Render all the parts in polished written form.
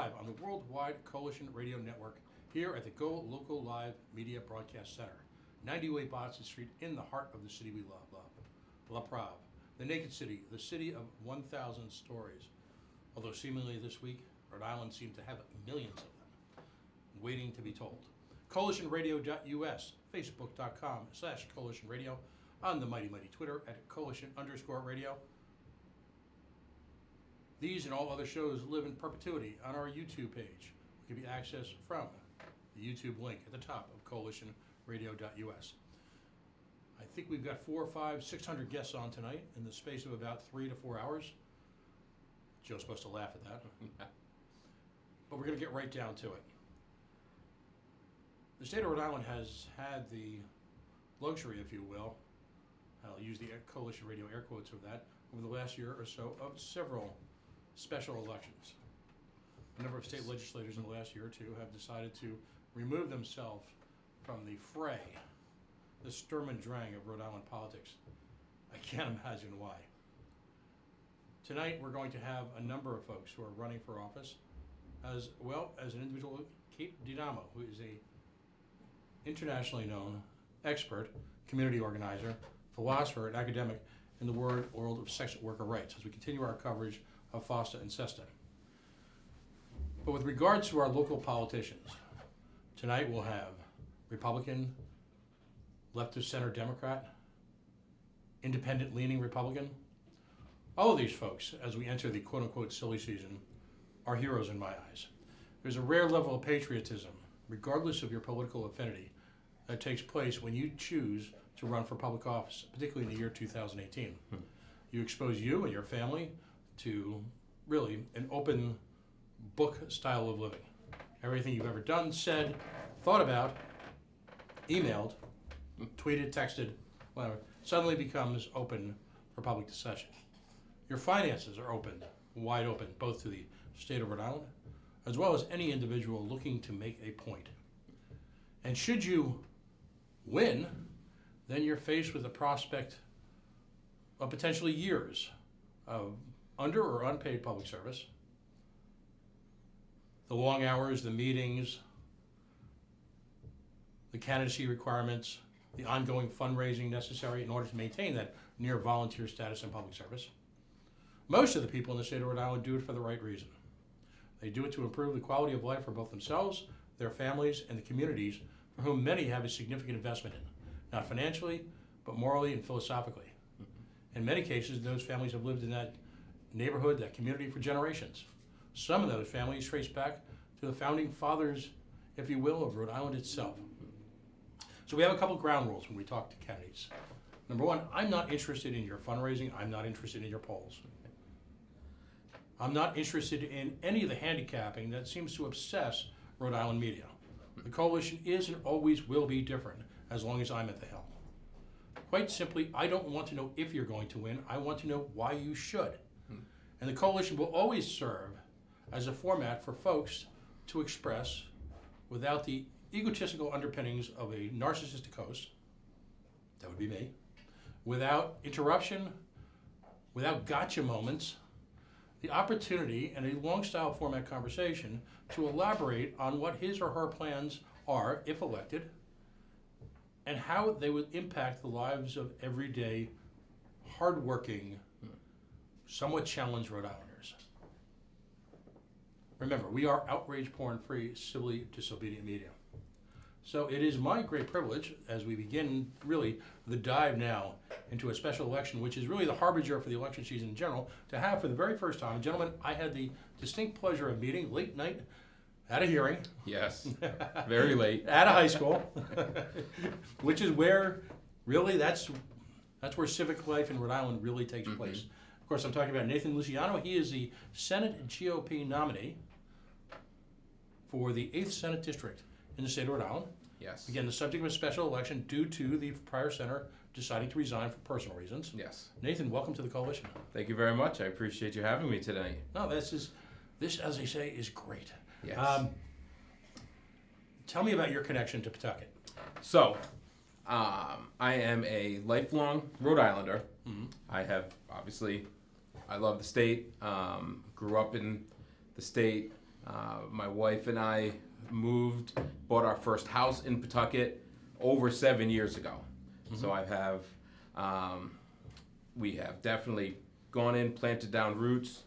live on the Worldwide Coalition Radio Network here at the Go Local Live Media Broadcast Center, 98 Boston Street in the heart of the city we love, La Prave, the Naked City, the city of 1,000 stories. Although seemingly this week, Rhode Island seemed to have millions of them, waiting to be told. CoalitionRadio.us, Facebook.com/Coalition Radio, on the mighty Twitter at Coalition_radio. These and all other shows live in perpetuity on our YouTube page. It can be accessed from the YouTube link at the top of CoalitionRadio.us. I think we've got 400, 500, 600 guests on tonight in the space of about 3 to 4 hours. Joe's supposed to laugh at that. But we're going to get right down to it. The state of Rhode Island has had the luxury, if you will, I'll use the Coalition Radio air quotes of that, over the last year or so, of several special elections. A number of state legislators in the last year or two have decided to remove themselves from the fray, the Sturm und Drang of Rhode Island politics. I can't imagine why. Tonight we're going to have a number of folks who are running for office, as well as an individual, Kate DiDamo, who is a internationally known expert, community organizer, philosopher, and academic in the world of sex worker rights, as we continue our coverage of FOSTA and SESTA. But with regards to our local politicians, tonight we'll have Republican, left of center Democrat, independent-leaning Republican. All of these folks, as we enter the quote-unquote silly season, are heroes in my eyes. There's a rare level of patriotism, regardless of your political affinity, that takes place when you choose to run for public office, particularly in the year 2018. You expose you and your family to really an open book style of living. Everything you've ever done, said, thought about, emailed, tweeted, texted, whatever, suddenly becomes open for public discussion. Your finances are open, wide open, both to the state of Rhode Island, as well as any individual looking to make a point. And should you win, then you're faced with the prospect of potentially years of under or unpaid public service, the long hours, the meetings, the candidacy requirements, the ongoing fundraising necessary in order to maintain that near volunteer status in public service. Most of the people in the state of Rhode Island do it for the right reason. They do it to improve the quality of life for both themselves, their families, and the communities for whom many have a significant investment in, not financially, but morally and philosophically. In many cases, those families have lived in that neighborhood, that community for generations. Some of those families trace back to the founding fathers, if you will, of Rhode Island itself. So we have a couple ground rules when we talk to candidates. Number one, I'm not interested in your fundraising. I'm not interested in your polls. I'm not interested in any of the handicapping that seems to obsess Rhode Island media. The coalition is and always will be different as long as I'm at the helm. Quite simply, I don't want to know if you're going to win. I want to know why you should. And the coalition will always serve as a format for folks to express without the egotistical underpinnings of a narcissistic host, that would be me, without interruption, without gotcha moments, the opportunity and a long style format conversation to elaborate on what his or her plans are, if elected, and how they would impact the lives of everyday, hardworking, somewhat challenged Rhode Islanders. Remember, we are outrage porn-free, civilly disobedient media. So it is my great privilege, as we begin really the dive now into a special election, which is really the harbinger for the election season in general, to have for the very first time, gentlemen, I had the distinct pleasure of meeting late night at a hearing. Yes, very late. At a high school, which is where really that's where civic life in Rhode Island really takes place. Of course, I'm talking about Nathan Luciano. He is the Senate GOP nominee for the 8th Senate District in the state of Rhode Island. Yes. Again, the subject of a special election due to the prior senator deciding to resign for personal reasons. Yes. Nathan, welcome to the coalition. Thank you very much. I appreciate you having me tonight. No, this, as they say, is great. Yes. Tell me about your connection to Pawtucket. So, I am a lifelong Rhode Islander. I have, obviously, I love the state, grew up in the state, My wife and I bought our first house in Pawtucket over 7 years ago. So we have definitely gone in, planted down roots.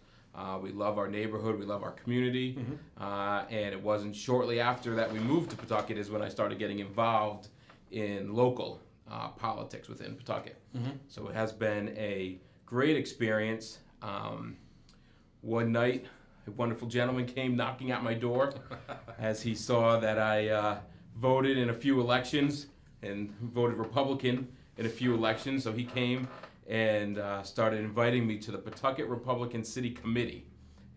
We love our neighborhood, we love our community, and it wasn't shortly after that we moved to Pawtucket is when I started getting involved in local politics within Pawtucket. So it has been a great experience. One night, a wonderful gentleman came knocking at my door as he saw that I voted in a few elections and voted Republican in a few elections. So he came and started inviting me to the Pawtucket Republican City Committee.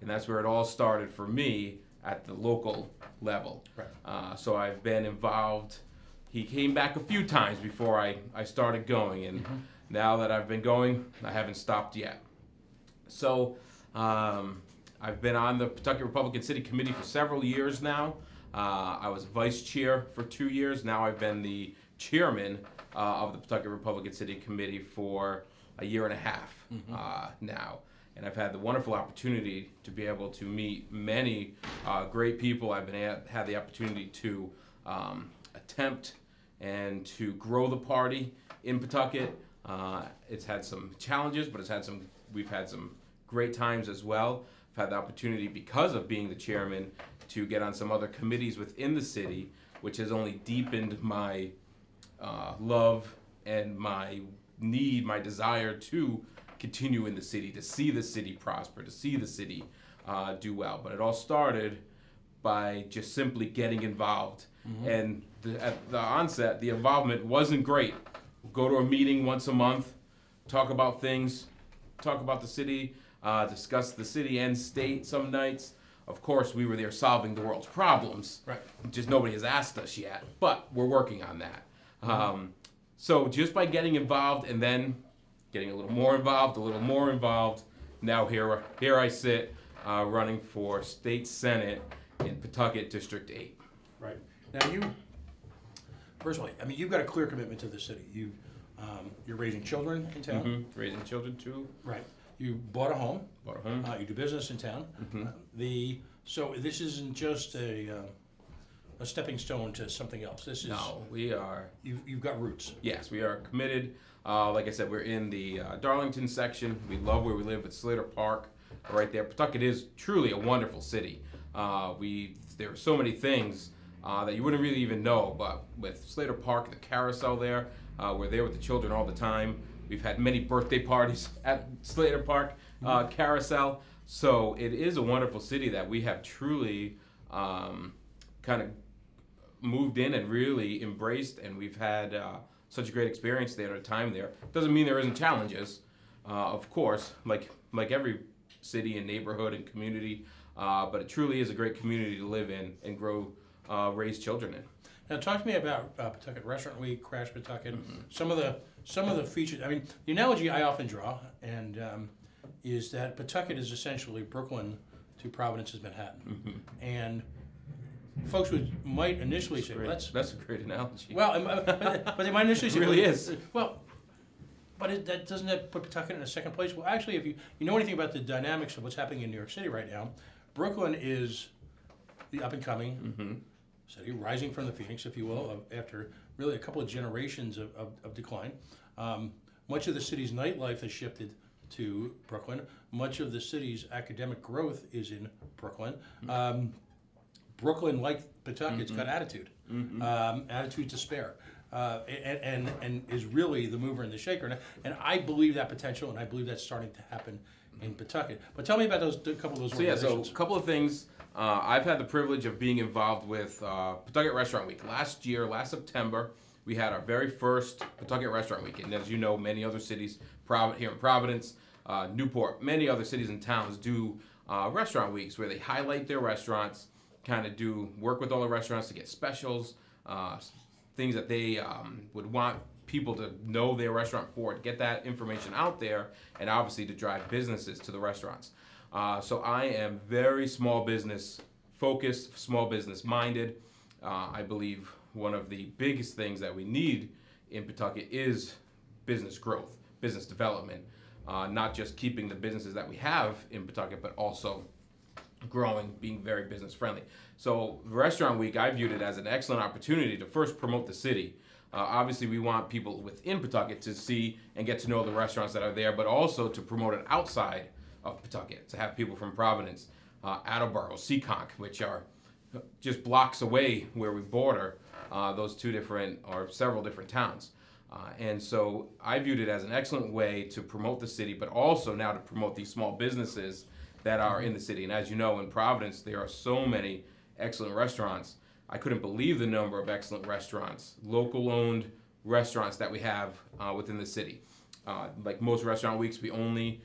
And that's where it all started for me at the local level. Right. So I've been involved. He came back a few times before I started going. And now that I've been going, I haven't stopped yet. So I've been on the Pawtucket Republican City Committee for several years now. I was vice chair for 2 years. Now I've been the chairman of the Pawtucket Republican City Committee for a year and a half now. And I've had the wonderful opportunity to be able to meet many great people. I've had the opportunity to attempt and to grow the party in Pawtucket. It's had some challenges, but we've had some great times as well. I've had the opportunity, because of being the chairman, to get on some other committees within the city, which has only deepened my love and my desire to continue in the city, to see the city prosper, to see the city do well. But it all started by just simply getting involved. And at the onset, the involvement wasn't great. Go to a meeting once a month, talk about things, talk about the city, discuss the city and state some nights. Of course, we were there solving the world's problems. Right. Just nobody has asked us yet, but we're working on that. So just by getting involved and then getting a little more involved, now here I sit running for state senate in Pawtucket District 8. Right. Now first of all, I mean, you've got a clear commitment to the city. You're raising children in town. Raising children too. Right. You bought a home. You do business in town. So this isn't just a stepping stone to something else. This is we are. You've got roots. Yes, we are committed. Like I said, we're in the Darlington section. We love where we live at Slater Park, right there. Pawtucket is truly a wonderful city. There are so many things that you wouldn't really even know, but with Slater Park, the carousel there, we're there with the children all the time. We've had many birthday parties at Slater Park carousel. So it is a wonderful city that we have truly kind of moved in and really embraced, and we've had such a great experience there at a time there. Doesn't mean there isn't challenges, of course, like every city and neighborhood and community, but it truly is a great community to live in and raise children in. Now, talk to me about Pawtucket Restaurant Week, Crash Pawtucket. Some of the features. I mean, the analogy I often draw is that Pawtucket is essentially Brooklyn to Providence's Manhattan, and folks might initially say, well, that's a great analogy. Well, but they might initially say, it really is. Well, but doesn't that put Pawtucket in a second place? Well, actually, if you know anything about the dynamics of what's happening in New York City right now, Brooklyn is the up and coming city, rising from the Phoenix, if you will, after really a couple of generations of decline. Much of the city's nightlife has shifted to Brooklyn. Much of the city's academic growth is in Brooklyn. Brooklyn, like Pawtucket's got attitude, attitude to spare, and is really the mover and the shaker. And I believe that potential, and I believe that's starting to happen in Pawtucket. But tell me about a couple of those organizations. So a couple of things. I've had the privilege of being involved with Pawtucket Restaurant Week. Last September, we had our very first Pawtucket Restaurant Week. And as you know, many other cities, here in Providence, Newport, many other cities and towns do restaurant weeks where they highlight their restaurants, kind of do work with all the restaurants to get specials, things that they would want people to know their restaurant for, to get that information out there, and obviously to drive businesses to the restaurants. So I am very small business focused, small business minded. I believe one of the biggest things that we need in Pawtucket is business growth, business development, not just keeping the businesses that we have in Pawtucket, but also growing, being very business friendly. So Restaurant Week, I viewed it as an excellent opportunity to first promote the city. Obviously, we want people within Pawtucket to see and get to know the restaurants that are there, but also to promote it outside of Pawtucket, to have people from Providence, Attleboro, Seekonk, which are just blocks away where we border those two different or several different towns. And so I viewed it as an excellent way to promote the city, but also now to promote these small businesses that are in the city. And as you know, in Providence, there are so many excellent restaurants. I couldn't believe the number of excellent restaurants, local-owned restaurants that we have within the city. Like most restaurant weeks, we only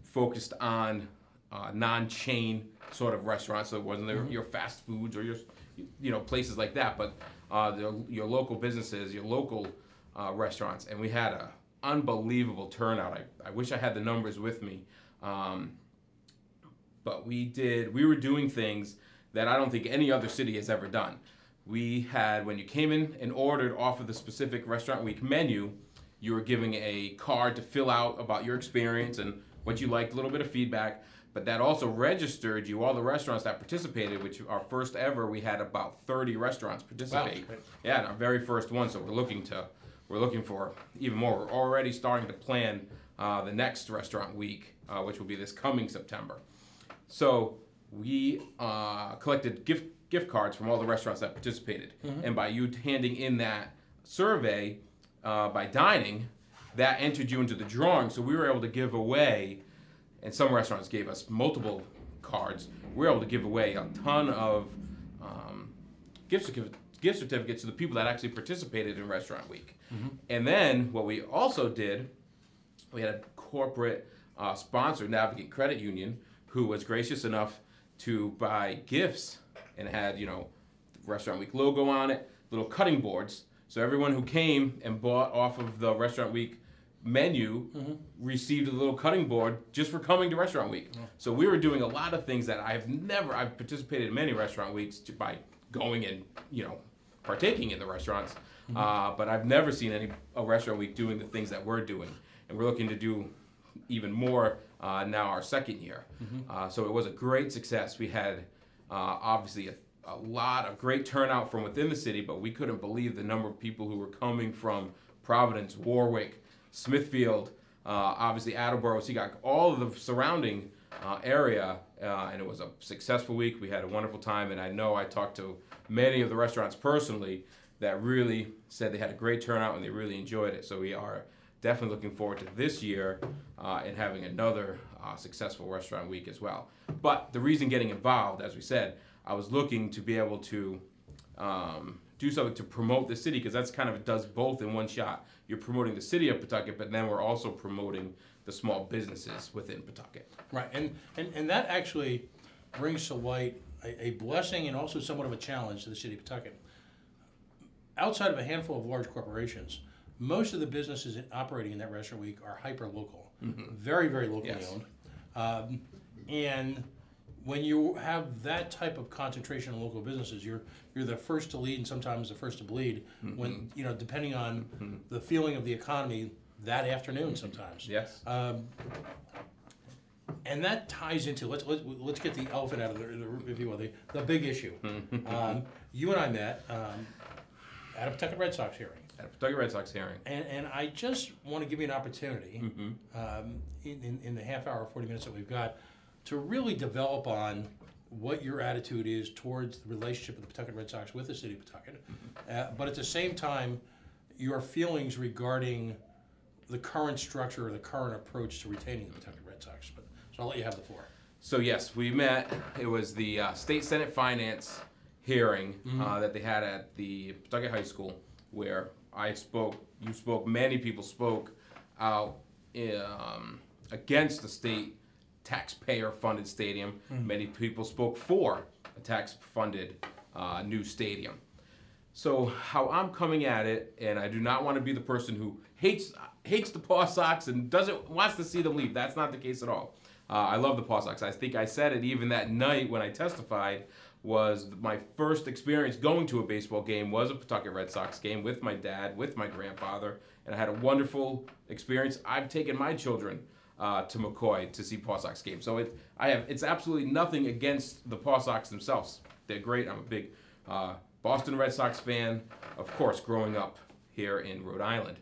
focused on non-chain sort of restaurants, so it wasn't your fast foods or your places like that, but your local businesses, your local restaurants, and we had an unbelievable turnout. I wish I had the numbers with me, but we were doing things that I don't think any other city has ever done. We had, when you came in and ordered off of the specific Restaurant Week menu, you were giving a card to fill out about your experience and what you liked, a little bit of feedback, but that also registered you all the restaurants that participated, which our first ever, we had about 30 restaurants participate. Wow. Yeah, and our very first one, so we're looking for even more. We're already starting to plan the next Restaurant Week, which will be this coming September. So we collected gift cards from all the restaurants that participated. And by you handing in that survey by dining, that entered you into the drawing. So we were able to give away, and some restaurants gave us multiple cards, we were able to give away a ton of gift certificates to the people that actually participated in Restaurant Week. And then what we also did, we had a corporate sponsor, Navigate Credit Union, who was gracious enough to buy gifts and had, the Restaurant Week logo on it, little cutting boards. So everyone who came and bought off of the Restaurant Week menu received a little cutting board just for coming to Restaurant Week. So we were doing a lot of things that I've participated in many Restaurant Weeks by going and, partaking in the restaurants. But I've never seen a Restaurant Week doing the things that we're doing. And we're looking to do even more now our second year. So it was a great success. We had obviously a lot of great turnout from within the city, but we couldn't believe the number of people who were coming from Providence, Warwick, Smithfield, obviously Attleboro, Seacock, all of the surrounding area, and it was a successful week. We had a wonderful time, and I know I talked to many of the restaurants personally that really said they had a great turnout and they really enjoyed it. So we are definitely looking forward to this year and having another successful Restaurant Week as well. But the reason getting involved, as we said, I was looking to be able to do something to promote the city, because that's kind of does both in one shot. You're promoting the city of Pawtucket, but then we're also promoting the small businesses within Pawtucket. Right, and that actually brings to light a blessing and also somewhat of a challenge to the city of Pawtucket. Outside of a handful of large corporations, most of the businesses operating in that Restaurant Week are hyper-local, very, very locally owned. And when you have that type of concentration of local businesses, you're the first to lead and sometimes the first to bleed. When depending on the feeling of the economy that afternoon, sometimes. Yes. And that ties into let's get the elephant out of the if you will, the big issue. You and I met at a Pawtucket Red Sox hearing. At a Pawtucket Red Sox hearing. And I just want to give you an opportunity in the half hour, 40 minutes that we've got, to really develop on what your attitude is towards the relationship of the Pawtucket Red Sox with the city of Pawtucket, but at the same time, your feelings regarding the current structure or the current approach to retaining the Pawtucket Red Sox. So I'll let you have the floor. So yes, we met. It was the State Senate Finance hearing that they had at the Pawtucket High School, where I spoke, you spoke, many people spoke out against the state taxpayer-funded stadium. Many people spoke for a tax-funded new stadium. So how I'm coming at it, and I do not want to be the person who hates the Paw Sox and wants to see them leave. That's not the case at all. I love the Paw Sox. I think I said it even that night when I testified. Was my first experience going to a baseball game was a Pawtucket Red Sox game with my dad, with my grandfather, and I had a wonderful experience. I've taken my children to McCoy to see Paw Sox games. So it's absolutely nothing against the Paw Sox themselves. They're great. I'm a big Boston Red Sox fan, of course, growing up here in Rhode Island.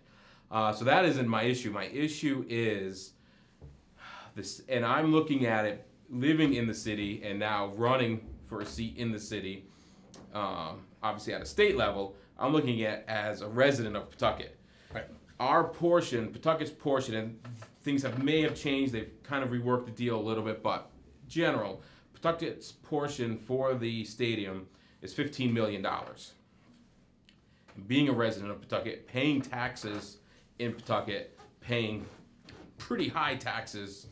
So that isn't my issue. My issue is this, and I'm looking at it living in the city and now running for a seat in the city, obviously at a state level. I'm looking at as a resident of Pawtucket. Right. Our portion, Pawtucket's portion, and things may have changed. They've kind of reworked the deal a little bit, but general, Pawtucket's portion for the stadium is $15 million. Being a resident of Pawtucket, paying taxes in Pawtucket, paying pretty high taxes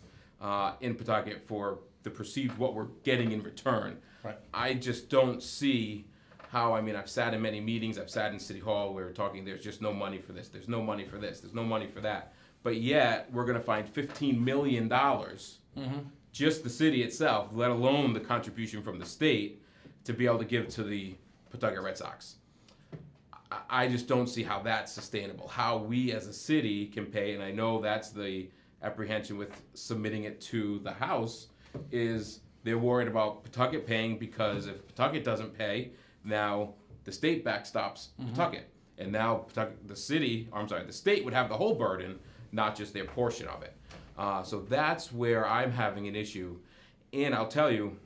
in Pawtucket for the perceived what we're getting in return. Right. I just don't see how, I mean, I've sat in many meetings, I've sat in City Hall where we're talking, there's just no money for this, there's no money for this, there's no money for that. But yet, we're going to find $15 million, just the city itself, let alone the contribution from the state, to be able to give to the Pawtucket Red Sox. I just don't see how that's sustainable. How we as a city can pay, and I know that's the apprehension with submitting it to the House, is they're worried about Pawtucket paying, because if Pawtucket doesn't pay, now the state backstops Pawtucket. And now the state would have the whole burden, not just their portion of it. So that's where I'm having an issue. And I'll tell you,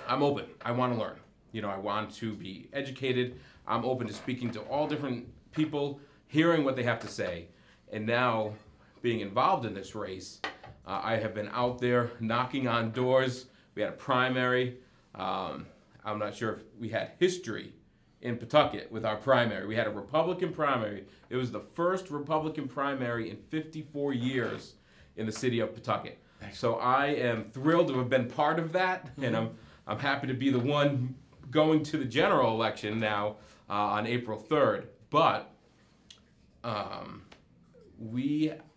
I'm open. I want to learn. You know, I want to be educated. I'm open to speaking to all different people, hearing what they have to say. And now, being involved in this race, I have been out there knocking on doors. We had a primary. I'm not sure if we had history in Pawtucket with our primary. We had a Republican primary. It was the first Republican primary in 54 years in the city of Pawtucket. So I am thrilled to have been part of that, and I'm happy to be the one going to the general election now on April 3rd. But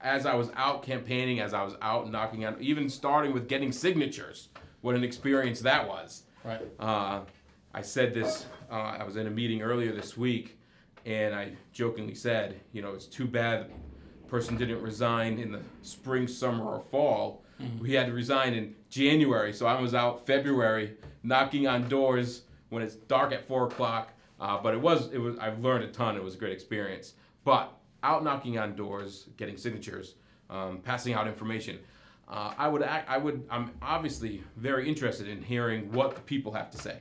as I was out campaigning, as I was out knocking on, even starting with getting signatures, what an experience that was. Right. I said this, I was in a meeting earlier this week, and I jokingly said, you know, it's too bad the person didn't resign in the spring, summer, or fall. We had to resign in January, so I was out February knocking on doors when it's dark at 4 o'clock. But I've learned a ton. It was a great experience. But out knocking on doors, getting signatures, passing out information. I'm obviously very interested in hearing what the people have to say.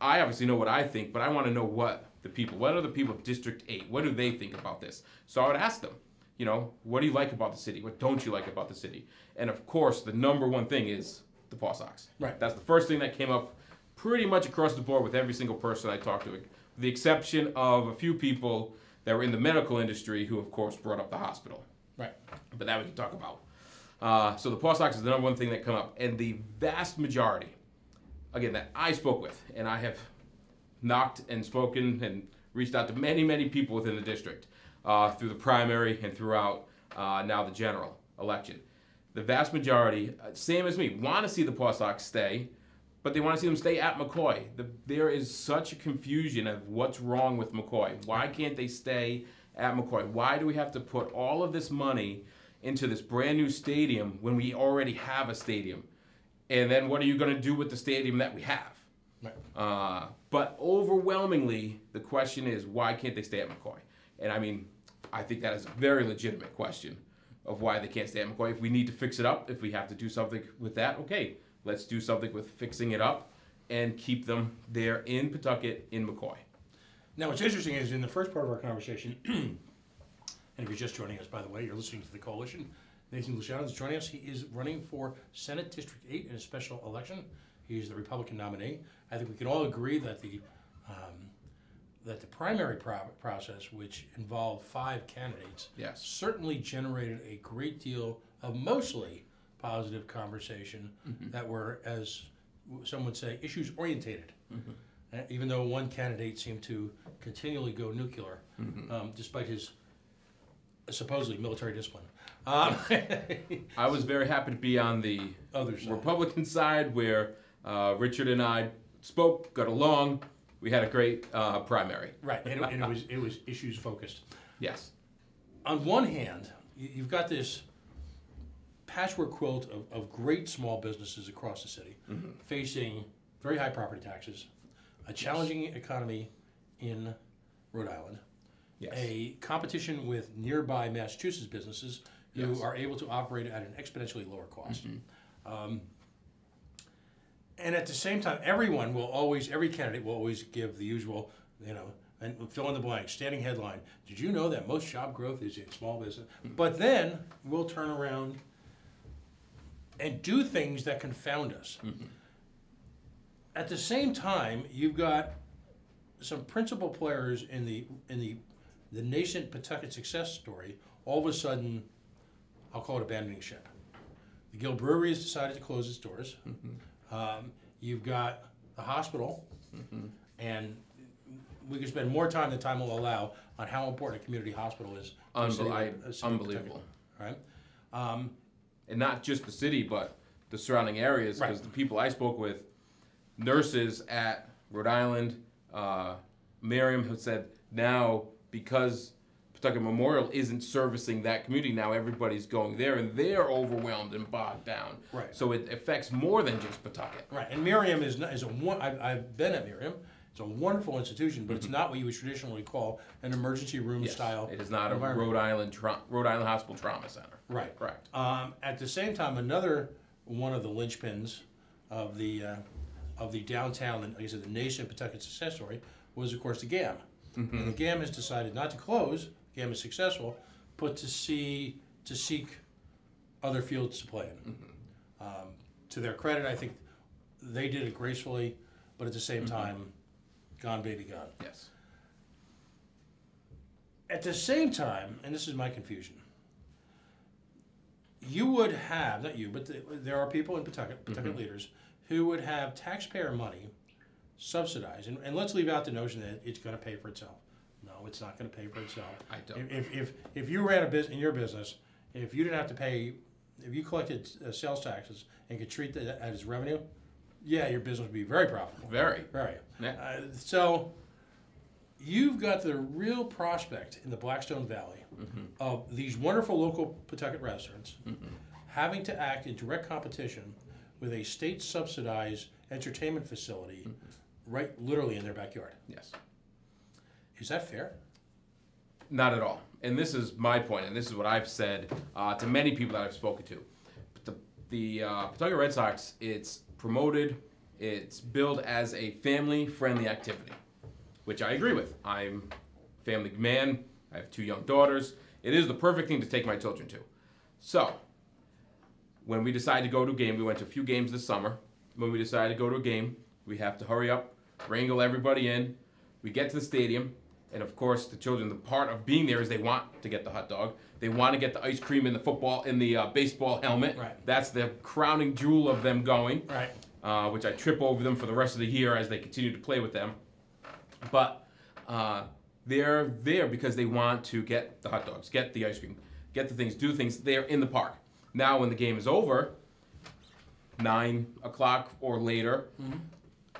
I obviously know what I think, but I want to know what are the people of District 8, what do they think about this? So I would ask them, you know, what do you like about the city? What don't you like about the city? And of course, the number one thing is the Paw Sox. Right. That's the first thing that came up pretty much across the board with every single person I talked to, with the exception of a few people that were in the medical industry who, of course, brought up the hospital. Right. But that we can talk about. So the Paw Sox is the number one thing that come up. And the vast majority, again, that I spoke with, and I have knocked and spoken and reached out to many, many people within the district through the primary and throughout now the general election. The vast majority, same as me, want to see the Paw Sox stay, but they want to see them stay at McCoy. There is such a confusion of what's wrong with McCoy. Why can't they stay at McCoy? Why do we have to put all of this money into this brand new stadium when we already have a stadium? And then what are you going to do with the stadium that we have? Right. But overwhelmingly, the question is, why can't they stay at McCoy? And I mean, I think that is a very legitimate question of why they can't stay at McCoy. If we need to fix it up, if we have to do something with that, okay, let's do something with fixing it up and keep them there in Pawtucket, in McCoy. Now, what's interesting is in the first part of our conversation, and if you're just joining us, by the way, you're listening to the Coalition. Nathan Luciano is joining us. He is running for Senate District 8 in a special election. He's the Republican nominee. I think we can all agree that the primary process, which involved 5 candidates, yes, certainly generated a great deal of mostly positive conversation that were, as some would say, issues orientated. Even though one candidate seemed to continually go nuclear, despite his supposedly military discipline. I was very happy to be on the Republican side where Richard and I spoke, got along. We had a great primary. Right, and it was issues focused. Yes. On one hand, you've got this patchwork quilt of great small businesses across the city, facing very high property taxes, a challenging economy in Rhode Island, Yes. a competition with nearby Massachusetts businesses who Yes. are able to operate at an exponentially lower cost. And at the same time, every candidate will always give the usual, and fill in the blank, standing headline. Did you know that most job growth is in small business? But then we'll turn around and do things that confound us. At the same time, you've got some principal players in the nascent Pawtucket success story, all of a sudden, I'll call it abandoning ship. The Guild Brewery has decided to close its doors. You've got the hospital, and we can spend more time than time will allow on how important a community hospital is. To the city of Unbelievable. Pawtucket, right? And not just the city, but the surrounding areas, because Right. the people I spoke with, nurses at Rhode Island, Miriam, who said now because Pawtucket Memorial isn't servicing that community, now everybody's going there and they're overwhelmed and bogged down. Right. So it affects more than just Pawtucket. Right, and Miriam I've been at Miriam. It's a wonderful institution, but it's not what you would traditionally call an emergency room Yes, style. it is not a environment. Rhode Island Hospital Trauma Center. Right. Correct. At the same time, another one of the linchpins of the downtown, and like I said, the nascent Pawtucket success story was, of course, the GAM. And the GAM has decided not to close. The GAM is successful, but to seek other fields to play in. To their credit, I think they did it gracefully, but at the same time, gone baby gone. Yes. At the same time, and this is my confusion, you would have, not you, but there are people in Pawtucket leaders, who would have taxpayer money subsidized, and let's leave out the notion that it's going to pay for itself. No, it's not going to pay for itself. I don't. If you ran a business in your business, if you didn't have to pay, if you collected sales taxes and could treat that as revenue, yeah, your business would be very profitable. Very. Very. Yeah. So you've got the real prospect in the Blackstone Valley of these wonderful local Pawtucket restaurants having to act in direct competition with a state-subsidized entertainment facility right literally in their backyard. Yes. Is that fair? Not at all. And this is my point, and this is what I've said to many people that I've spoken to. The Pawtucket Red Sox, it's promoted, it's billed as a family-friendly activity, which I agree with. I'm a family man. I have 2 young daughters. It is the perfect thing to take my children to. So, when we decided to go to a game, we went to a few games this summer. When we decided to go to a game, we have to hurry up, wrangle everybody in. We get to the stadium, and of course, the children, the part of being there is they want to get the hot dog. They want to get the ice cream in the baseball helmet. Right. That's the crowning jewel of them going. Right. Which I trip over them for the rest of the year as they continue to play with them. But they're there because they want to get the hot dogs, get the ice cream, get the things, do things. They're in the park. Now, when the game is over, 9 o'clock or later,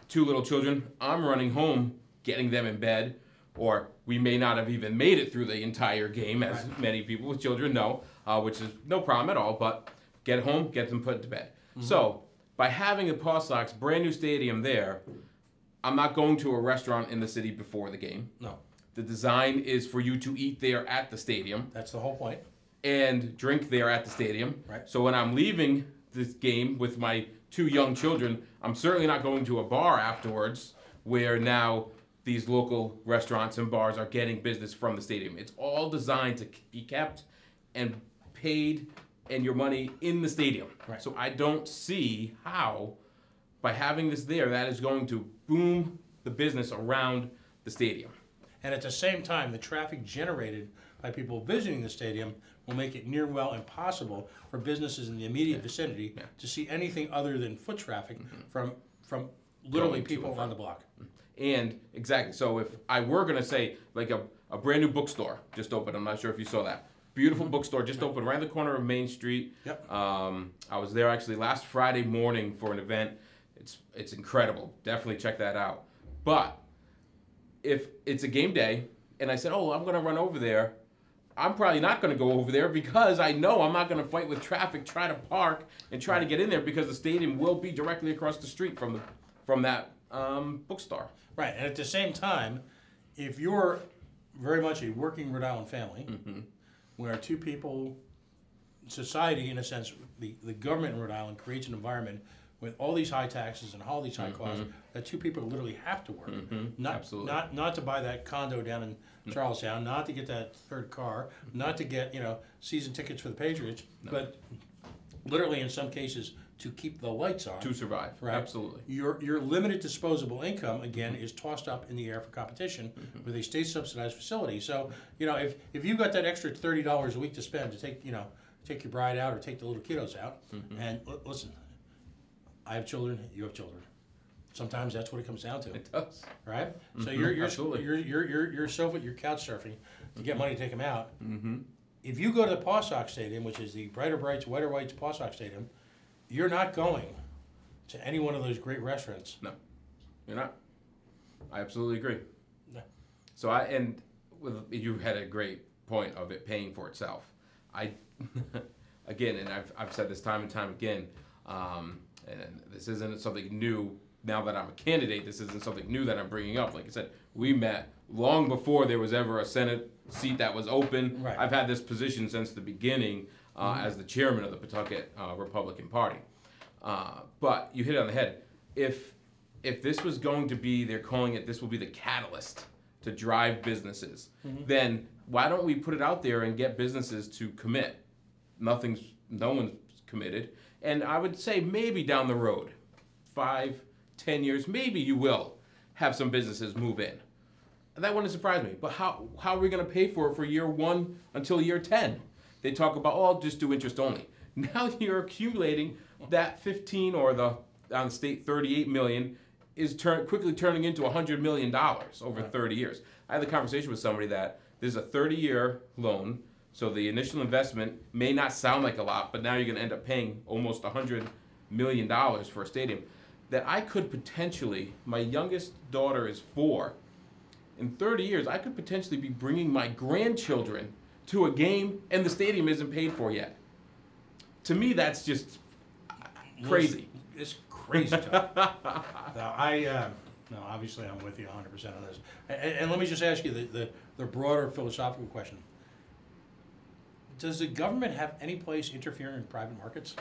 2 little children, I'm running home, getting them in bed, or we may not have even made it through the entire game, as many people with children know, which is no problem at all, but get home, get them put to bed. So, by having the Paw Sox brand new stadium there, I'm not going to a restaurant in the city before the game. No. The design is for you to eat there at the stadium That's the whole point. and drink there at the stadium. Right. So when I'm leaving this game with my 2 young children, I'm certainly not going to a bar afterwards where now these local restaurants and bars are getting business from the stadium. It's all designed to be kept and paid and your money in the stadium. Right. So I don't see how, by having this there, that is going to boom the business around the stadium. And at the same time, the traffic generated by people visiting the stadium will make it near well impossible for businesses in the immediate vicinity to see anything other than foot traffic from literally Going to people and on the block. And exactly, so if I were gonna say like a brand new bookstore just opened, I'm not sure if you saw that. Beautiful bookstore just opened right on the corner of Main Street. Yep. I was there actually last Friday morning for an event. It's incredible. Definitely check that out. But if it's a game day and I said, oh, I'm gonna run over there, I'm probably not going to go over there because I know I'm not going to fight with traffic, try to park, and try to get in there because the stadium will be directly across the street from that bookstore. Right, and at the same time, if you're very much a working Rhode Island family, where two people, society in a sense, the government in Rhode Island creates an environment with all these high taxes and all these high costs that two people literally have to work. Absolutely. Not to buy that condo down in Charlestown, not to get that third car, not to get season tickets for the Patriots, but literally in some cases to keep the lights on. To survive, right? Absolutely. Your limited disposable income again is tossed up in the air for competition with a state subsidized facility. So if you've got that extra $30 a week to spend to take your bride out or take the little kiddos out, and listen, I have children, you have children. Sometimes that's what it comes down to. It does. Right? So you're Absolutely. you're couch surfing to get money to take them out. If you go to the Paw Sox Stadium, which is the Brighter Brights, Whiter Whites Paw Sox Stadium, you're not going to any one of those great restaurants. No, you're not. I absolutely agree. No. So you had a great point of it paying for itself. Again, and I've said this time and time again, and this isn't something new. Now that I'm a candidate, this isn't something new that I'm bringing up. Like I said, we met long before there was ever a Senate seat that was open. Right. I've had this position since the beginning as the chairman of the Pawtucket Republican Party. But you hit it on the head. If this was going to be, they're calling it, this will be the catalyst to drive businesses, then why don't we put it out there and get businesses to commit? No one's committed. And I would say maybe down the road, 5-10 years, maybe you will have some businesses move in. That wouldn't surprise me. But how are we going to pay for it for year 1 until year 10? They talk about, I'll just do interest only. Now you're accumulating that 15 or on the state 38 million is quickly turning into $100 million over 30 years. I had a conversation with somebody that there's a 30-year loan, so the initial investment may not sound like a lot, but now you're going to end up paying almost $100 million for a stadium. That I could potentially, my youngest daughter is 4, in 30 years, I could potentially be bringing my grandchildren to a game and the stadium isn't paid for yet. To me, that's just crazy. It's crazy talk. No, obviously I'm with you 100% on this. And let me just ask you the broader philosophical question. Does the government have any place interfering in private markets?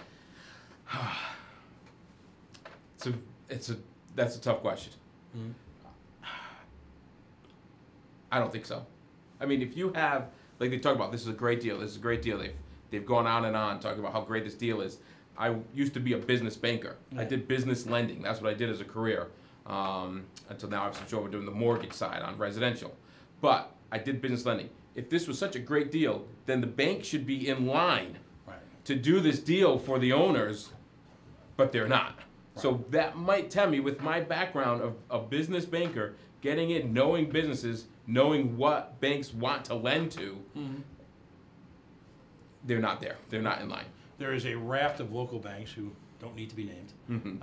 That's a tough question. I don't think so. I mean, if you have, like they talk about, this is a great deal, this is a great deal. They've gone on and on talking about how great this deal is. I used to be a business banker. Yeah. I did business lending. That's what I did as a career. Until now I've switched over doing the mortgage side on residential. But I did business lending. If this was such a great deal, then the bank should be in line to do this deal for the owners, but they're not. Right. So that might tell me, with my background of a business banker, getting in, knowing businesses, knowing what banks want to lend to, they're not there. They're not in line. There is a raft of local banks who don't need to be named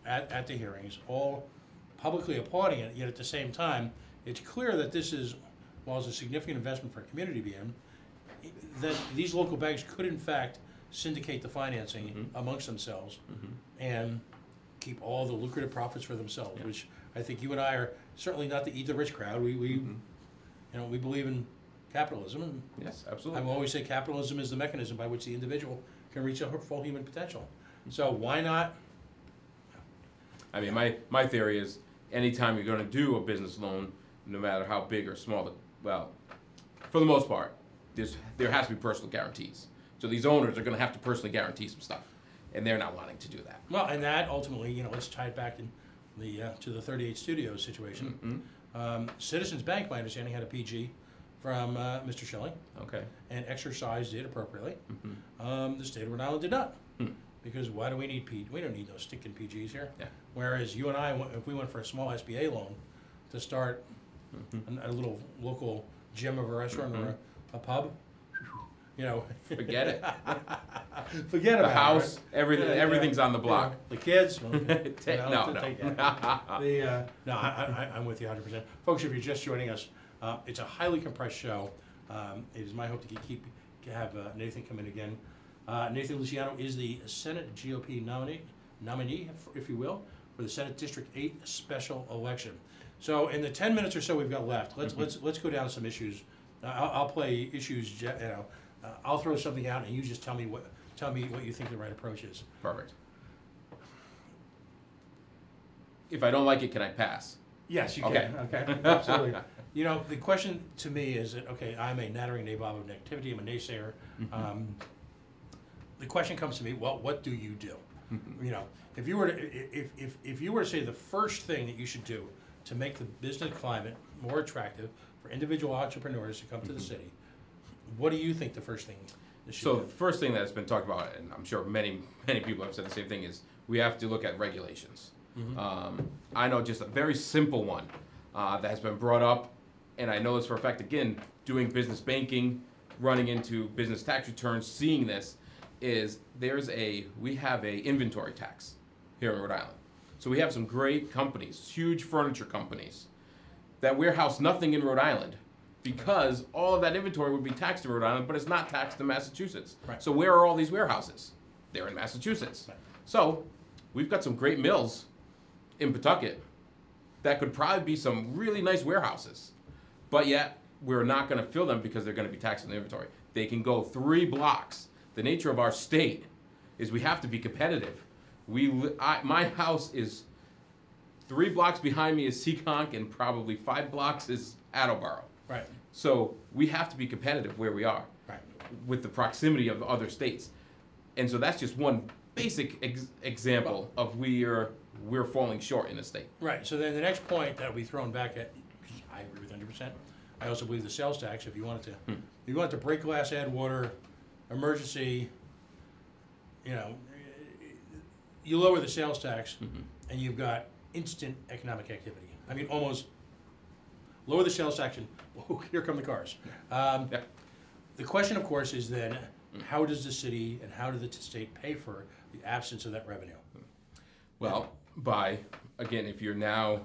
at the hearings, all publicly applauding it, yet at the same time, it's clear that this is, while it's a significant investment for a community to be in, that these local banks could in fact syndicate the financing amongst themselves and keep all the lucrative profits for themselves, which I think you and I are certainly not the eat the rich crowd. We believe in capitalism. And yes, absolutely. I will always say capitalism is the mechanism by which the individual can reach their full human potential. So why not? I mean, my theory is anytime you're going to do a business loan, no matter how big or small, well, for the most part, there has to be personal guarantees. So these owners are going to have to personally guarantee some stuff, and they're not wanting to do that. Well, and that ultimately, let's tie it back to the 38 Studios situation. Citizens Bank, my understanding, had a PG from Mr. Schilling. Okay. And exercised it appropriately. The state of Rhode Island did not. Because why do we need PG? We don't need those stinking PGs here. Yeah. Whereas you and I, if we went for a small SBA loan to start a little local gym of a restaurant or a pub, forget it. Forget the about house, it. Everything's on the block. The kids. No. I'm with you 100%. Folks, if you're just joining us, it's a highly compressed show. It is my hope to have Nathan come in again. Nathan Luciano is the Senate GOP nominee, if you will, for the Senate District 8 special election. So in the 10 minutes or so we've got left, let's go down some issues. I'll play issues. I'll throw something out, and you just tell me what you think the right approach is. Perfect. If I don't like it, can I pass? Yes, you Okay. can. Okay, absolutely. You know, the question to me is that, okay, I'm a nattering nabob of negativity. I'm a naysayer. The question comes to me, well, what do you do? You know, if you were to say the first thing that you should do to make the business climate more attractive for individual entrepreneurs to come to the city, what do you think the first thing is? So the first thing that's been talked about, and I'm sure many people have said the same thing, is we have to look at regulations. I know just a very simple one that has been brought up, and I know this for a fact, again, doing business banking, running into business tax returns, seeing this, is we have a inventory tax here in Rhode Island. So we have some great companies, huge furniture companies, that warehouse nothing in Rhode Island because all of that inventory would be taxed in Rhode Island, but it's not taxed in Massachusetts. Right. So where are all these warehouses? They're in Massachusetts. Right. So we've got some great mills in Pawtucket that could probably be some really nice warehouses, but yet we're not going to fill them because they're going to be taxed on the inventory. They can go 3 blocks. The nature of our state is we have to be competitive. My house is 3 blocks behind me is Seekonk, and probably 5 blocks is Attleboro. Right. So we have to be competitive where we are, Right. with the proximity of other states. And so that's just one basic example of we're falling short in the state. Right. So then the next point that will be thrown back at, because I agree with 100%. I also believe the sales tax. If you wanted to break glass, add water, emergency, you know, you lower the sales tax, and you've got instant economic activity. I mean, almost lower the sales tax, and whoa, here come the cars. The question, of course, is then how does the city and how does the state pay for the absence of that revenue? Well, again, if you're now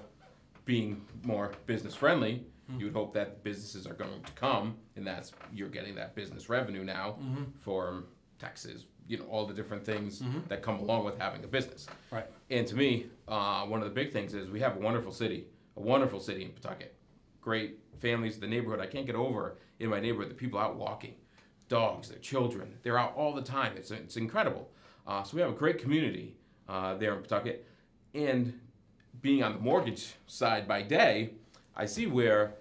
being more business friendly, you would hope that businesses are going to come, and you're getting that business revenue now for taxes, all the different things that come along with having a business. Right. And to me, one of the big things is we have a wonderful city in Pawtucket. Great families, the neighborhood. I can't get over in my neighborhood the people out walking, dogs, their children. They're out all the time. It's incredible. So we have a great community there in Pawtucket. And being on the mortgage side by day, I see where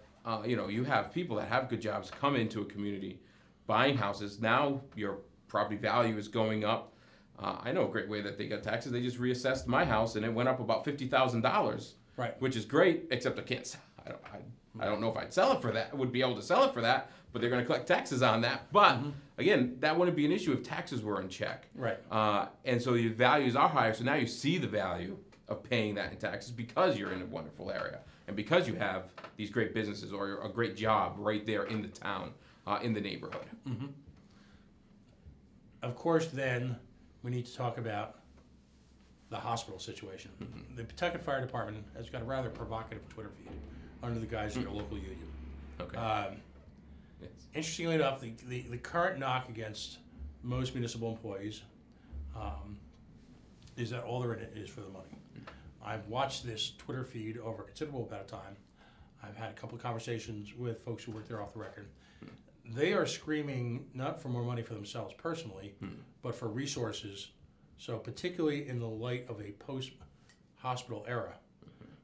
you have people that have good jobs come into a community, buying houses. Now your property value is going up. I know a great way that they got taxes. They just reassessed my house, and it went up about $50,000. Right. Which is great, except I can't. I don't know if I'd sell it for that. I would be able to sell it for that, but they're going to collect taxes on that. But again, that wouldn't be an issue if taxes were in check. Right. And so your values are higher. So now you see the value of paying that in taxes because you're in a wonderful area and because you have these great businesses or a great job right there in the town, in the neighborhood. Of course, then we need to talk about the hospital situation. The Pawtucket Fire Department has got a rather provocative Twitter feed under the guise of their local union. Okay. Yes. Interestingly enough, the current knock against most municipal employees is that all they're in it is for the money. I've watched this Twitter feed over a considerable amount of time. I've had a couple of conversations with folks who work there off the record. They are screaming not for more money for themselves personally, but for resources. So particularly in the light of a post-hospital era,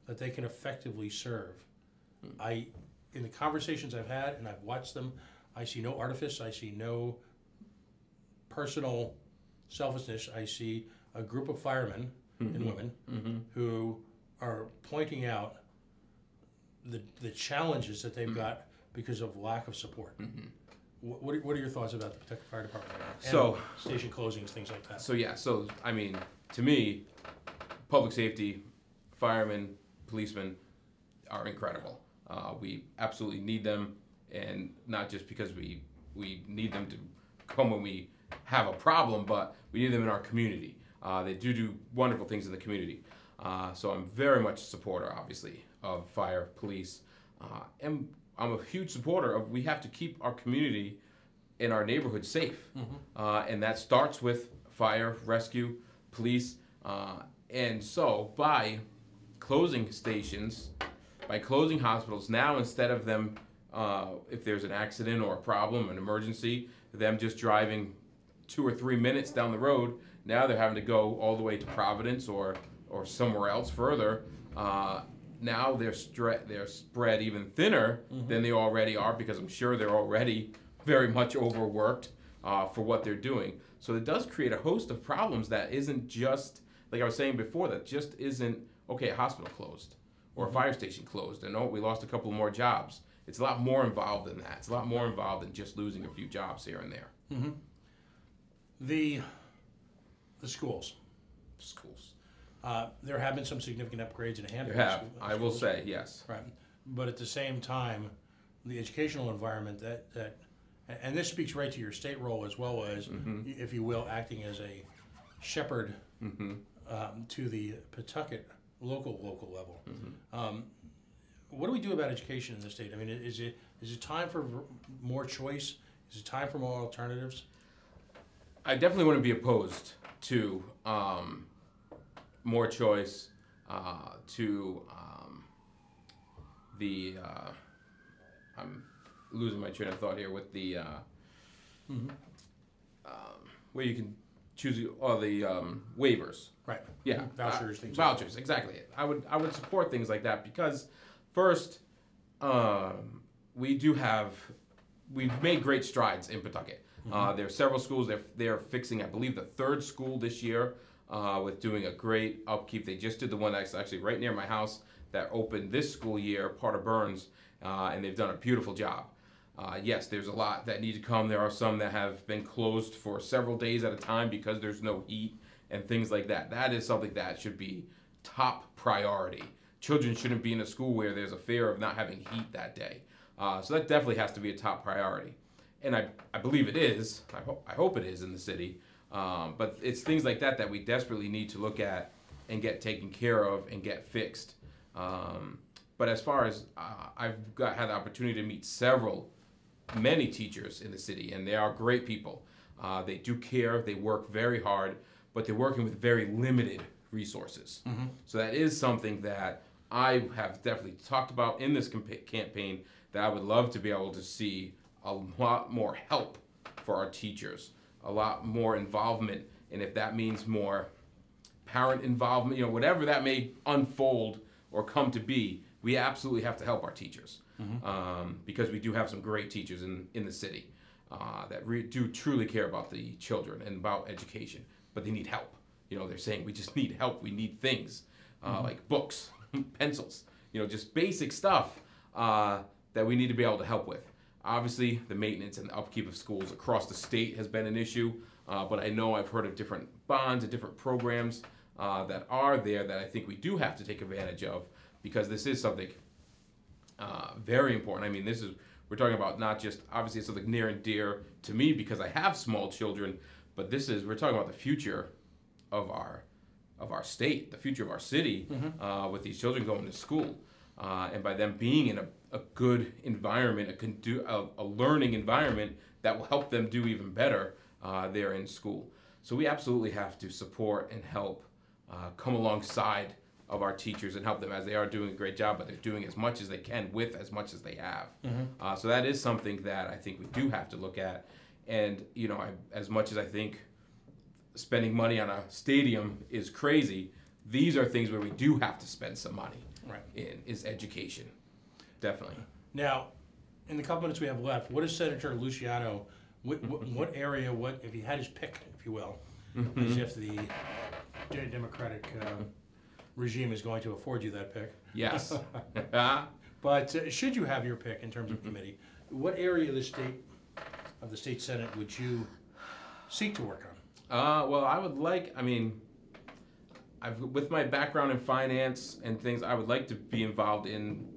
that they can effectively serve. In the conversations I've had, and I've watched them, I see no artifice, I see no personal selfishness. I see a group of firemen and women who are pointing out the challenges that they've got because of lack of support. What are your thoughts about the Pawtucket Fire Department right now? So, station closings, things like that. So I mean, to me, public safety, firemen, policemen are incredible. We absolutely need them, and not just because we need them to come when we have a problem, but we need them in our community. They do wonderful things in the community. So I'm very much a supporter, obviously, of fire, police, and I'm a huge supporter of we have to keep our community in our neighborhood safe. And that starts with fire, rescue, police. And so by closing stations, by closing hospitals, now instead of them, if there's an accident or a problem, an emergency, them just driving 2 or 3 minutes down the road, now they're having to go all the way to Providence or somewhere else further. Now they're spread even thinner than they already are, because I'm sure they're already very much overworked for what they're doing. So it does create a host of problems that isn't just, like I was saying before, that just isn't, okay, a hospital closed or a fire station closed and oh, we lost a couple more jobs. It's a lot more involved than that. It's a lot more involved than just losing a few jobs here and there. The schools. Schools. There have been some significant upgrades in a handful There of have, schools. I will say, yes. Right. But at the same time, the educational environment that and this speaks right to your state role as well as, if you will, acting as a shepherd to the Pawtucket local level. What do we do about education in the state? I mean, is it time for more choice? Is it time for more alternatives? I definitely wouldn't be opposed to more choice, to I'm losing my train of thought here with the where you can choose all the waivers. Right. Yeah. Vouchers, things vouchers, exactly. I would support things like that because first, we've made great strides in Pawtucket. There are several schools. They're fixing, I believe, the 3rd school this year with doing a great upkeep. They just did the one that's actually right near my house that opened this school year, part of Burns, and they've done a beautiful job. Yes, there's a lot that need to come. There are some that have been closed for several days at a time because there's no heat and things like that. That is something that should be top priority. Children shouldn't be in a school where there's a fear of not having heat that day. So that definitely has to be a top priority. And I believe it is. I hope it is in the city. But it's things like that that we desperately need to look at and get taken care of and get fixed. But as far as I've had the opportunity to meet many teachers in the city, and they are great people. They do care, they work very hard, but they're working with very limited resources. So that is something that I have definitely talked about in this campaign, that I would love to be able to see a lot more help for our teachers, a lot more involvement, and if that means more parent involvement, whatever that may unfold or come to be, we absolutely have to help our teachers. Because we do have some great teachers in the city that do truly care about the children and about education, but they need help. They're saying we just need help. We need things like books, pencils, just basic stuff that we need to be able to help with. Obviously, the maintenance and the upkeep of schools across the state has been an issue, but I know I've heard of different bonds and different programs that are there that I think we do have to take advantage of, because this is something very important. I mean, we're talking about not just, obviously it's something near and dear to me because I have small children, but we're talking about the future of our state, the future of our city, with these children going to school. And by them being in a good environment, a learning environment that will help them do even better there in school. So we absolutely have to support and help come alongside of our teachers and help them, as they are doing a great job, but they're doing as much as they can with as much as they have. So that is something that I think we do have to look at. And, as much as I think spending money on a stadium is crazy, these are things where we do have to spend some money in, is education. Definitely. Now, in the couple minutes we have left, what is Senator Luciano, what area, if he had his pick, if you will, as if the Democratic regime is going to afford you that pick. Yes. But should you have your pick in terms of committee, what area of the state Senate would you seek to work on? Well, I would with my background in finance and things, I would like to be involved in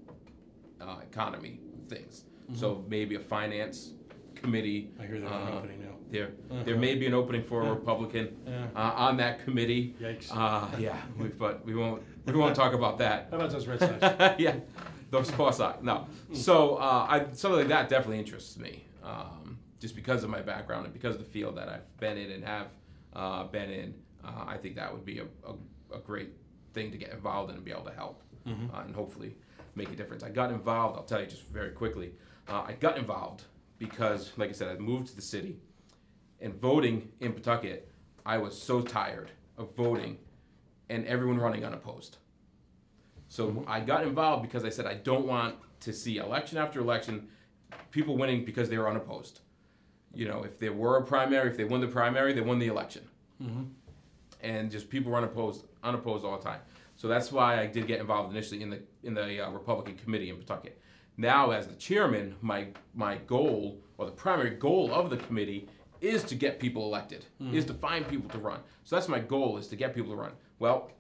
economy things. So maybe a finance committee. I hear there's an opening now. There may be an opening for a Republican on that committee. Yikes. But we won't talk about that. How about those Red Sox? Those far side. No. So something like that definitely interests me, just because of my background and because of the field that I've been in and have been in. I think that would be a great thing to get involved in and be able to help, and hopefully make a difference. I got involved. I'll tell you just very quickly. I got involved because, like I said, I moved to the city, and voting in Pawtucket, I was so tired of voting and everyone running unopposed. So I got involved because I said I don't want to see election after election people winning because they were unopposed. You know, if there were a primary, if they won the primary, they won the election. And just people were unopposed all the time. So that's why I did get involved initially in the Republican committee in Pawtucket. Now, as the chairman, my goal, or the primary goal of the committee, is to get people elected, is to find people to run. So that's my goal, is to get people to run. Well,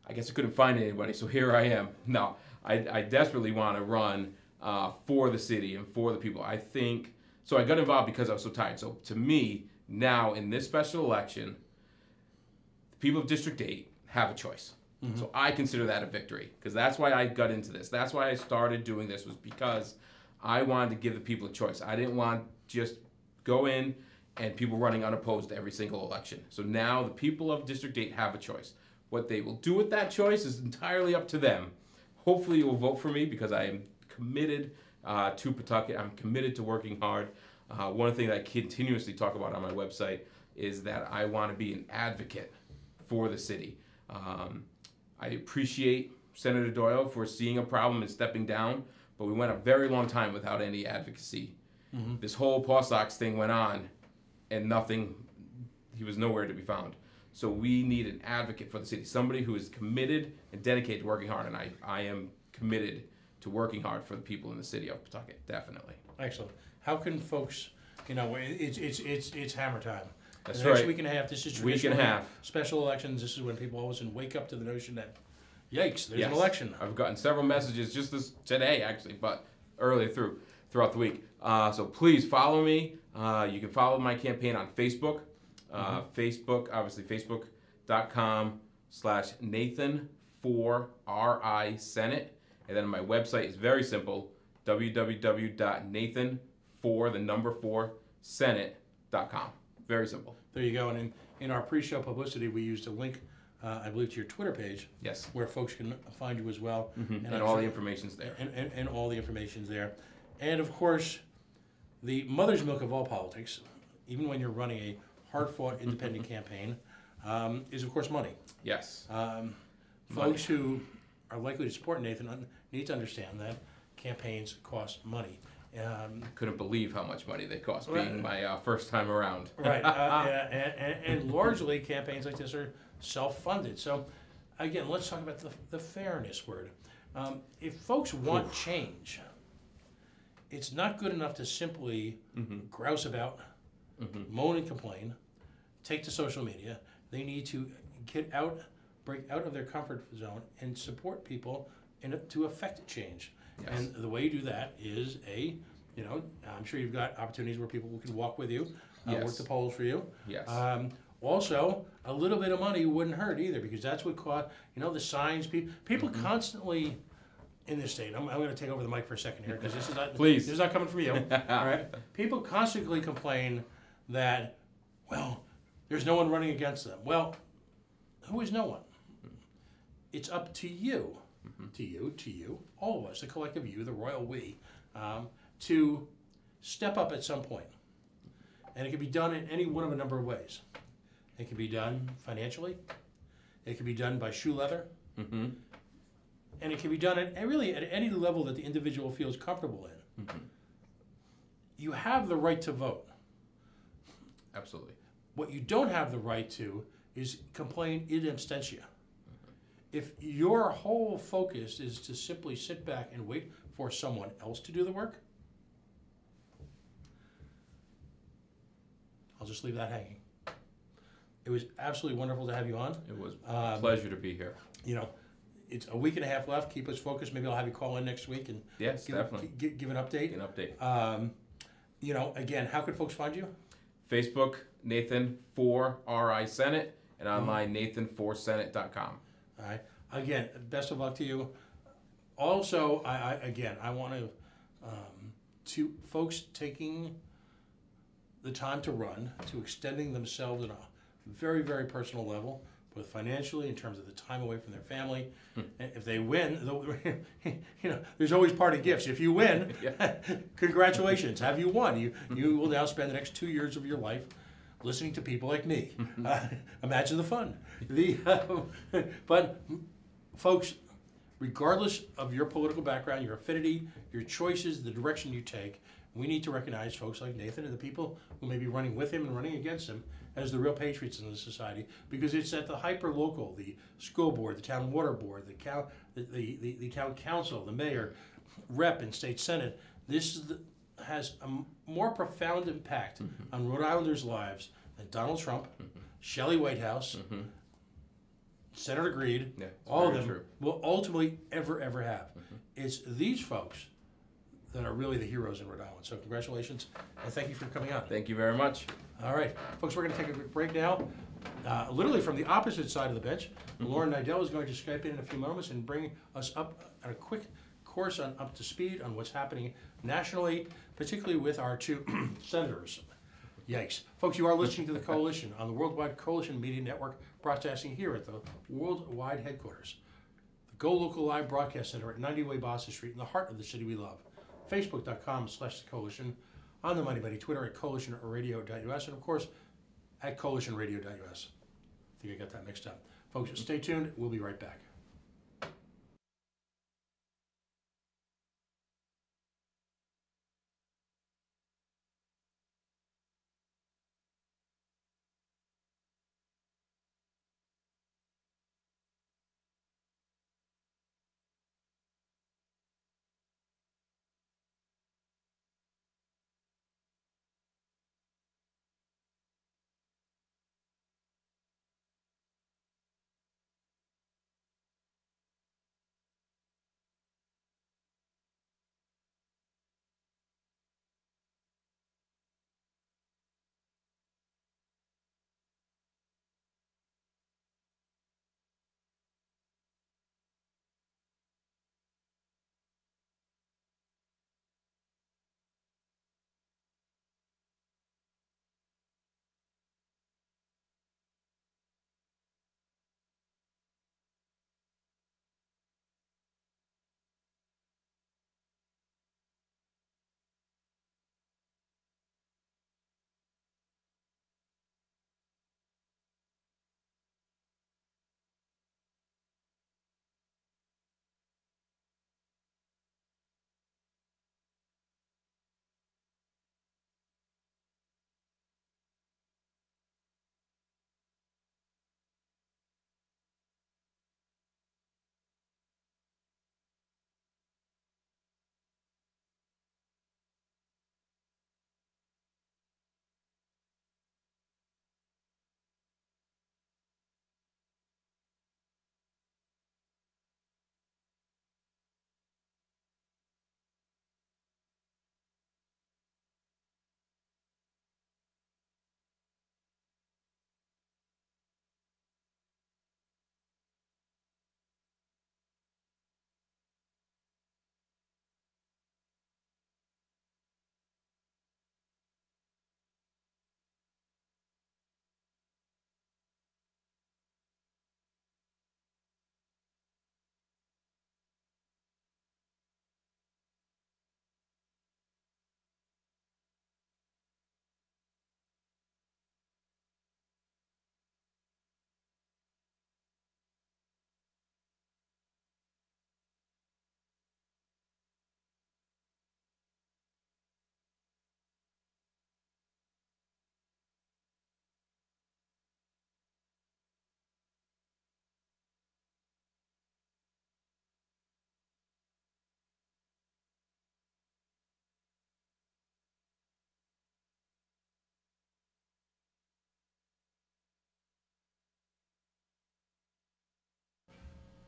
I guess I couldn't find anybody, so here I am. No, I desperately want to run for the city and for the people. I think, so I got involved because I was so tired. So to me, now in this special election, the people of District 8 have a choice. So I consider that a victory, because that's why I got into this. That's why I started doing this, was because I wanted to give the people a choice. I didn't want just go in and people running unopposed every single election. So now the people of District 8 have a choice. What they will do with that choice is entirely up to them. Hopefully you will vote for me, because I am committed to Pawtucket. I'm committed to working hard. One thing that I continuously talk about on my website is that I want to be an advocate for the city. I appreciate Senator Doyle for seeing a problem and stepping down, but we went a very long time without any advocacy. This whole Paw Sox thing went on, and nothing, he was nowhere to be found. So we need an advocate for the city, somebody who is committed and dedicated to working hard, and I am committed to working hard for the people in the city of Pawtucket, definitely. Excellent. How can folks, you know, it's hammer time. That's the next right. week and a half, this is Week and a half. Special elections, this is when people all of a sudden wake up to the notion that, yikes, there's Yes. an election. I've gotten several messages just today, actually, but earlier throughout the week. So please follow me. You can follow my campaign on Facebook. Facebook, obviously, facebook.com/Nathan4RI-Senate. And then my website is very simple, www.Nathan4Senate.com. Very simple. There you go. And in our pre-show publicity, we used a link, I believe, to your Twitter page. Yes. Where folks can find you as well. And all the information's there. And all the information's there. And of course, the mother's milk of all politics, even when you're running a hard-fought independent campaign, is of course money. Yes. Folks who are likely to support Nathan need to understand that campaigns cost money. Couldn't believe how much money they cost being my first time around. Right. And largely campaigns like this are self-funded. So again, let's talk about the fairness word. If folks want change, it's not good enough to simply grouse about, moan and complain, take to social media. They need to break out of their comfort zone and support people to affect change. Yes. And the way you do that is I'm sure you've got opportunities where people can walk with you, work the polls for you. Yes. Also, a little bit of money wouldn't hurt either, because that's what caught, the signs. People constantly in this state. I'm going to take over the mic for a second here, because this is not. Please. This is not coming from you. All right. People constantly complain that, well, there's no one running against them. Well, who is no one? It's up to you, to you, all of us, the collective you, the royal we, to step up at some point. And it can be done in any one of a number of ways. It can be done financially. It can be done by shoe leather. And it can be done at any level that the individual feels comfortable in. You have the right to vote. Absolutely. What you don't have the right to is complain in absentia. If your whole focus is to simply sit back and wait for someone else to do the work, I'll just leave that hanging. It was absolutely wonderful to have you on. It was a pleasure to be here. It's a week and a half left. Keep us focused. Maybe I'll have you call in next week and definitely give an update. Again, how could folks find you? Facebook, Nathan4RI-Senate, and online, Nathan4Senate.com. All right. Again, best of luck to you. Also, I want to folks taking the time to run, to extending themselves on a very, very personal level, both financially in terms of the time away from their family. And if they win, there's always party gifts. If you win, congratulations, have you won? You will now spend the next 2 years of your life listening to people like me. Imagine the fun. But folks, regardless of your political background, your affinity, your choices, the direction you take, we need to recognize folks like Nathan and the people who may be running with him and running against him as the real patriots in the society, because it's at the hyper-local, the school board, the town water board, the town council, the mayor, rep, and state senate. This has a more profound impact on Rhode Islanders' lives than Donald Trump, Shelley Whitehouse, Senator Greed, all of them will ultimately ever have. It's these folks that are really the heroes in Rhode Island. So congratulations, and thank you for coming on. Thank you very much. All right, folks, we're going to take a quick break now. Literally from the opposite side of the bench, Lauren Nidell is going to Skype in a few moments and bring us up at a quick course on up to speed on what's happening nationally, particularly with our two senators. Yikes. Folks, you are listening to The Coalition on the Worldwide Coalition Media Network, broadcasting here at the worldwide headquarters. The Go Local Live Broadcast Center at 90 Way Boston Street in the heart of the city we love. Facebook.com/The Coalition, on the Mighty Mighty Twitter at CoalitionRadio.us, and of course at CoalitionRadio.us. I think I got that mixed up. Folks, stay tuned. We'll be right back.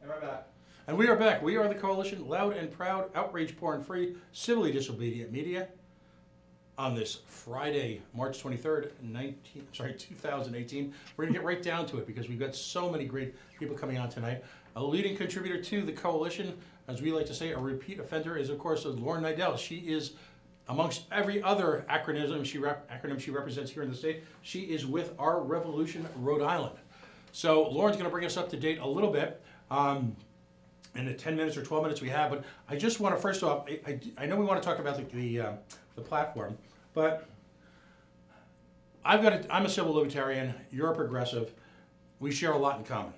And we're back. And we are back. We are The Coalition, loud and proud, outrage porn free, civilly disobedient media. On this Friday, March 23rd, 2018. We're going to get right down to it because we've got so many great people coming on tonight. A leading contributor to The Coalition, as we like to say, a repeat offender is, of course, Lauren Nidell. She is, amongst every other acronym she represents here in the state, she is with Our Revolution Rhode Island. So Lauren's going to bring us up to date a little bit in the 10 minutes or 12 minutes we have. But I just want to, first off, I know we want to talk about the platform, but I'm a civil libertarian. You're a progressive. We share a lot in common.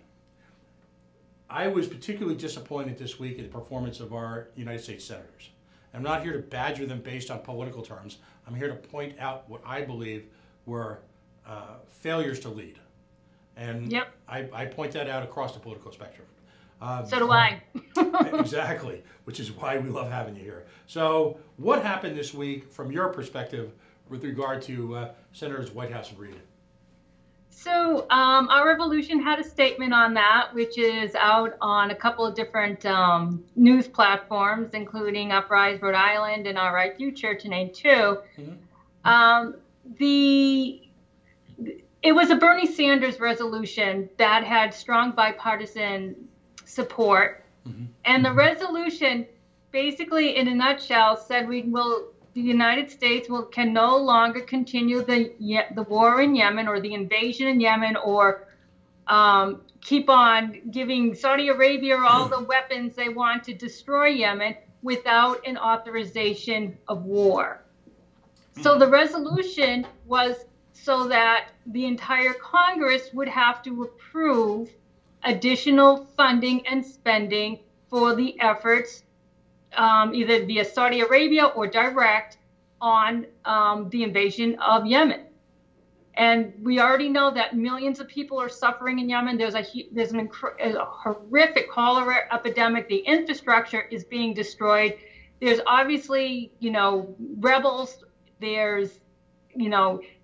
I was particularly disappointed this week in the performance of our United States senators. I'm not here to badger them based on political terms. I'm here to point out what I believe were failures to lead. And yep. I point that out across the political spectrum. So do I. Exactly, which is why we love having you here. So what happened this week from your perspective with regard to Senators Whitehouse and Reid? So Our Revolution had a statement on that, which is out on a couple of different news platforms, including Uprise Rhode Island and Our Right Future, to name two. Mm-hmm. It was a Bernie Sanders resolution that had strong bipartisan support. Mm-hmm. And the resolution, basically, in a nutshell, said the United States can no longer continue the war in Yemen or the invasion in Yemen or keep on giving Saudi Arabia all the weapons they want to destroy Yemen without an authorization of war. So the resolution was so that the entire Congress would have to approve additional funding and spending for the efforts either via Saudi Arabia or direct on the invasion of Yemen. And we already know that millions of people are suffering in Yemen. There's a horrific cholera epidemic. The infrastructure is being destroyed. There's obviously, rebels. There's,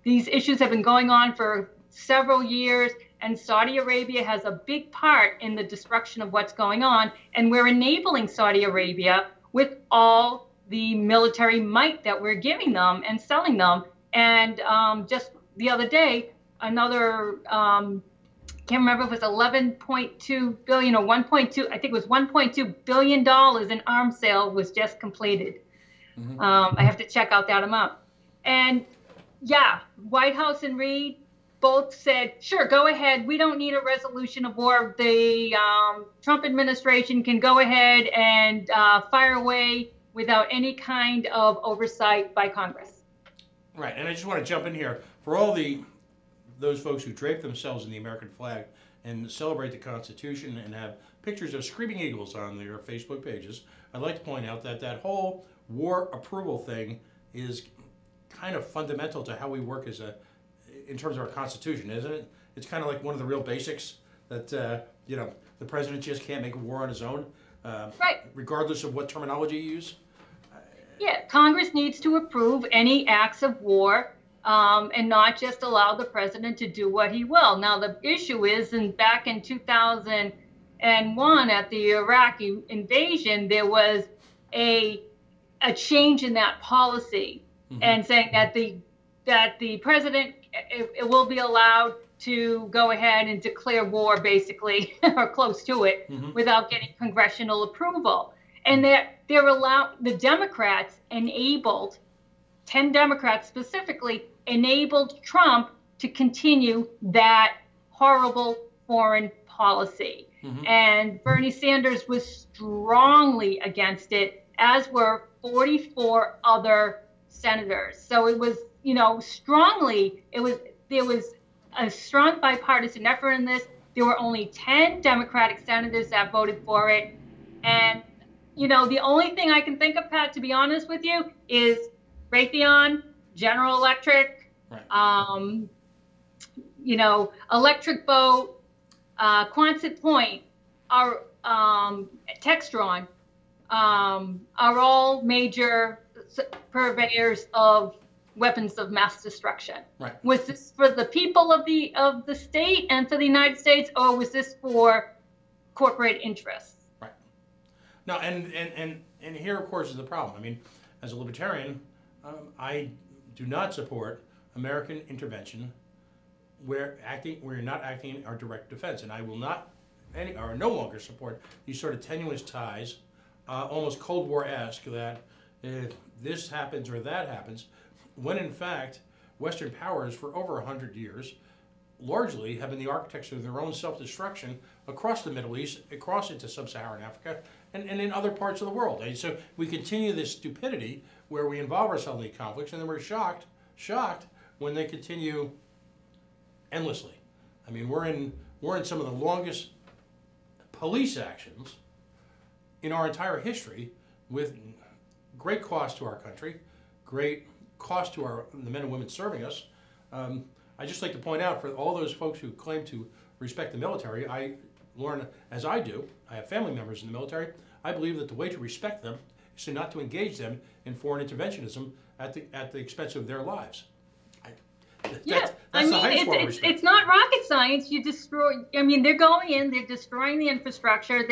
these issues have been going on for several years. And Saudi Arabia has a big part in the destruction of what's going on. And we're enabling Saudi Arabia with all the military might that we're giving them and selling them. And just the other day, another, can't remember if it was 11.2 billion or 1.2, I think it was $1.2 billion in arms sale was just completed. Mm-hmm. I have to check out that amount. And yeah, Whitehouse and Reid both said, sure, go ahead. We don't need a resolution of war. The Trump administration can go ahead and fire away without any kind of oversight by Congress. Right, and I just want to jump in here. For all those folks who drape themselves in the American flag and celebrate the Constitution and have pictures of screaming eagles on their Facebook pages, I'd like to point out that that whole war approval thing is kind of fundamental to how we work in terms of our Constitution, isn't it? It's kind of like one of the real basics that, the president just can't make a war on his own, right, regardless of what terminology you use. Yeah, Congress needs to approve any acts of war and not just allow the president to do what he will. Now, the issue is, back in 2001 at the Iraqi invasion, there was a change in that policy, mm-hmm. and saying that the president it will be allowed to go ahead and declare war, basically, or close to it, mm-hmm. without getting congressional approval. And they're allowed, the Democrats enabled, 10 Democrats specifically, enabled Trump to continue that horrible foreign policy. Mm-hmm. And Bernie Sanders was strongly against it, as were 44 other senators. So it was, there was a strong bipartisan effort in this. There were only 10 Democratic senators that voted for it. And, the only thing I can think of, Pat, to be honest with you, is Raytheon, General Electric, right. Electric Boat, Quonset Point, Textron, are all major purveyors of weapons of mass destruction. Right. Was this for the people of the state and for the United States, or was this for corporate interests? Right. No, and here, of course, is the problem. I mean, as a libertarian, I do not support American intervention where you're not acting in our direct defense, and I will not or no longer support these sort of tenuous ties almost Cold War-esque that if this happens or that happens, when in fact Western powers for over 100 years largely have been the architects of their own self-destruction across the Middle East, across into sub-Saharan Africa, and in other parts of the world. And so we continue this stupidity where we involve ourselves in conflicts, and then we're shocked when they continue endlessly. I mean, we're in some of the longest police actions in our entire history, with great cost to our country, great cost to the men and women serving us. I just like to point out, for all those folks who claim to respect the military, Lauren, as I do, I have family members in the military, I believe that the way to respect them is to not to engage them in foreign interventionism at the expense of their lives. That's it's not rocket science. You destroy. I mean, they're going in. They're destroying the infrastructure.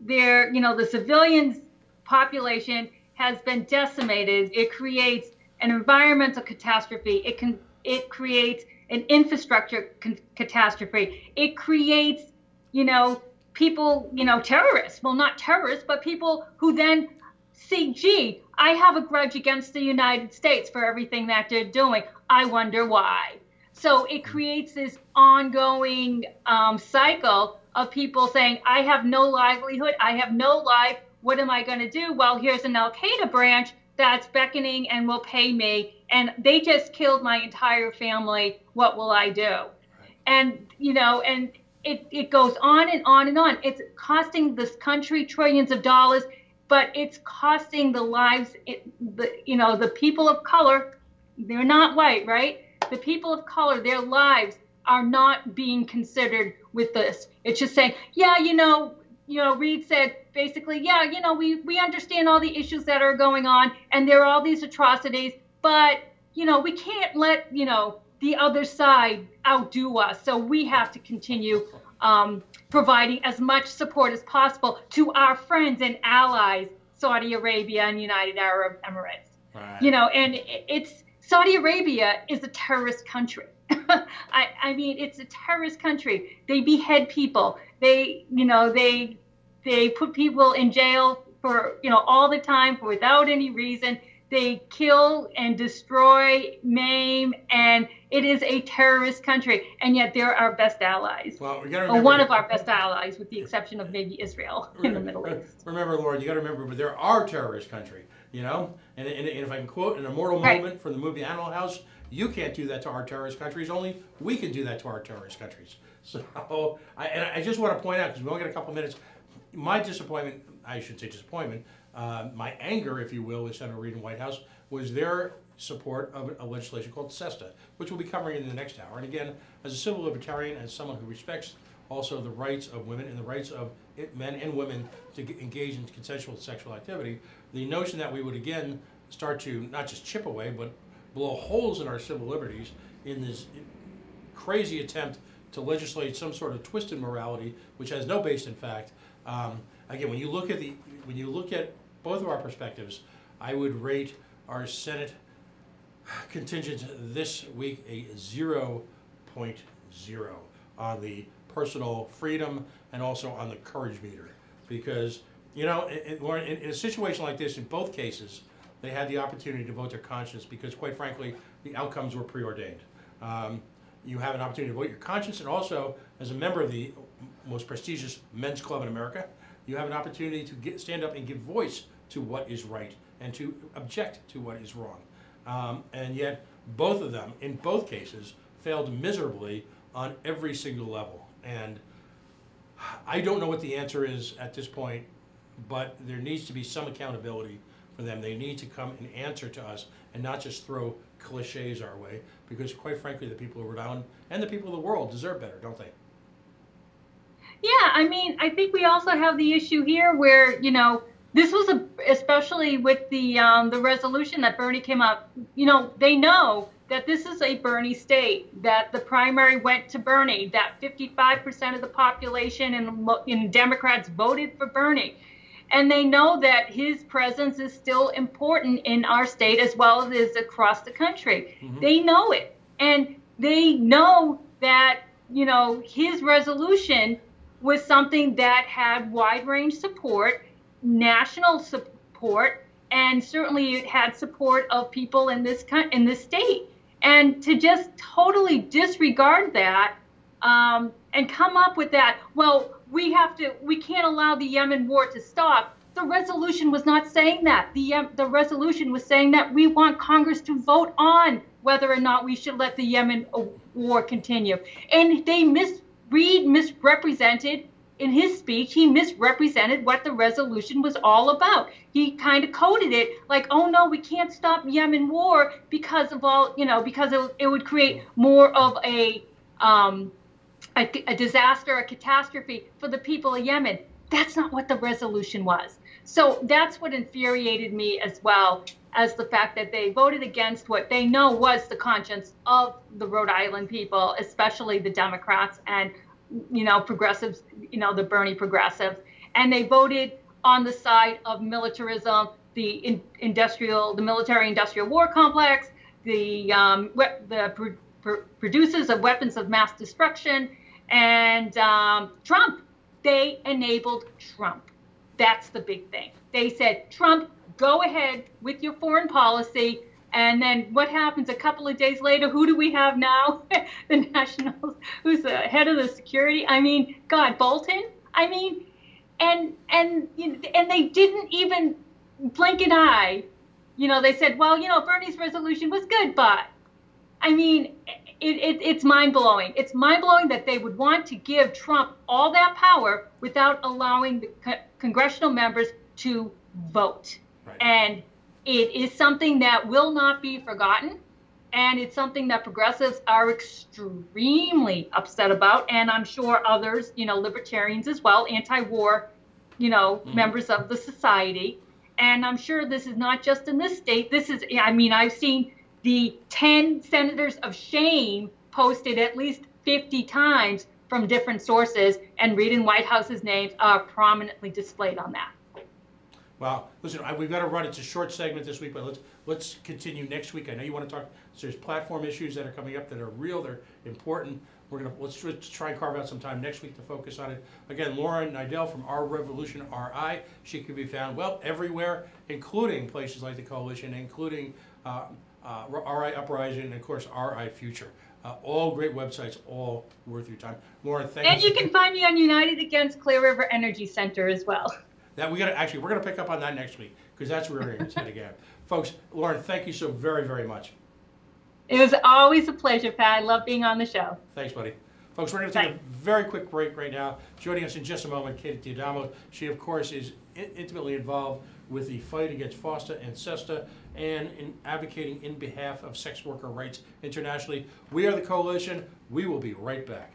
The civilians' population has been decimated. It creates an environmental catastrophe. It creates an infrastructure catastrophe. It creates, people, terrorists. Well, not terrorists, but people who then see, gee, I have a grudge against the United States for everything that they're doing. I wonder why. So it creates this ongoing cycle of people saying, I have no livelihood, I have no life, what am I going to do? Well, here's an Al-Qaeda branch that's beckoning and will pay me, and they just killed my entire family, what will I do? Right. And, and it goes on and on and on. It's costing this country trillions of dollars, but it's costing the lives, the people of color. They're not white, right? The people of color, their lives are not being considered with this. It's just saying, yeah, Reed said basically, yeah, we understand all the issues that are going on, and there are all these atrocities, but, we can't let, the other side outdo us. So we have to continue providing as much support as possible to our friends and allies, Saudi Arabia and United Arab Emirates. Right. And it's Saudi Arabia is a terrorist country. I mean, it's a terrorist country. They behead people. They put people in jail for, all the time without any reason. They kill and destroy, maim, and it is a terrorist country. And yet they're our best allies. Well, we gotta remember, or one of our best allies, with the exception of maybe Israel in the Middle East. Remember, Lauren, you got to remember, but they're our terrorist country. And if I can quote an immortal moment from the movie Animal House, you can't do that to our terrorist countries. Only we can do that to our terrorist countries. So I just want to point out, because we only got a couple minutes, my disappointment, I should say disappointment, my anger, if you will, with Senator Reed and White House, was their support of a legislation called SESTA, which we'll be covering in the next hour. And again, as a civil libertarian, as someone who respects also the rights of women and the rights of men and women to engage in consensual sexual activity, the notion that we would again start to not just chip away, but blow holes in our civil liberties in this crazy attempt to legislate some sort of twisted morality, which has no base in fact. Again, when you look at both of our perspectives, I would rate our Senate contingent this week a 0.0 on the personal freedom and also on the courage meter, because in a situation like this, in both cases, they had the opportunity to vote their conscience, because quite frankly, the outcomes were preordained. You have an opportunity to vote your conscience, and also, as a member of the most prestigious men's club in America, you have an opportunity to stand up and give voice to what is right and to object to what is wrong. And yet, both of them, in both cases, failed miserably on every single level. And I don't know what the answer is at this point, but there needs to be some accountability for them. They need to come and answer to us and not just throw cliches our way, because quite frankly, the people of Rhode Island and the people of the world deserve better, don't they? Yeah, I mean, I think we also have the issue here where, this was especially with the resolution that Bernie came up, they know that this is a Bernie state, that the primary went to Bernie, that 55% of the population and Democrats voted for Bernie. And they know that his presence is still important in our state as well as is across the country. Mm-hmm. They know it. And they know that, his resolution was something that had wide range support. national support, and certainly it had support of people in this state. And to just totally disregard that, and come up with that, well, we can't allow the Yemen war to stop. The resolution was not saying that. The resolution was saying that we want Congress to vote on whether or not we should let the Yemen war continue. And they misrepresented in his speech. He misrepresented what the resolution was all about. He kind of coded it like, oh no, we can't stop Yemen war because of all, because it would create more of a disaster, a catastrophe for the people of Yemen. That's not what the resolution was. So that's what infuriated me, as well as the fact that they voted against what they know was the conscience of the Rhode Island people, especially the Democrats and, progressives, the Bernie progressives. And they voted on the side of militarism, the military industrial war complex, the producers of weapons of mass destruction, and Trump. They enabled Trump. That's the big thing. They said, Trump, go ahead with your foreign policy. And then what happens a couple of days later? Who do we have now? The Nationals, who's the head of the security? I mean, God, Bolton? I mean, and they didn't even blink an eye. They said, well, Bernie's resolution was good, but I mean, it's mind-blowing. It's mind-blowing that they would want to give Trump all that power without allowing the congressional members to vote. Right. And it is something that will not be forgotten. And it's something that progressives are extremely upset about. And I'm sure others, libertarians as well, anti-war, members of the society. And I'm sure this is not just in this state. I've seen the 10 senators of shame posted at least 50 times from different sources, and Reid and Whitehouse's names are prominently displayed on that. Well, listen, we've got to run. It's a short segment this week, but let's continue next week. I know you want to talk. So there's platform issues that are coming up that are real. They're important. Let's try and carve out some time next week to focus on it. Again, Lauren Nidell from Our Revolution RI. She can be found everywhere, including places like the Coalition, including RI Uprising, and of course RI Future. All great websites, all worth your time. Lauren, thank you. And you can find me on United Against Clear River Energy Center as well. That we're gonna pick up on that next week, because that's where we're going to head again. Folks, Lauren, thank you so very, very much. It was always a pleasure, Pat. I love being on the show. Thanks, buddy. Folks, we're going to take a very quick break right now. Joining us in just a moment, Katie D'Adamo. She, of course, is intimately involved with the fight against FOSTA and SESTA, and in advocating in behalf of sex worker rights internationally. We are the Coalition. We will be right back.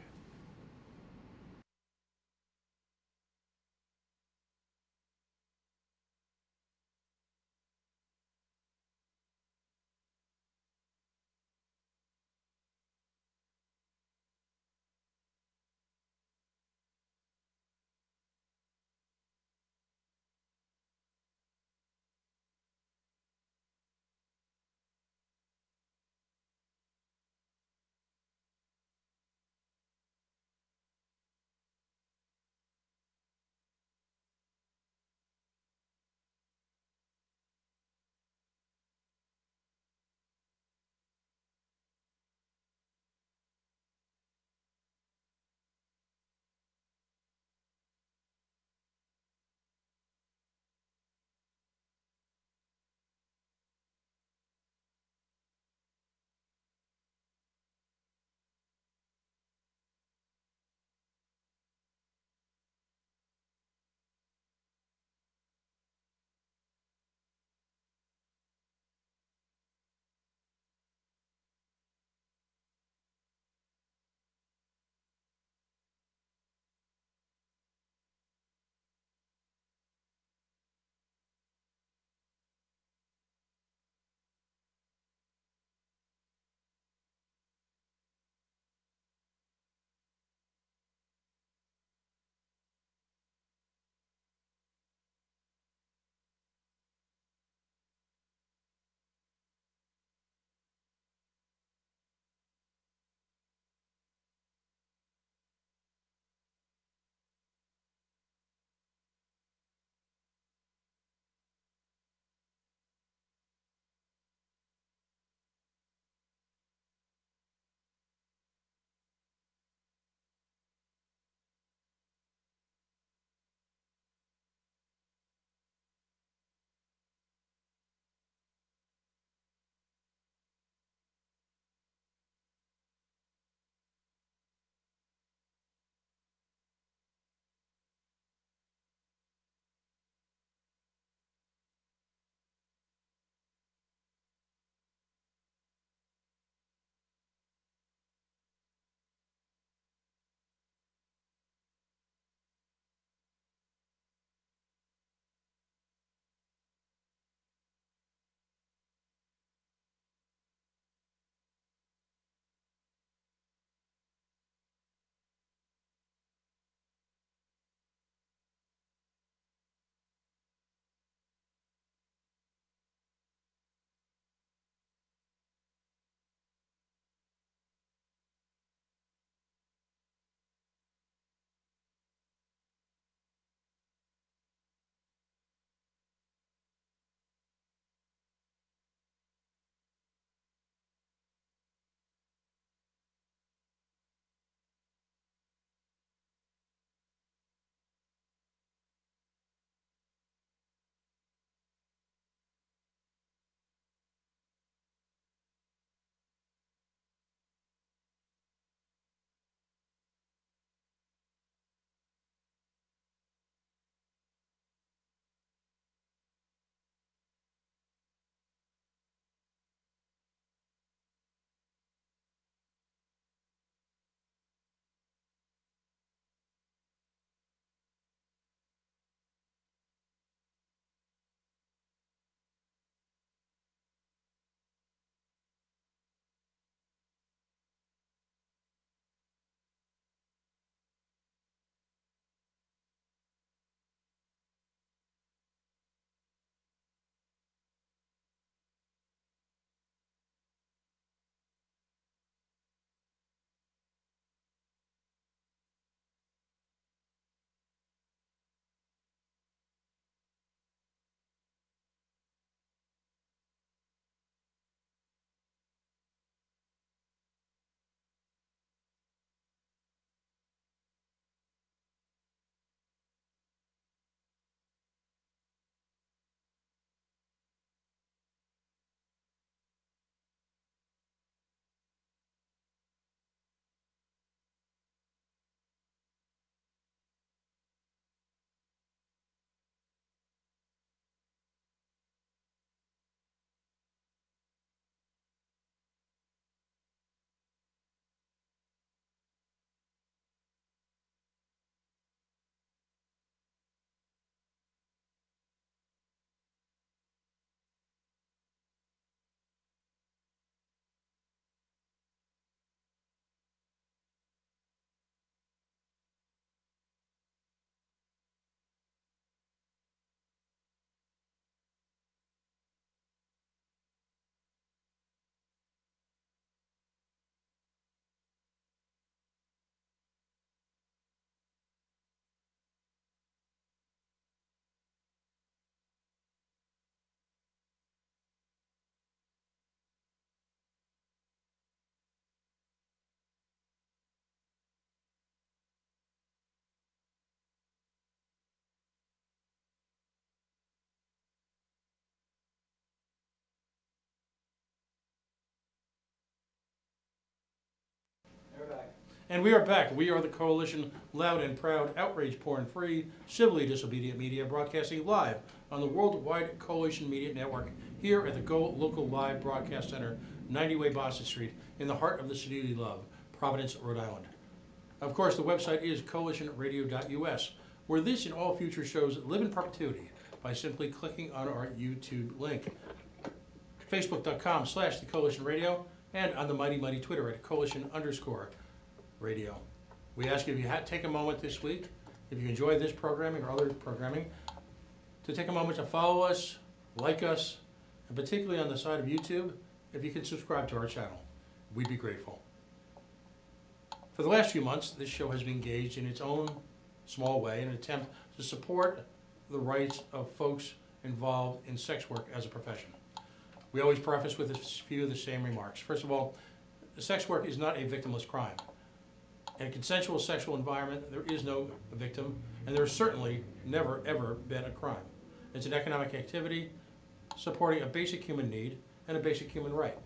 And we are back. We are the Coalition, loud and proud, outrage porn free, civilly disobedient media, broadcasting live on the Worldwide Coalition Media Network here at the Go Local Live Broadcast Center, 90 Way Boston Street, in the heart of the city we love, Providence, Rhode Island. Of course, the website is coalitionradio.us, where this and all future shows live in perpetuity by simply clicking on our YouTube link. Facebook.com/The Coalition Radio, and on the mighty Twitter at Coalition_radio. We ask you if you take a moment this week, if you enjoy this programming or other programming, to take a moment to follow us, like us, and particularly on the side of YouTube, if you can subscribe to our channel. We'd be grateful. For the last few months, this show has been engaged in its own small way in an attempt to support the rights of folks involved in sex work as a profession. We always preface with a few of the same remarks. First of all, sex work is not a victimless crime. In a consensual sexual environment, there is no victim, and there has certainly never, ever been a crime. It's an economic activity supporting a basic human need and a basic human right.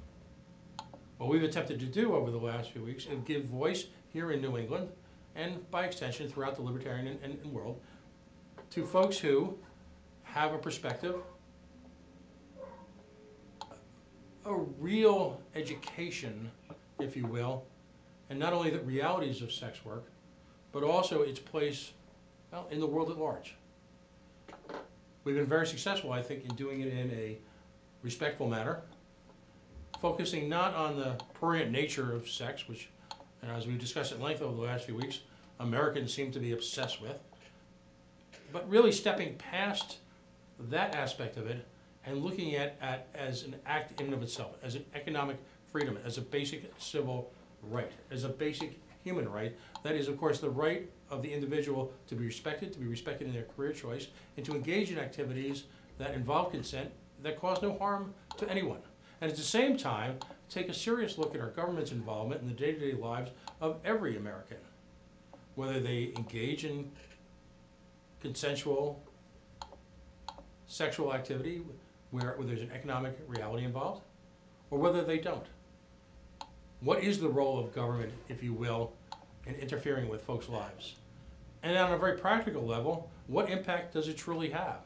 What we've attempted to do over the last few weeks is give voice here in New England, and by extension throughout the libertarian and world, to folks who have a perspective, a real education, if you will, and not only the realities of sex work, but also its place, well, in the world at large. We've been very successful, I think, in doing it in a respectful manner, focusing not on the prurient nature of sex, which, as we've discussed at length over the last few weeks, Americans seem to be obsessed with, but really stepping past that aspect of it and looking at as an act in and of itself, as an economic freedom, as a basic civil right, as a basic human right. That is, of course, the right of the individual to be respected in their career choice, and to engage in activities that involve consent that cause no harm to anyone. And at the same time, take a serious look at our government's involvement in the day-to-day lives of every American, whether they engage in consensual sexual activity where there's an economic reality involved, or whether they don't. What is the role of government, if you will, in interfering with folks' lives? And on a very practical level, what impact does it truly have?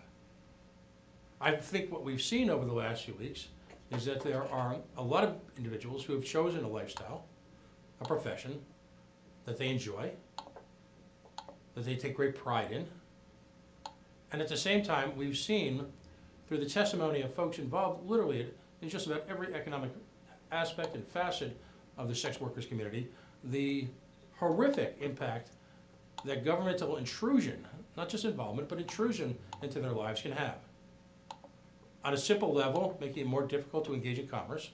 I think what we've seen over the last few weeks is that there are a lot of individuals who have chosen a lifestyle, a profession that they enjoy, that they take great pride in. And at the same time, we've seen through the testimony of folks involved literally in just about every economic aspect and facet of the sex workers community, the horrific impact that governmental intrusion, not just involvement, but intrusion into their lives can have. On a simple level, making it more difficult to engage in commerce.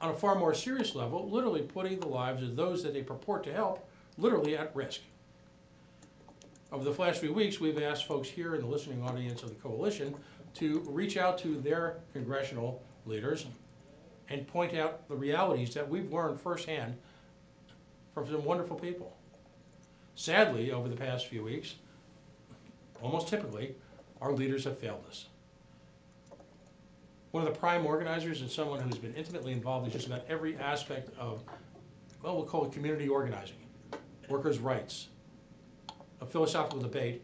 On a far more serious level, literally putting the lives of those that they purport to help literally at risk. Over the last few weeks, we've asked folks here in the listening audience of the Coalition to reach out to their congressional leaders and point out the realities that we've learned firsthand from some wonderful people. Sadly, over the past few weeks, almost typically, our leaders have failed us. One of the prime organizers and someone who's been intimately involved in just about every aspect of, well, we'll call it community organizing, workers' rights, a philosophical debate,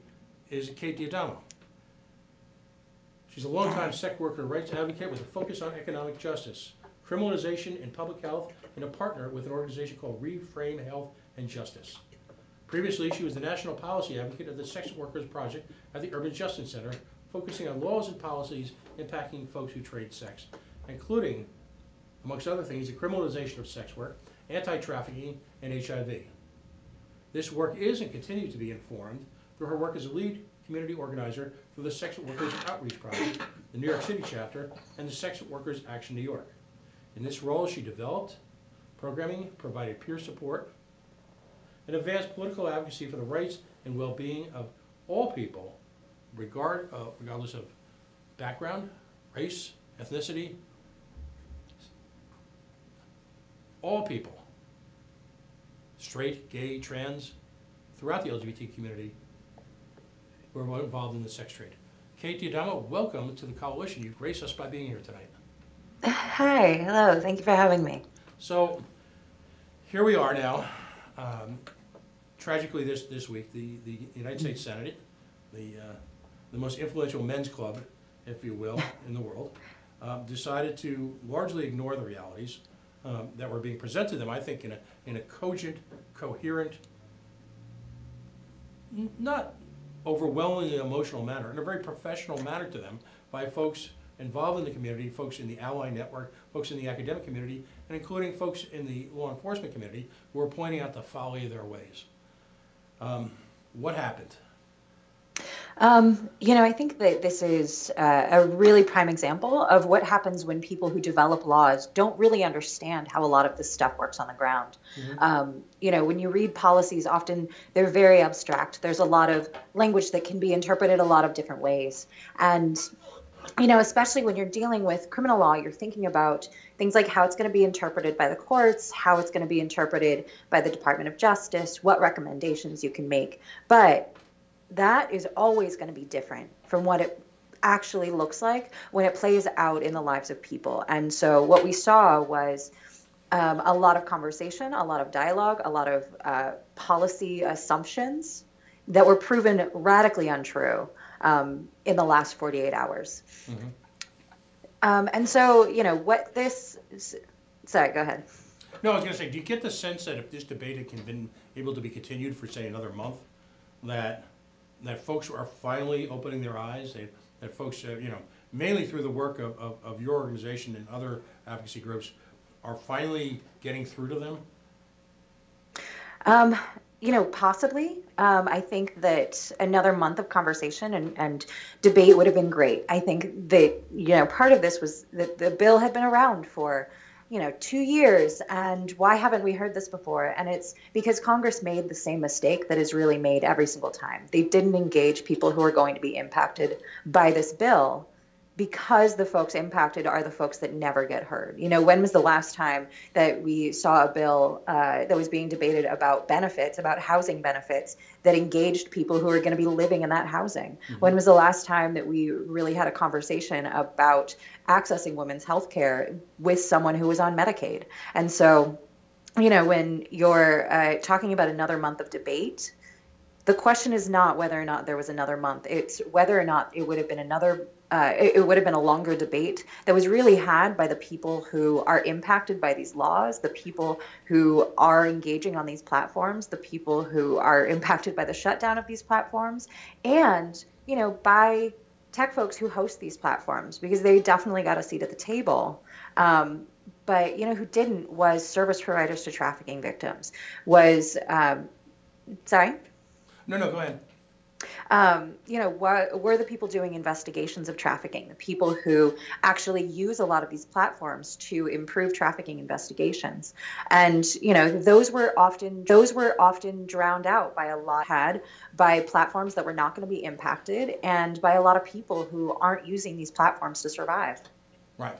is Kate D'Adamo. She's a longtime sex worker rights advocate with a focus on economic justice, criminalization, and public health, and a partner with an organization called Reframe Health and Justice. Previously, she was the national policy advocate of the Sex Workers Project at the Urban Justice Center, focusing on laws and policies impacting folks who trade sex, including, amongst other things, the criminalization of sex work, anti-trafficking, and HIV. This work is and continues to be informed through her work as a lead community organizer for the Sex Workers Outreach Project, the New York City chapter, and the Sex Workers Action New York. In this role, she developed programming, provided peer support, and advanced political advocacy for the rights and well-being of all people, regardless of background, race, ethnicity, all people, straight, gay, trans, throughout the LGBT community who are involved in the sex trade. Kate D'Adamo, welcome to the Coalition. You grace us by being here tonight. Hi, hello, thank you for having me. So here we are now, tragically this week, the United States Senate, the most influential men's club, if you will, in the world, decided to largely ignore the realities that were being presented to them, I think, in a cogent, coherent, not overwhelmingly emotional manner, in a very professional manner to them by folks involved in the community, folks in the Ally Network, folks in the academic community, and including folks in the law enforcement community who are pointing out the folly of their ways. What happened? I think that this is a really prime example of what happens when people who develop laws don't really understand how a lot of this stuff works on the ground. Mm-hmm. When you read policies, often they're very abstract. There's a lot of language that can be interpreted a lot of different ways. And especially when you're dealing with criminal law, you're thinking about things like how it's going to be interpreted by the courts, how it's going to be interpreted by the Department of Justice, what recommendations you can make. But that is always going to be different from what it actually looks like when it plays out in the lives of people. And so what we saw was a lot of conversation, a lot of dialogue, a lot of policy assumptions that were proven radically untrue in the last 48 hours. Mm-hmm. And so, what this... Sorry, go ahead. No, I was going to say, do you get the sense that if this debate had been able to be continued for, say, another month, that folks are finally opening their eyes, that folks, mainly through the work of your organization and other advocacy groups, are finally getting through to them? Possibly. I think that another month of conversation and debate would have been great. I think that, part of this was that the bill had been around for 2 years, and why haven't we heard this before? And it's because Congress made the same mistake that is really made every single time. They didn't engage people who are going to be impacted by this bill, because the folks impacted are the folks that never get heard. When was the last time that we saw a bill that was being debated about benefits, about housing benefits, that engaged people who are going to be living in that housing? Mm-hmm. When was the last time that we really had a conversation about accessing women's health care with someone who was on Medicaid? And so, when you're talking about another month of debate, the question is not whether or not there was another month. It's whether or not it would have been it would have been a longer debate that was really had by the people who are impacted by these laws, the people who are engaging on these platforms, the people who are impacted by the shutdown of these platforms, and, by tech folks who host these platforms, because they definitely got a seat at the table. But, who didn't was service providers to trafficking victims, was, sorry? No, go ahead. Were the people doing investigations of trafficking, the people who actually use a lot of these platforms to improve trafficking investigations. And, those were often drowned out by platforms that were not going to be impacted, and by a lot of people who aren't using these platforms to survive. Right.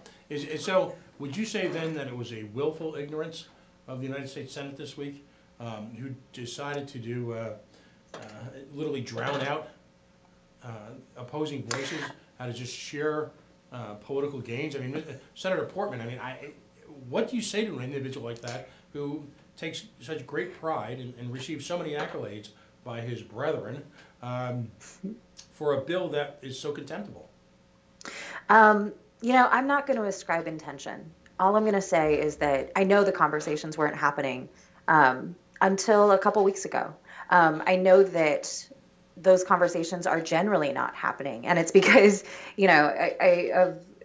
So would you say then that it was a willful ignorance of the United States Senate this week, who decided to do literally drown out opposing voices out of just sheer political gains? I mean, Senator Portman, what do you say to an individual like that who takes such great pride and receives so many accolades by his brethren for a bill that is so contemptible? I'm not going to ascribe intention. All I'm going to say is that I know the conversations weren't happening until a couple weeks ago. I know that those conversations are generally not happening, and it's because,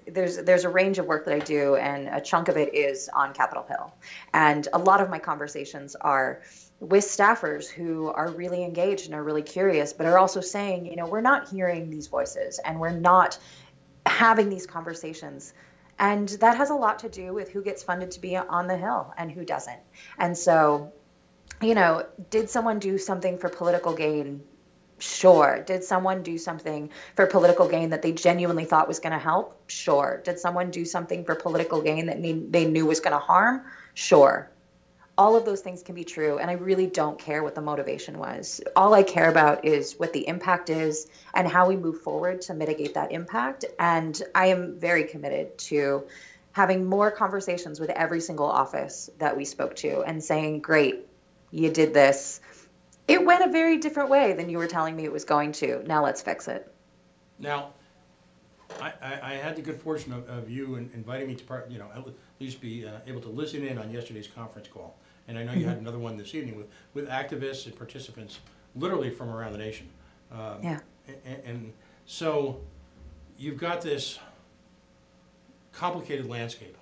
there's a range of work that I do, and a chunk of it is on Capitol Hill. And a lot of my conversations are with staffers who are really engaged and are really curious, but are also saying, we're not hearing these voices, and we're not having these conversations. And that has a lot to do with who gets funded to be on the Hill and who doesn't. And so, did someone do something for political gain? Sure. Did someone do something for political gain that they genuinely thought was going to help? Sure. Did someone do something for political gain that they knew was going to harm? Sure. All of those things can be true, and I really don't care what the motivation was. All I care about is what the impact is and how we move forward to mitigate that impact. And I am very committed to having more conversations with every single office that we spoke to and saying, great, you did this. It went a very different way than you were telling me it was going to. Now let's fix it. Now, I had the good fortune of you inviting me to at least be able to listen in on yesterday's conference call. And I know you had another one this evening with activists and participants literally from around the nation. Yeah. And so you've got this complicated landscape.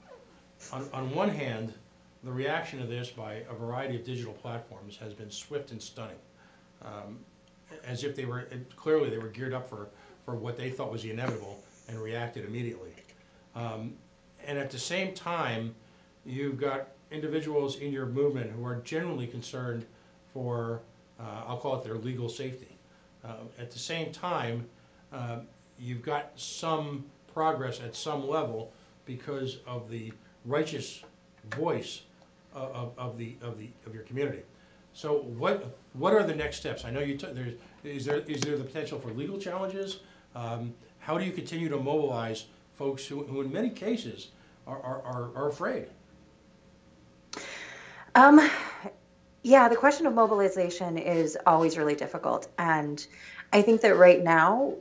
On one hand, the reaction to this by a variety of digital platforms has been swift and stunning, as if they were geared up for what they thought was the inevitable and reacted immediately. And at the same time, you've got individuals in your movement who are genuinely concerned for, I'll call it their legal safety. At the same time, you've got some progress at some level because of the righteous voice of your community. So what are the next steps? I know is there the potential for legal challenges? How do you continue to mobilize folks who in many cases are afraid? Yeah, the question of mobilization is always really difficult. And I think that right now,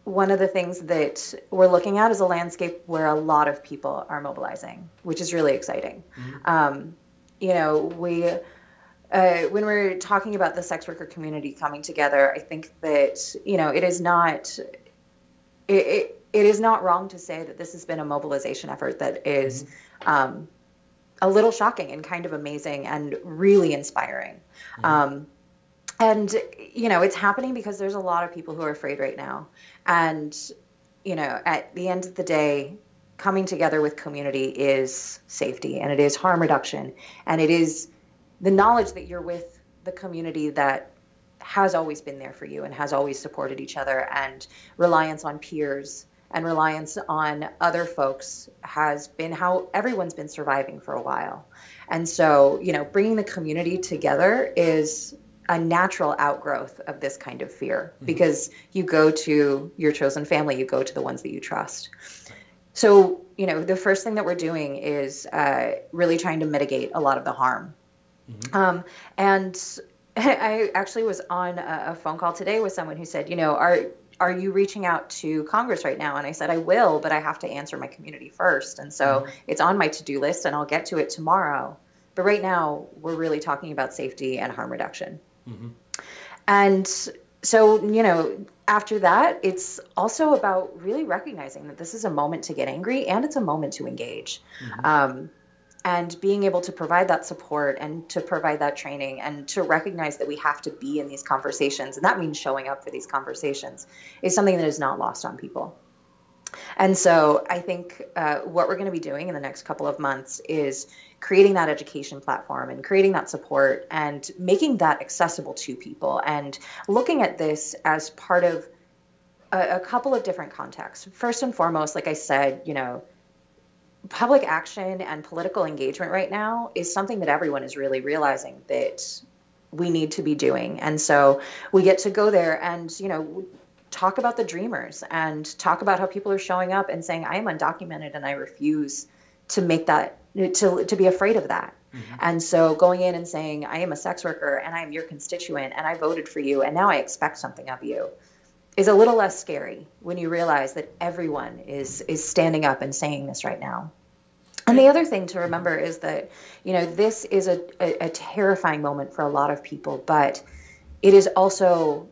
one of the things that we're looking at is a landscape where a lot of people are mobilizing, which is really exciting. Mm-hmm. When we're talking about the sex worker community coming together, I think that, it is not, it is not wrong to say that this has been a mobilization effort that is, a little shocking and kind of amazing and really inspiring. Mm-hmm. And it's happening because there's a lot of people who are afraid right now. And, at the end of the day, coming together with community is safety, and it is harm reduction, and it is the knowledge that you're with the community that has always been there for you and has always supported each other, and reliance on peers and reliance on other folks has been how everyone's been surviving for a while. And so, bringing the community together is a natural outgrowth of this kind of fear, because you go to your chosen family, you go to the ones that you trust. So, the first thing that we're doing is really trying to mitigate a lot of the harm. Mm-hmm. And I actually was on a phone call today with someone who said, are you reaching out to Congress right now? And I said, I will, but I have to answer my community first. And so it's on my to-do list, and I'll get to it tomorrow. But right now, we're really talking about safety and harm reduction. Mm-hmm. And so, after that, it's also about really recognizing that this is a moment to get angry, and it's a moment to engage. Mm-hmm. And being able to provide that support and to provide that training and to recognize that we have to be in these conversations, and that means showing up for these conversations, is something that is not lost on people. And so I think what we're going to be doing in the next couple of months is creating that education platform and creating that support and making that accessible to people, and looking at this as part of a couple of different contexts. First and foremost, like I said, public action and political engagement right now is something that everyone is really realizing that we need to be doing. And so we get to go there and, talk about the dreamers and talk about how people are showing up and saying, I am undocumented and I refuse to make that, to be afraid of that. Mm-hmm. And so going in and saying, I am a sex worker and I am your constituent and I voted for you and now I expect something of you, is a little less scary when you realize that everyone is standing up and saying this right now. And the other thing to remember is that, this is a terrifying moment for a lot of people, but it is also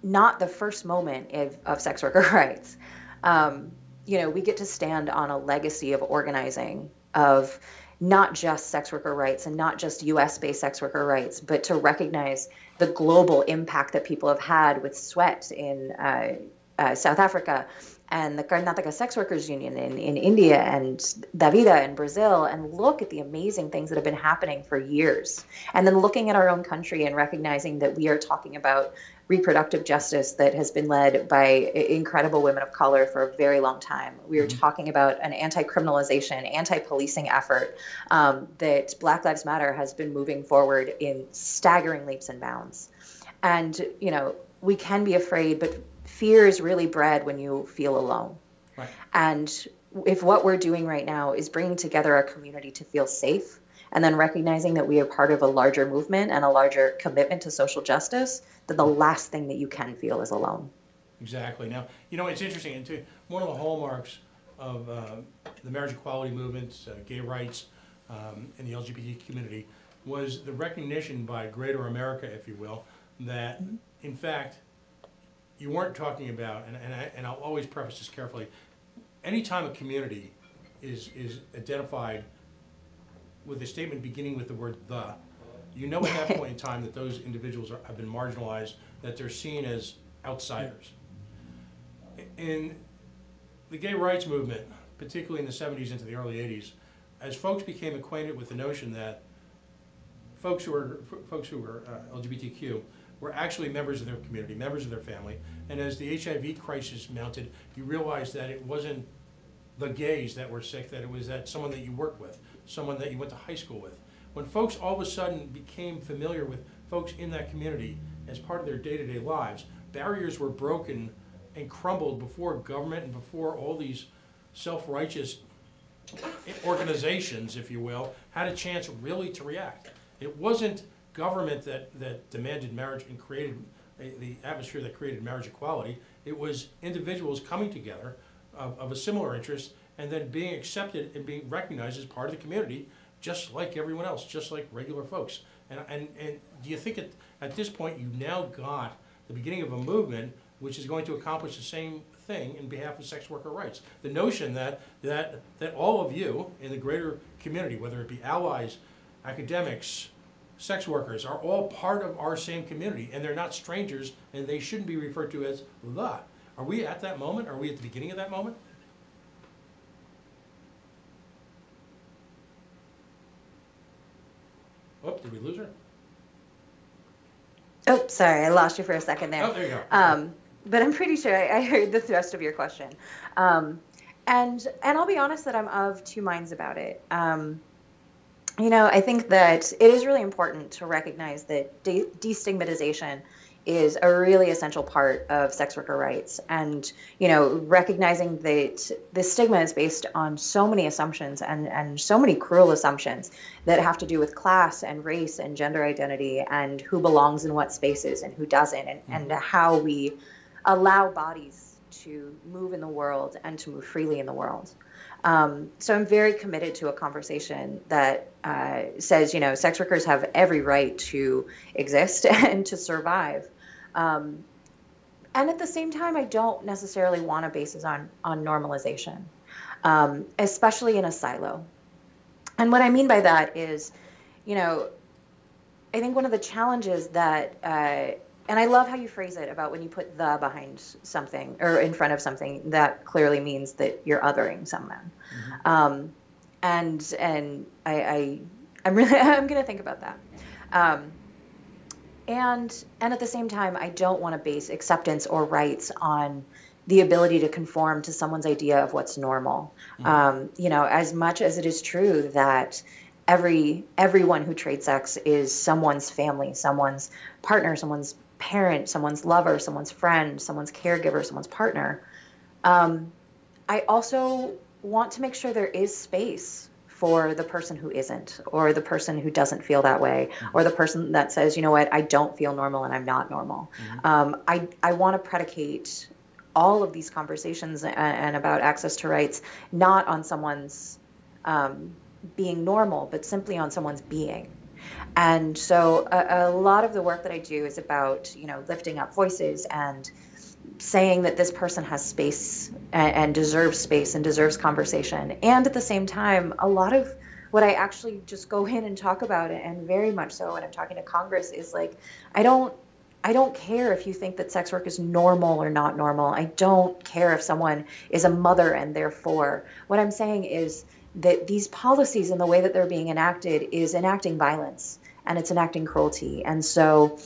not the first moment of sex worker rights. We get to stand on a legacy of organizing, of not just sex worker rights and not just US-based sex worker rights, but to recognize the global impact that people have had with Sweat in South Africa, and the Karnataka Sex Workers Union in India, and Davida in Brazil, and look at the amazing things that have been happening for years. And then looking at our own country and recognizing that we are talking about reproductive justice that has been led by incredible women of color for a very long time. We are talking about an anti-criminalization, anti-policing effort that Black Lives Matter has been moving forward in staggering leaps and bounds. And, we can be afraid, but fear is really bred when you feel alone. Right. And if what we're doing right now is bringing together our community to feel safe and then recognizing that we are part of a larger movement and a larger commitment to social justice, then the last thing that you can feel is alone. Exactly. Now, you know, it's interesting, and one of the hallmarks of the marriage equality movements, gay rights, in the LGBT community was the recognition by greater America, if you will, that in fact, you weren't talking about, and I'll always preface this carefully, anytime a community is identified with a statement beginning with the word "the," you know at that point in time that those individuals have been marginalized, that they're seen as outsiders. In the gay rights movement, particularly in the 70s into the early 80s, as folks became acquainted with the notion that folks who were LGBTQ were actually members of their community, members of their family, and as the HIV crisis mounted, you realized that it wasn't the gays that were sick, that it was that someone that you worked with, someone that you went to high school with. When folks all of a sudden became familiar with folks in that community as part of their day-to-day lives, barriers were broken and crumbled before government and before all these self-righteous organizations, if you will, had a chance really to react. It wasn't government that demanded marriage and created the atmosphere that created marriage equality. It was individuals coming together of a similar interest and then being accepted and being recognized as part of the community, just like everyone else, just like regular folks. And do you think at this point you've now got the beginning of a movement which is going to accomplish the same thing in behalf of sex worker rights? The notion that all of you in the greater community, whether it be allies, academics, sex workers, are all part of our same community, and they're not strangers, and they shouldn't be referred to as the. Are we at that moment? Are we at the beginning of that moment? Oh, did we lose her? Oh, sorry, I lost you for a second there. Oh, there you go. But I'm pretty sure I heard the thrust of your question. And I'll be honest that I'm of two minds about it. You know, I think that it is really important to recognize that destigmatization is a really essential part of sex worker rights. And, you know, recognizing that the stigma is based on so many assumptions and so many cruel assumptions that have to do with class and race and gender identity and who belongs in what spaces and who doesn't, and how we allow bodies to move in the world and to move freely in the world. So I'm very committed to a conversation that says, you know, sex workers have every right to exist and to survive. And at the same time, I don't necessarily want to base it on normalization, especially in a silo. And what I mean by that is, you know, I think one of the challenges that, and I love how you phrase it about when you put the behind something or in front of something, that clearly means that you're othering someone. Mm-hmm. And I'm going to think about that. And at the same time, I don't want to base acceptance or rights on the ability to conform to someone's idea of what's normal. Mm-hmm. You know, as much as it is true that everyone who trades sex is someone's family, someone's partner, someone's parent, someone's lover, someone's friend, someone's caregiver, someone's partner, I also want to make sure there is space for the person who isn't, or the person who doesn't feel that way, or the person that says, you know what, I don't feel normal and I'm not normal. Mm-hmm. I want to predicate all of these conversations and about access to rights, not on someone's being normal, but simply on someone's being. And so a lot of the work that I do is about, you know, lifting up voices and saying that this person has space and deserves space and deserves conversation. And at the same time, a lot of what I actually just go in and talk about it, and very much so when I'm talking to Congress, is like, I don't care if you think that sex work is normal or not normal. I don't care if someone is a mother and therefore. What I'm saying is that these policies and the way that they're being enacted is enacting violence and it's enacting cruelty. And so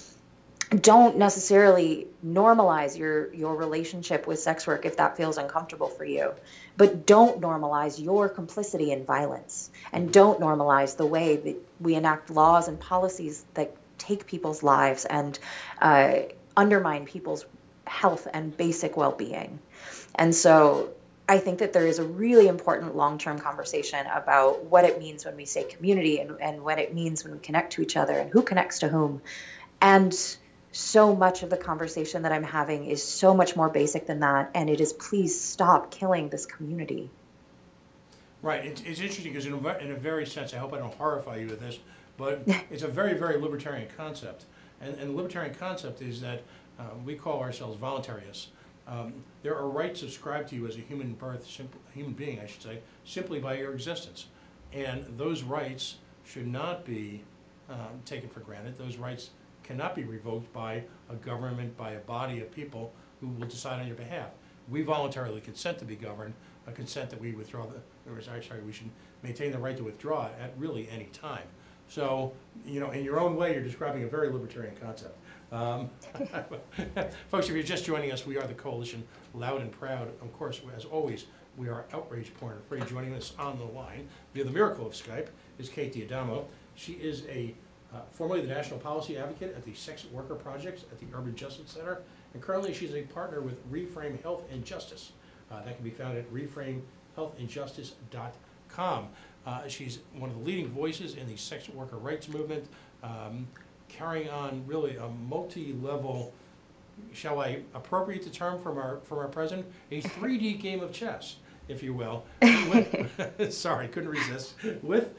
don't necessarily normalize your relationship with sex work if that feels uncomfortable for you, but don't normalize your complicity in violence, and don't normalize the way that we enact laws and policies that take people's lives and undermine people's health and basic well-being. And so I think that there is a really important long-term conversation about what it means when we say community, and what it means when we connect to each other and who connects to whom. And so much of the conversation that I'm having is so much more basic than that. And it is, please stop killing this community. Right. It's interesting because in a very sense, I hope I don't horrify you with this, but it's a very, very libertarian concept. And the libertarian concept is that we call ourselves voluntarists. There are rights subscribed to you as a human being, I should say, simply by your existence. And those rights should not be taken for granted. Those rights cannot be revoked by a government, by a body of people who will decide on your behalf. We voluntarily consent to be governed, a consent that we withdraw we should maintain the right to withdraw at really any time. So, in your own way, you're describing a very libertarian concept. Folks, if you're just joining us, we are the Coalition, loud and proud. Of course, as always, we are outrage porn free. Joining us on the line via the miracle of Skype is Kate D'Adamo. She is formerly the National Policy Advocate at the Sex Worker Projects at the Urban Justice Center, and currently she's a partner with Reframe Health and Justice. That can be found at reframehealthandjustice.com. She's one of the leading voices in the sex worker rights movement, carrying on really a multi-level, shall I appropriate the term from our president, a 3D game of chess, if you will. Sorry, couldn't resist. With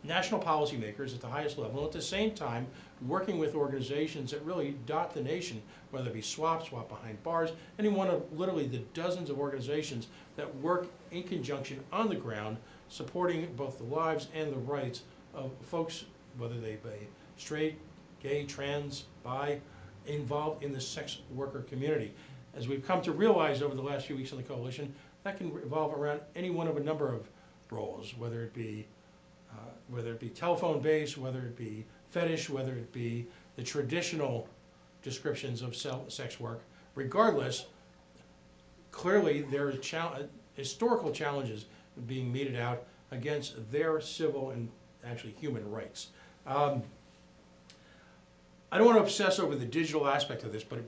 national policymakers at the highest level, and at the same time working with organizations that really dot the nation, whether it be SWAP Behind Bars, any one of literally the dozens of organizations that work in conjunction on the ground, supporting both the lives and the rights of folks, whether they be straight, gay, trans, bi, involved in the sex worker community. As we've come to realize over the last few weeks in the Coalition, that can revolve around any one of a number of roles, whether it be telephone-based, whether it be fetish, whether it be the traditional descriptions of sex work. Regardless, clearly there are historical challenges being meted out against their civil and actually human rights. I don't want to obsess over the digital aspect of this, but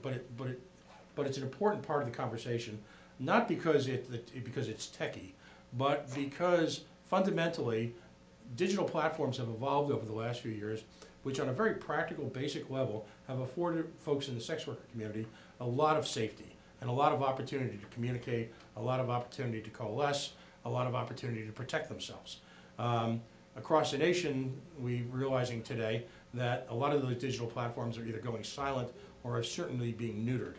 it's an important part of the conversation, not because it's techie, but because fundamentally digital platforms have evolved over the last few years, which on a very practical, basic level have afforded folks in the sex worker community a lot of safety and a lot of opportunity to communicate, a lot of opportunity to coalesce, a lot of opportunity to protect themselves. Across the nation, we're realizing today that a lot of those digital platforms are either going silent or are certainly being neutered.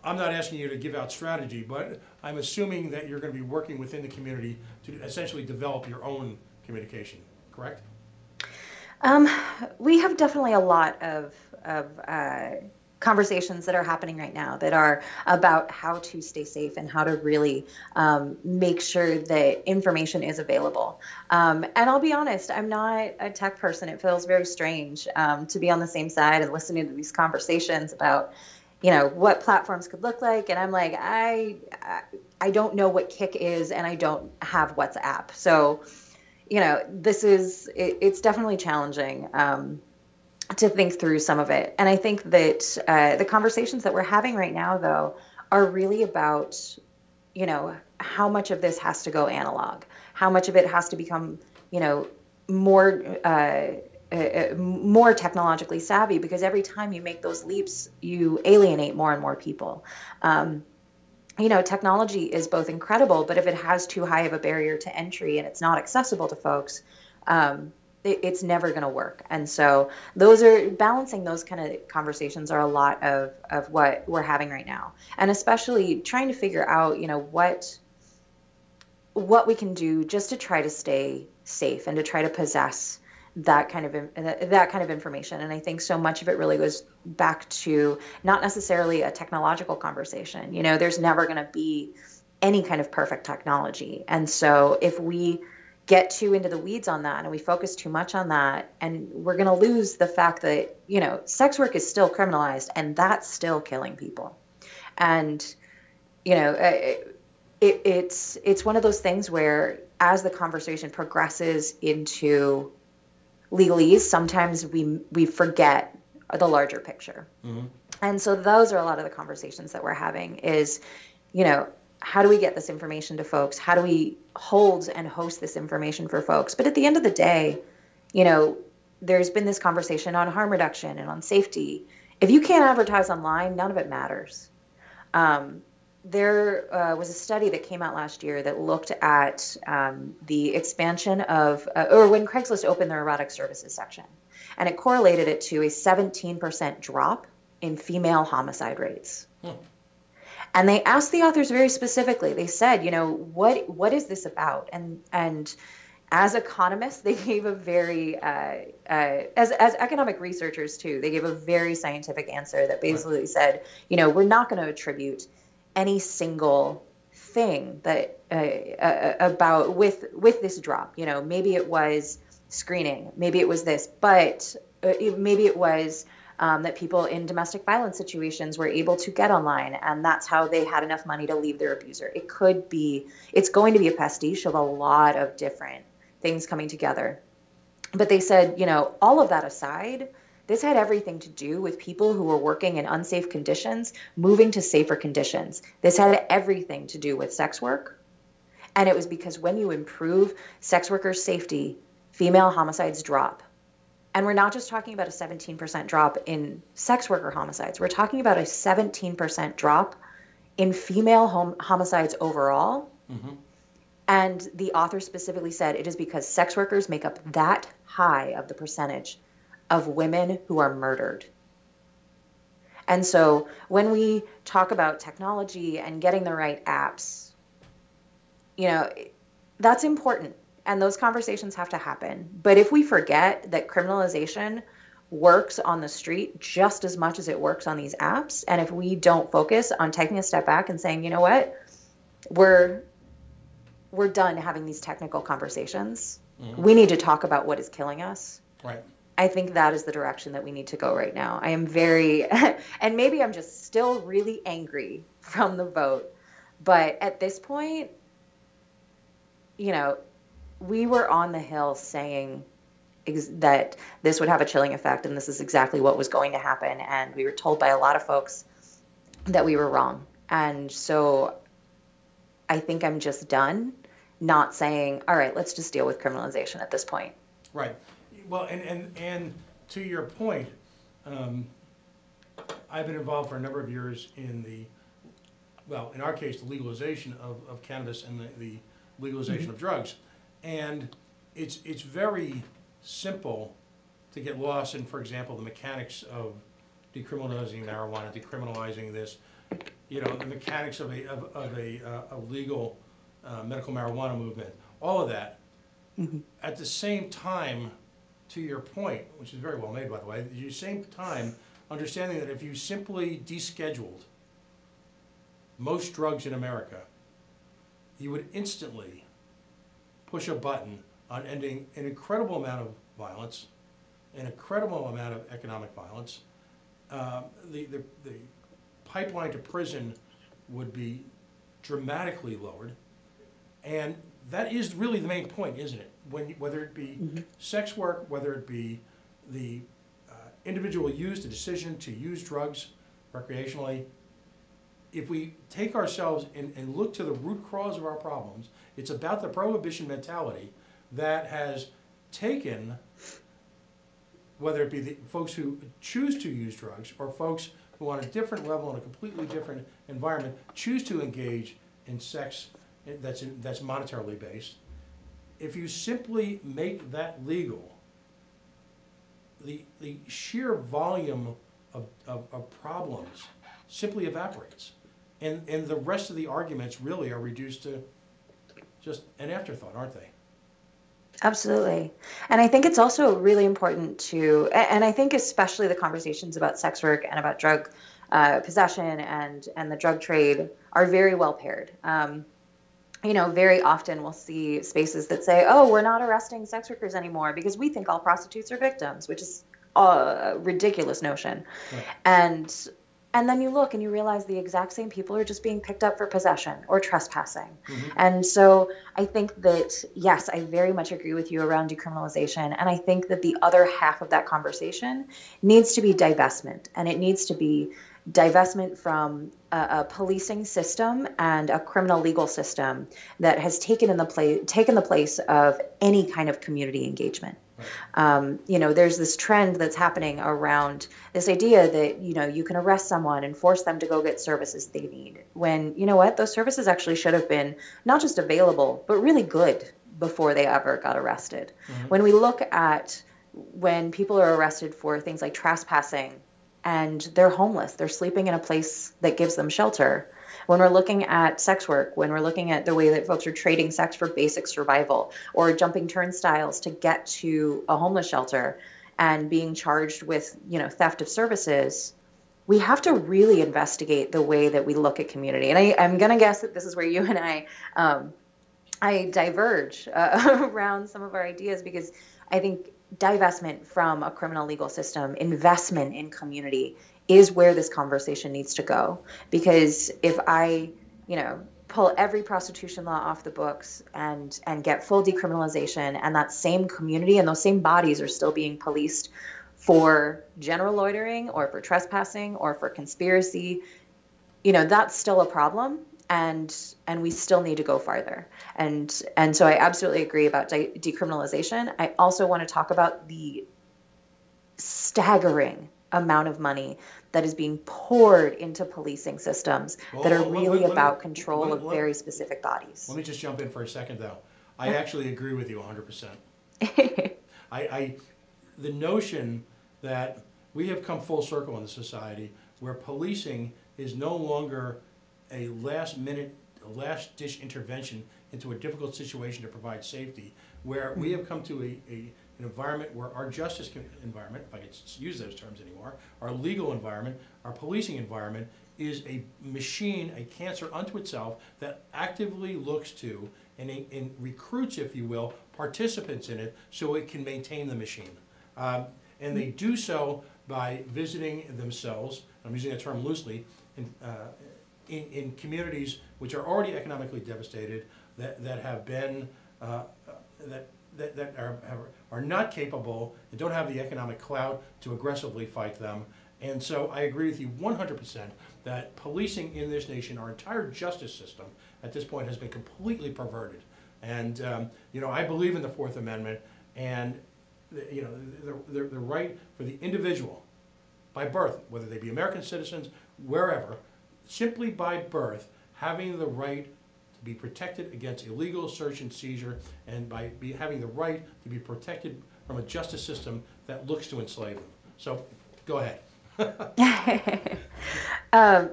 I'm not asking you to give out strategy, but I'm assuming that you're going to be working within the community to essentially develop your own communication, correct? We have definitely a lot of conversations that are happening right now that are about how to stay safe and how to really make sure that information is available. And I'll be honest, I'm not a tech person. It feels very strange to be on the same side and listening to these conversations about what platforms could look like. And I'm like, I don't know what Kik is, and I don't have WhatsApp. So, it's definitely challenging to think through some of it. And I think that the conversations that we're having right now, though, are really about, how much of this has to go analog, how much of it has to become, more technologically savvy, because every time you make those leaps, you alienate more and more people. Technology is both incredible, but if it has too high of a barrier to entry and it's not accessible to folks, it's never going to work. And so balancing those kind of conversations are a lot of what we're having right now. And especially trying to figure out, what we can do just to try to stay safe and to try to possess that kind of information. And I think so much of it really goes back to not necessarily a technological conversation. There's never going to be any kind of perfect technology. And so if we get too into the weeds on that and we focus too much on that, and we're going to lose the fact that, sex work is still criminalized and that's still killing people. And, it's one of those things where as the conversation progresses into legalese, sometimes we forget the larger picture. Mm-hmm. And so those are a lot of the conversations that we're having is, you know, how do we get this information to folks? How do we hold and host this information for folks? But at the end of the day, you know, there's been this conversation on harm reduction and on safety. If you can't advertise online, none of it matters. There was a study that came out last year that looked at the expansion of, or when Craigslist opened their erotic services section, and it correlated it to a 17% drop in female homicide rates. And they asked the authors very specifically, they said, you know, what is this about? And as economists, they gave a very, as economic researchers too, they gave a very scientific answer that basically said, you know, we're not going to attribute any single thing that about with this drop. You know, maybe it was screening, maybe it was this, but maybe it was that people in domestic violence situations were able to get online, and that's how they had enough money to leave their abuser. It could be, it's going to be a pastiche of a lot of different things coming together. But they said, you know, all of that aside, this had everything to do with people who were working in unsafe conditions moving to safer conditions. This had everything to do with sex work. And it was because when you improve sex workers' safety, female homicides drop. And we're not just talking about a 17% drop in sex worker homicides. We're talking about a 17% drop in female homicides overall. Mm-hmm. And the author specifically said it is because sex workers make up that high of the percentage of women who are murdered. And so when we talk about technology and getting the right apps, you know, that's important. And those conversations have to happen. But if we forget that criminalization works on the street just as much as it works on these apps, and if we don't focus on taking a step back and saying, you know what, we're done having these technical conversations. Mm-hmm. We need to talk about what is killing us. Right. I think that is the direction that we need to go right now. I am very, and maybe I'm just still really angry from the vote, but at this point, you know, we were on the Hill saying that this would have a chilling effect, and this is exactly what was going to happen. And we were told by a lot of folks that we were wrong. And so I think I'm just done not saying, all right, let's just deal with criminalization at this point. Right. Well, and to your point, I've been involved for a number of years in in our case, the legalization of cannabis and the legalization of drugs. And it's very simple to get lost in, for example, the mechanics of decriminalizing marijuana, decriminalizing this, you know, the mechanics of a legal medical marijuana movement, all of that. Mm-hmm. At the same time, to your point, which is very well made, by the way, at the same time, understanding that if you simply descheduled most drugs in America, you would instantly push a button on ending an incredible amount of violence, an incredible amount of economic violence. The pipeline to prison would be dramatically lowered. And that is really the main point, isn't it? Whether it be mm-hmm. sex work, whether it be the individual use, the decision to use drugs recreationally, if we take ourselves and look to the root cause of our problems, it's about the prohibition mentality that has taken, whether it be the folks who choose to use drugs or folks who on a different level, in a completely different environment, choose to engage in sex that's monetarily based. If you simply make that legal, the sheer volume of problems simply evaporates. And the rest of the arguments really are reduced to just an afterthought, aren't they? Absolutely. And I think it's also really important to, and I think especially the conversations about sex work and about drug possession and the drug trade are very well paired. You know, very often we'll see spaces that say, oh, we're not arresting sex workers anymore because we think all prostitutes are victims, which is a ridiculous notion. Right. And then you look and you realize the exact same people are just being picked up for possession or trespassing. Mm-hmm. And so I think that, yes, I very much agree with you around decriminalization. And I think that the other half of that conversation needs to be divestment. And it needs to be divestment from a policing system and a criminal legal system that has taken the place of any kind of community engagement. There's this trend that's happening around this idea that, you can arrest someone and force them to go get services they need, when, those services actually should have been not just available, but really good before they ever got arrested. Mm-hmm. When we look at when people are arrested for things like trespassing and they're homeless, they're sleeping in a place that gives them shelter. When we're looking at sex work, when we're looking at the way that folks are trading sex for basic survival, or jumping turnstiles to get to a homeless shelter and being charged with, theft of services, we have to really investigate the way that we look at community. And I'm going to guess that this is where you and I diverge around some of our ideas, because I think divestment from a criminal legal system, investment in community, is where this conversation needs to go. Because if I, pull every prostitution law off the books and get full decriminalization, and that same community and those same bodies are still being policed for general loitering or for trespassing or for conspiracy, that's still a problem. And we still need to go farther. And so I absolutely agree about decriminalization. I also want to talk about the staggering amount of money that is being poured into policing systems that are really about control of very specific bodies. Let me just jump in for a second, though. I actually agree with you 100%. The notion that we have come full circle in the society where policing is no longer a last-ditch intervention into a difficult situation to provide safety, where we have come to an environment where our justice environment, if I could use those terms anymore, our legal environment, our policing environment, is a machine, a cancer unto itself, that actively looks to and recruits, if you will, participants in it so it can maintain the machine. And they do so by visiting themselves, I'm using that term loosely, in communities which are already economically devastated, that have been that are not capable and don't have the economic clout to aggressively fight them. And so I agree with you 100% that policing in this nation, our entire justice system at this point, has been completely perverted. And I believe in the Fourth Amendment and the right for the individual by birth, whether they be American citizens, wherever, simply by birth, having the right to be protected against illegal search and seizure, and by having the right to be protected from a justice system that looks to enslave them. So, go ahead.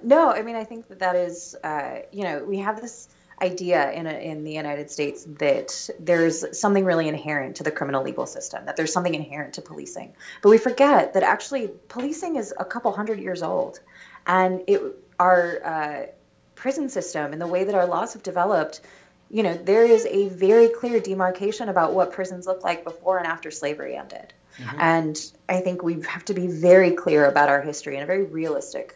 No, I mean, I think that is, we have this idea in the United States that there's something really inherent to the criminal legal system, that there's something inherent to policing. But we forget that actually policing is a couple hundred years old. And our prison system and the way that our laws have developed, there is a very clear demarcation about what prisons look like before and after slavery ended. Mm-hmm. And I think we have to be very clear about our history and a very realistic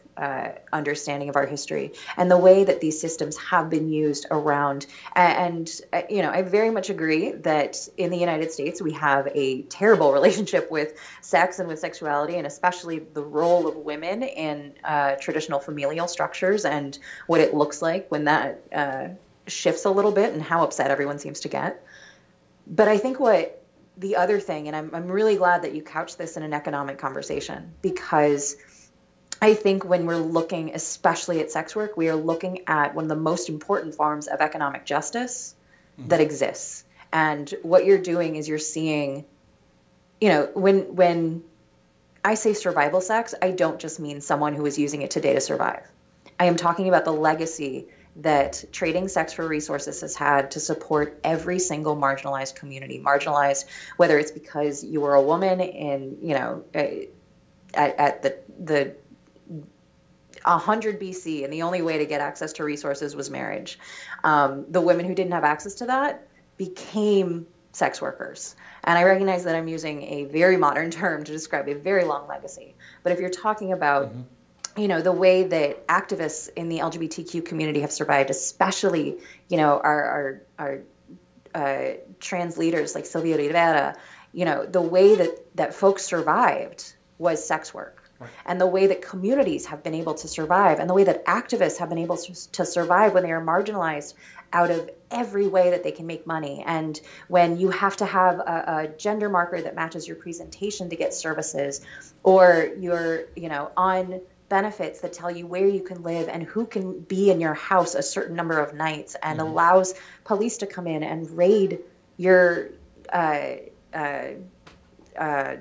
understanding of our history and the way that these systems have been used around. And I very much agree that in the United States, we have a terrible relationship with sex and with sexuality, and especially the role of women in traditional familial structures and what it looks like when that shifts a little bit and how upset everyone seems to get. But I think what the other thing, and I'm really glad that you couched this in an economic conversation, because I think when we're looking especially at sex work, we are looking at one of the most important forms of economic justice that exists. And what you're doing is you're seeing, when I say survival sex, I don't just mean someone who is using it today to survive. I am talking about the legacy that trading sex for resources has had to support every single marginalized community, marginalized, whether it's because you were a woman in, at the 100 BC, and the only way to get access to resources was marriage. The women who didn't have access to that became sex workers. And I recognize that I'm using a very modern term to describe a very long legacy. But if you're talking about the way that activists in the LGBTQ community have survived, especially, our trans leaders like Sylvia Rivera, the way that folks survived was sex work. Right. and the way that communities have been able to survive, and the way that activists have been able to survive when they are marginalized out of every way that they can make money. And when you have to have a gender marker that matches your presentation to get services, or you're, on benefits that tell you where you can live and who can be in your house a certain number of nights, and allows police to come in and raid your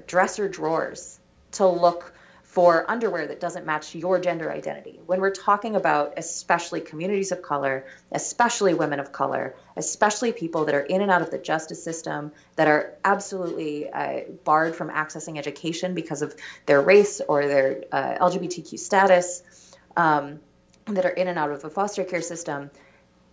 dresser drawers to look for underwear that doesn't match your gender identity. When we're talking about especially communities of color, especially women of color, especially people that are in and out of the justice system, that are absolutely barred from accessing education because of their race or their LGBTQ status, that are in and out of the foster care system,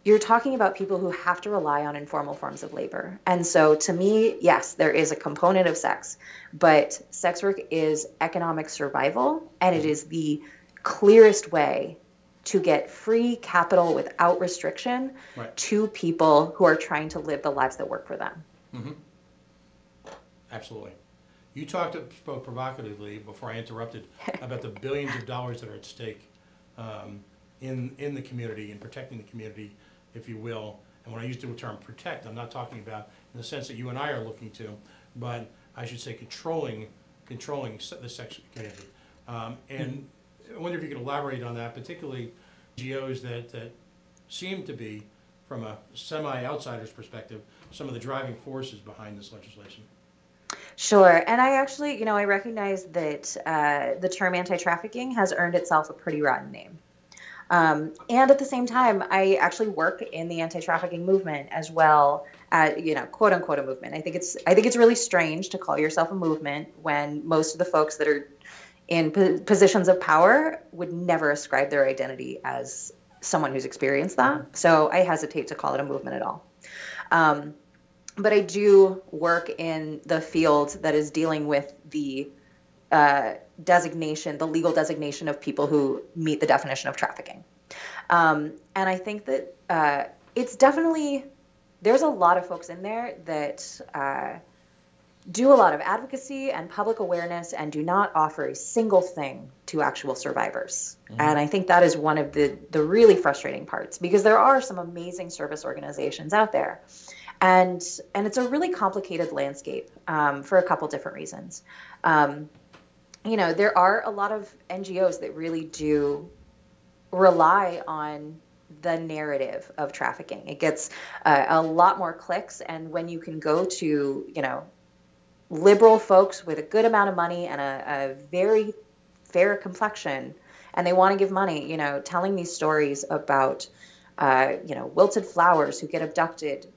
you're talking about people who have to rely on informal forms of labor. And so to me, yes, there is a component of sex, but sex work is economic survival, and it is the clearest way to get free capital without restriction to people who are trying to live the lives that work for them. Mm-hmm. Absolutely. You spoke provocatively before I interrupted about the billions of dollars that are at stake in the community and protecting the community, if you will. And when I use the term protect, I'm not talking about in the sense that you and I are looking to, but I should say controlling the sex community. And I wonder if you could elaborate on that, particularly NGOs that seem to be, from a semi-outsider's perspective, some of the driving forces behind this legislation. Sure. And I actually, I recognize that the term anti-trafficking has earned itself a pretty rotten name. And at the same time, I actually work in the anti-trafficking movement as well, quote unquote a movement. I think it's really strange to call yourself a movement when most of the folks that are in positions of power would never ascribe their identity as someone who's experienced that. So I hesitate to call it a movement at all. But I do work in the field that is dealing with the the legal designation of people who meet the definition of trafficking. And I think that it's definitely, there's a lot of folks in there that do a lot of advocacy and public awareness and do not offer a single thing to actual survivors. Mm-hmm. And I think that is one of the really frustrating parts, because there are some amazing service organizations out there. And it's a really complicated landscape for a couple different reasons. There are a lot of NGOs that really do rely on the narrative of trafficking. It gets a lot more clicks, and when you can go to, liberal folks with a good amount of money and a very fair complexion, and they want to give money, telling these stories about, wilted flowers who get abducted,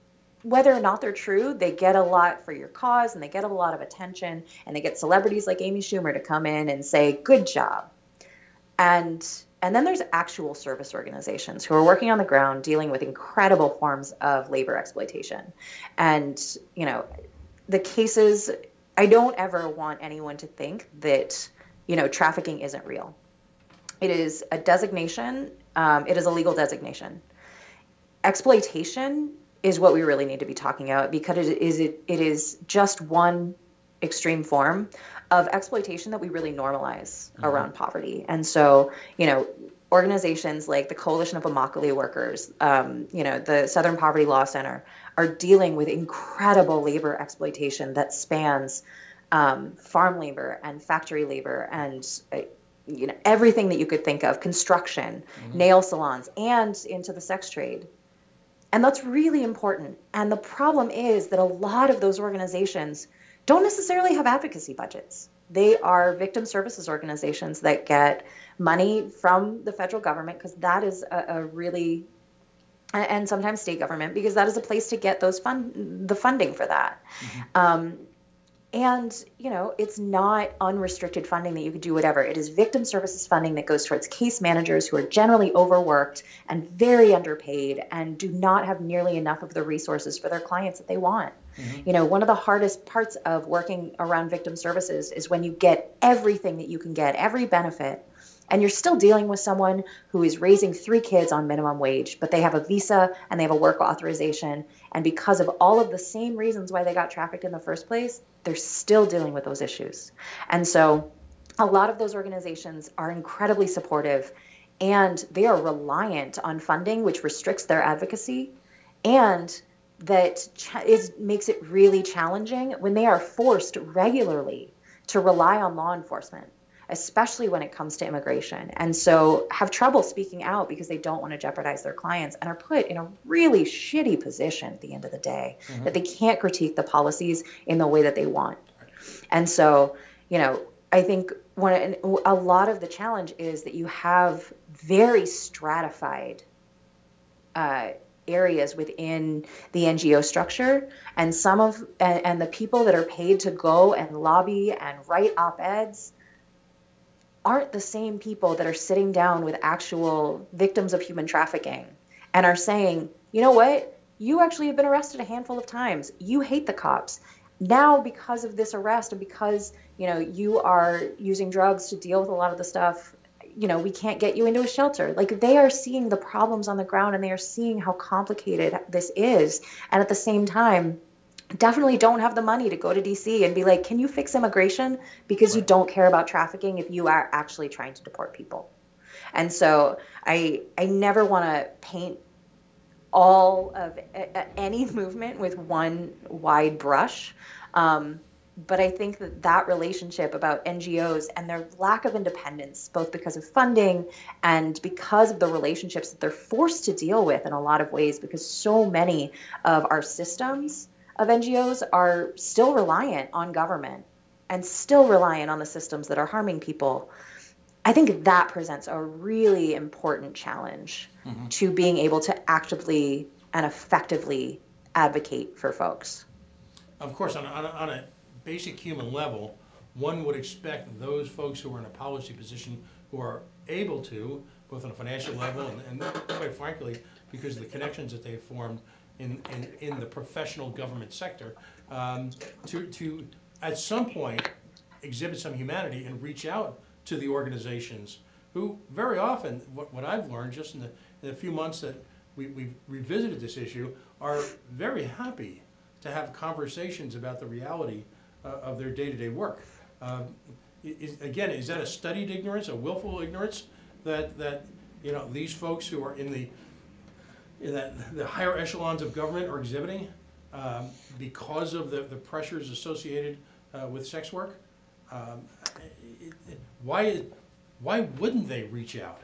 whether or not they're true, they get a lot for your cause, and they get a lot of attention, and they get celebrities like Amy Schumer to come in and say, good job. And then there's actual service organizations who are working on the ground dealing with incredible forms of labor exploitation. And, the cases, I don't ever want anyone to think that, trafficking isn't real. It is a designation. It is a legal designation. Exploitation is what we really need to be talking about, because it is just one extreme form of exploitation that we really normalize around poverty. And so, organizations like the Coalition of Immokalee Workers, the Southern Poverty Law Center, are dealing with incredible labor exploitation that spans farm labor and factory labor and everything that you could think of, construction, nail salons, and into the sex trade. And that's really important. And the problem is that a lot of those organizations don't necessarily have advocacy budgets. They are victim services organizations that get money from the federal government, because that is a really, and sometimes state government, because that is a place to get the funding for that. And, it's not unrestricted funding that you could do whatever. It is victim services funding that goes towards case managers who are generally overworked and very underpaid and do not have nearly enough of the resources for their clients that they want. One of the hardest parts of working around victim services is when you get everything that you can get, every benefit, and you're still dealing with someone who is raising 3 kids on minimum wage, but they have a visa and they have a work authorization. And because of all of the same reasons why they got trafficked in the first place, they're still dealing with those issues. And so a lot of those organizations are incredibly supportive, and they are reliant on funding, which restricts their advocacy, and that makes it really challenging when they are forced regularly to rely on law enforcement, especially when it comes to immigration, and so have trouble speaking out because they don't want to jeopardize their clients, and are put in a really shitty position at the end of the day, that they can't critique the policies in the way that they want. And so, I think a lot of the challenge is that you have very stratified areas within the NGO structure, and and the people that are paid to go and lobby and write op-eds aren't the same people that are sitting down with actual victims of human trafficking and are saying, you know what, you actually have been arrested a handful of times. You hate the cops. Now, because of this arrest and because, you are using drugs to deal with a lot of the stuff, we can't get you into a shelter. Like, they are seeing the problems on the ground, and they are seeing how complicated this is. And at the same time, definitely don't have the money to go to DC and be like, can you fix immigration? Because you don't care about trafficking if you are actually trying to deport people. And so I never want to paint all of any movement with one wide brush. But I think that relationship about NGOs and their lack of independence, both because of funding and because of the relationships that they're forced to deal with in a lot of ways, because so many of our systems of NGOs are still reliant on government and still reliant on the systems that are harming people. I think that presents a really important challenge to being able to actively and effectively advocate for folks. Of course, on a basic human level, one would expect those folks who are in a policy position, who are able to, both on a financial level and quite frankly, because of the connections that they've formed in the professional government sector, to at some point exhibit some humanity and reach out to the organizations who very often, what I've learned just in the few months that we've revisited this issue, are very happy to have conversations about the reality of their day-to-day work. Again, is that a studied ignorance, a willful ignorance that these folks who are in the higher echelons of government are exhibiting because of the pressures associated with sex work? Why wouldn't they reach out?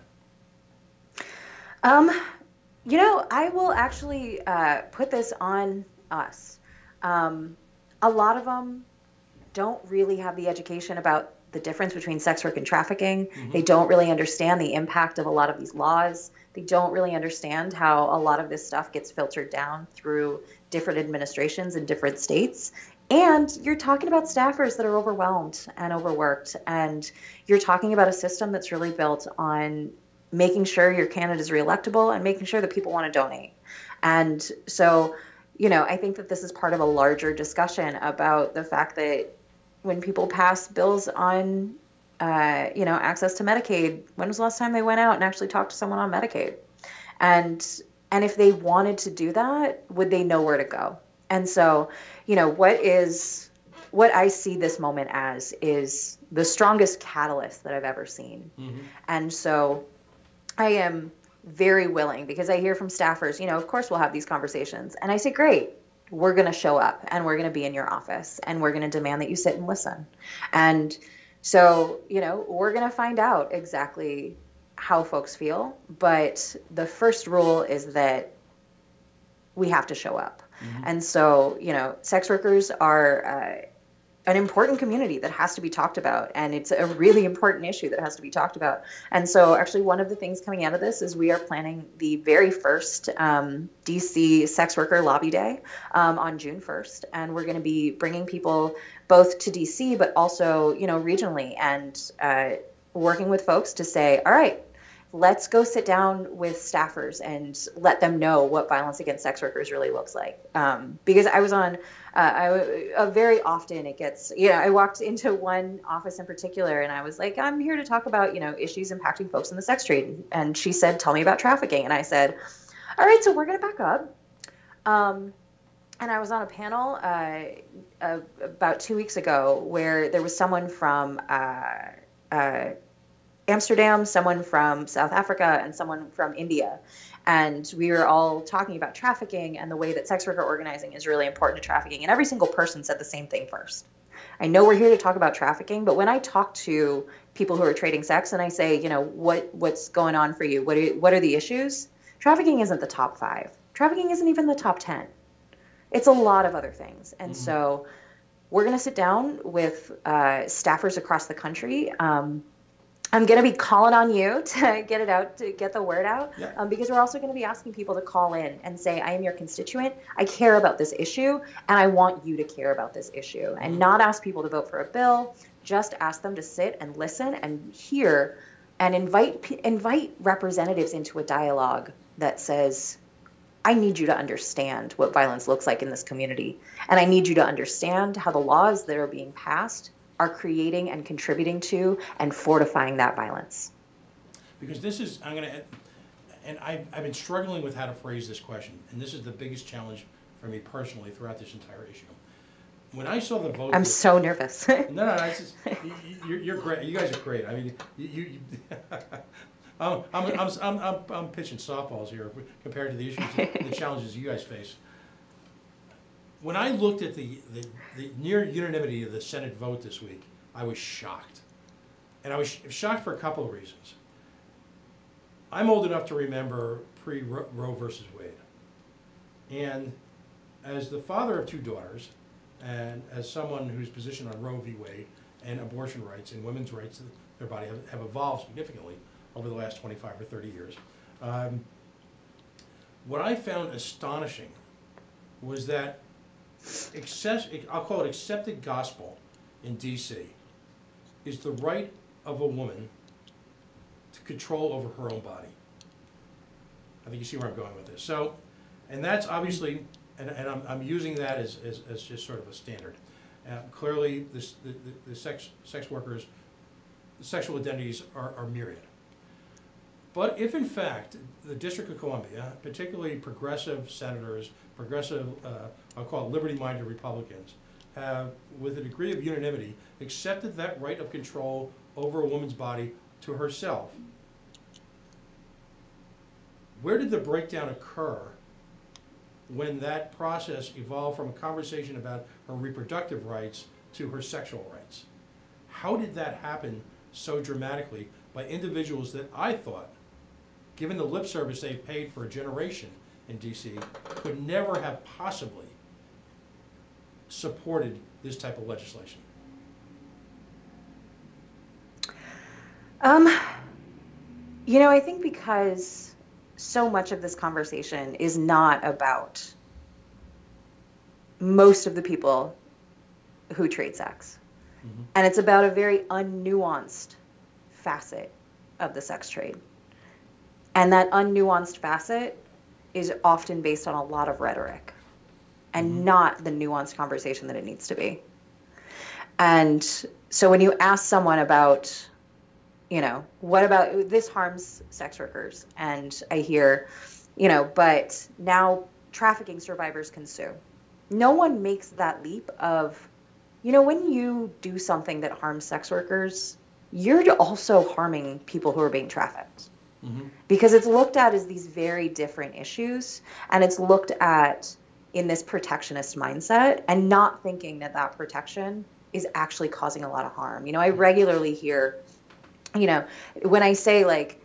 I will actually put this on us. A lot of them don't really have the education about the difference between sex work and trafficking. They don't really understand the impact of a lot of these laws. They don't really understand how a lot of this stuff gets filtered down through different administrations in different states. And you're talking about staffers that are overwhelmed and overworked. And you're talking about a system that's really built on making sure your candidate is reelectable and making sure that people want to donate. And so, I think that this is part of a larger discussion about the fact that when people pass bills on, access to Medicaid, when was the last time they went out and actually talked to someone on Medicaid? And if they wanted to do that, would they know where to go? And so, what I see this moment as is the strongest catalyst that I've ever seen. And so I am very willing, because I hear from staffers, of course we'll have these conversations. And I say, great, we're going to show up and we're going to be in your office and we're going to demand that you sit and listen. And so, we're going to find out exactly how folks feel. But the first rule is that we have to show up. And so, sex workers are an important community that has to be talked about. And it's a really important issue that has to be talked about. And so actually one of the things coming out of this is we are planning the very first DC Sex Worker Lobby Day on June 1st. And we're going to be bringing people both to DC, but also, regionally, and working with folks to say, all right, let's go sit down with staffers and let them know what violence against sex workers really looks like. Because I was on, very often it gets, I walked into one office in particular and I was like, I'm here to talk about, issues impacting folks in the sex trade. And she said, tell me about trafficking. And I said, all right, so we're going to back up. And I was on a panel about 2 weeks ago where there was someone from Amsterdam, someone from South Africa, and someone from India. And we were all talking about trafficking and the way that sex worker organizing is really important to trafficking. And every single person said the same thing first. I know we're here to talk about trafficking, but when I talk to people who are trading sex and I say, you know, what's going on for you? What are the issues? Trafficking isn't the top 5. Trafficking isn't even the top 10. It's a lot of other things. And so we're going to sit down with staffers across the country. I'm going to be calling on you to get it out, to get the word out, because we're also going to be asking people to call in and say, I am your constituent. I care about this issue, and I want you to care about this issue, and not ask people to vote for a bill. Just ask them to sit and listen and hear and invite representatives into a dialogue that says, I need you to understand what violence looks like in this community, and I need you to understand how the laws that are being passed are creating and contributing to and fortifying that violence. Because this is, I've been struggling with how to phrase this question, and this is the biggest challenge for me personally throughout this entire issue. When I saw the vote, I'm so nervous. No, you're great. You guys are great. I mean, I'm pitching softballs here compared to the issues, the challenges you guys face. When I looked at the near unanimity of the Senate vote this week, I was shocked. And I was shocked for a couple of reasons. I'm old enough to remember pre-Roe versus Wade. And as the father of 2 daughters, and as someone whose position on Roe v. Wade and abortion rights and women's rights to their body have evolved significantly over the last 25 or 30 years, what I found astonishing was that I'll call it accepted gospel in D.C. is the right of a woman to control over her own body. I think you see where I'm going with this. So, and that's obviously, and I'm using that as just sort of a standard. Clearly, the sex workers' sexual identities are myriad. But if in fact the District of Columbia, particularly progressive senators, progressive, I'll call it liberty-minded Republicans, have, with a degree of unanimity, accepted that right of control over a woman's body to herself, where did the breakdown occur when that process evolved from a conversation about her reproductive rights to her sexual rights? How did that happen so dramatically by individuals that I thought, given the lip service they've paid for a generation in D.C., could never have possibly supported this type of legislation? You know, I think because so much of this conversation is not about most of the people who trade sex. Mm-hmm. And it's about a very unnuanced facet of the sex trade. And that unnuanced facet is often based on a lot of rhetoric and not the nuanced conversation that it needs to be. And so when you ask someone about, you know, what about this harms sex workers? And I hear, you know, but now trafficking survivors can sue. No one makes that leap of, you know, when you do something that harms sex workers, you're also harming people who are being trafficked. Mm-hmm. Because it's looked at as these very different issues, and it's looked at in this protectionist mindset and not thinking that that protection is actually causing a lot of harm. You know, I regularly hear, you know, when I say like,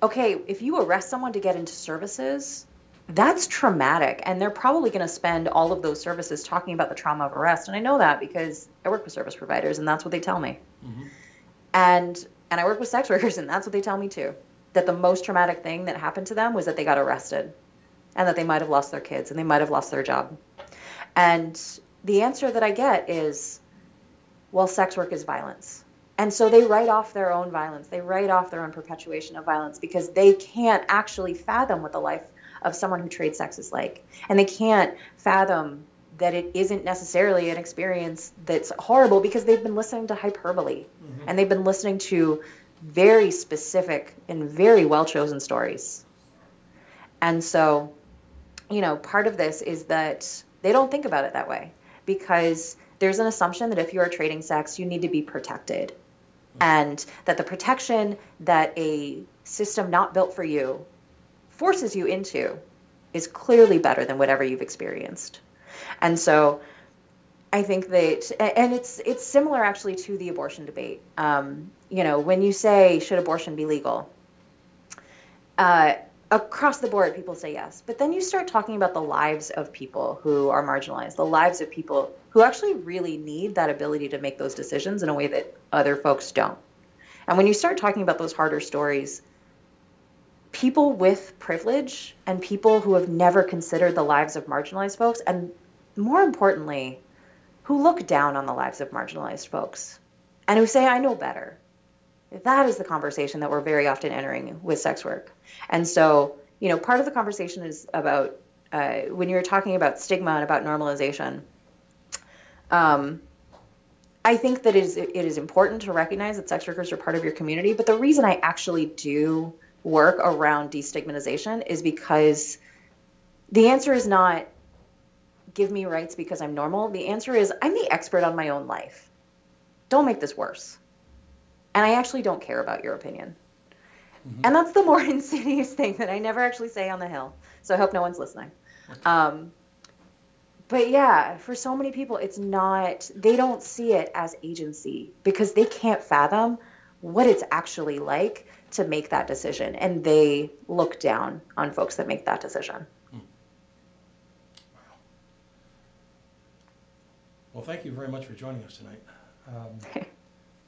okay, if you arrest someone to get into services, that's traumatic. And they're probably going to spend all of those services talking about the trauma of arrest. And I know that because I work with service providers and that's what they tell me. Mm-hmm. And I work with sex workers and that's what they tell me too. That the most traumatic thing that happened to them was that they got arrested and that they might have lost their kids and they might have lost their job. And the answer that I get is, well, sex work is violence. And so they write off their own violence. They write off their own perpetuation of violence because they can't actually fathom what the life of someone who trades sex is like. And they can't fathom that it isn't necessarily an experience that's horrible because they've been listening to hyperbole. Mm-hmm. And they've been listening to very specific and very well-chosen stories. And so, you know, part of this is that they don't think about it that way because there's an assumption that if you are trading sex, you need to be protected. and that the protection that a system not built for you forces you into is clearly better than whatever you've experienced. And so I think that, and it's similar actually to the abortion debate. You know, when you say, should abortion be legal? Across the board, people say yes. But then you start talking about the lives of people who are marginalized, the lives of people who actually really need that ability to make those decisions in a way that other folks don't. And when you start talking about those harder stories, people with privilege and people who have never considered the lives of marginalized folks, and more importantly, who look down on the lives of marginalized folks and who say, I know better. That is the conversation that we're very often entering with sex work. And so, you know, part of the conversation is about, when you're talking about stigma and about normalization, I think that it is important to recognize that sex workers are part of your community. But the reason I actually do work around destigmatization is because the answer is not give me rights because I'm normal. The answer is I'm the expert on my own life. Don't make this worse. And I actually don't care about your opinion. Mm-hmm. And that's the more insidious thing that I never actually say on the Hill. So I hope no one's listening. Okay. But yeah, for so many people, it's not, they don't see it as agency because they can't fathom what it's actually like to make that decision. And they look down on folks that make that decision. Wow. Well, thank you very much for joining us tonight.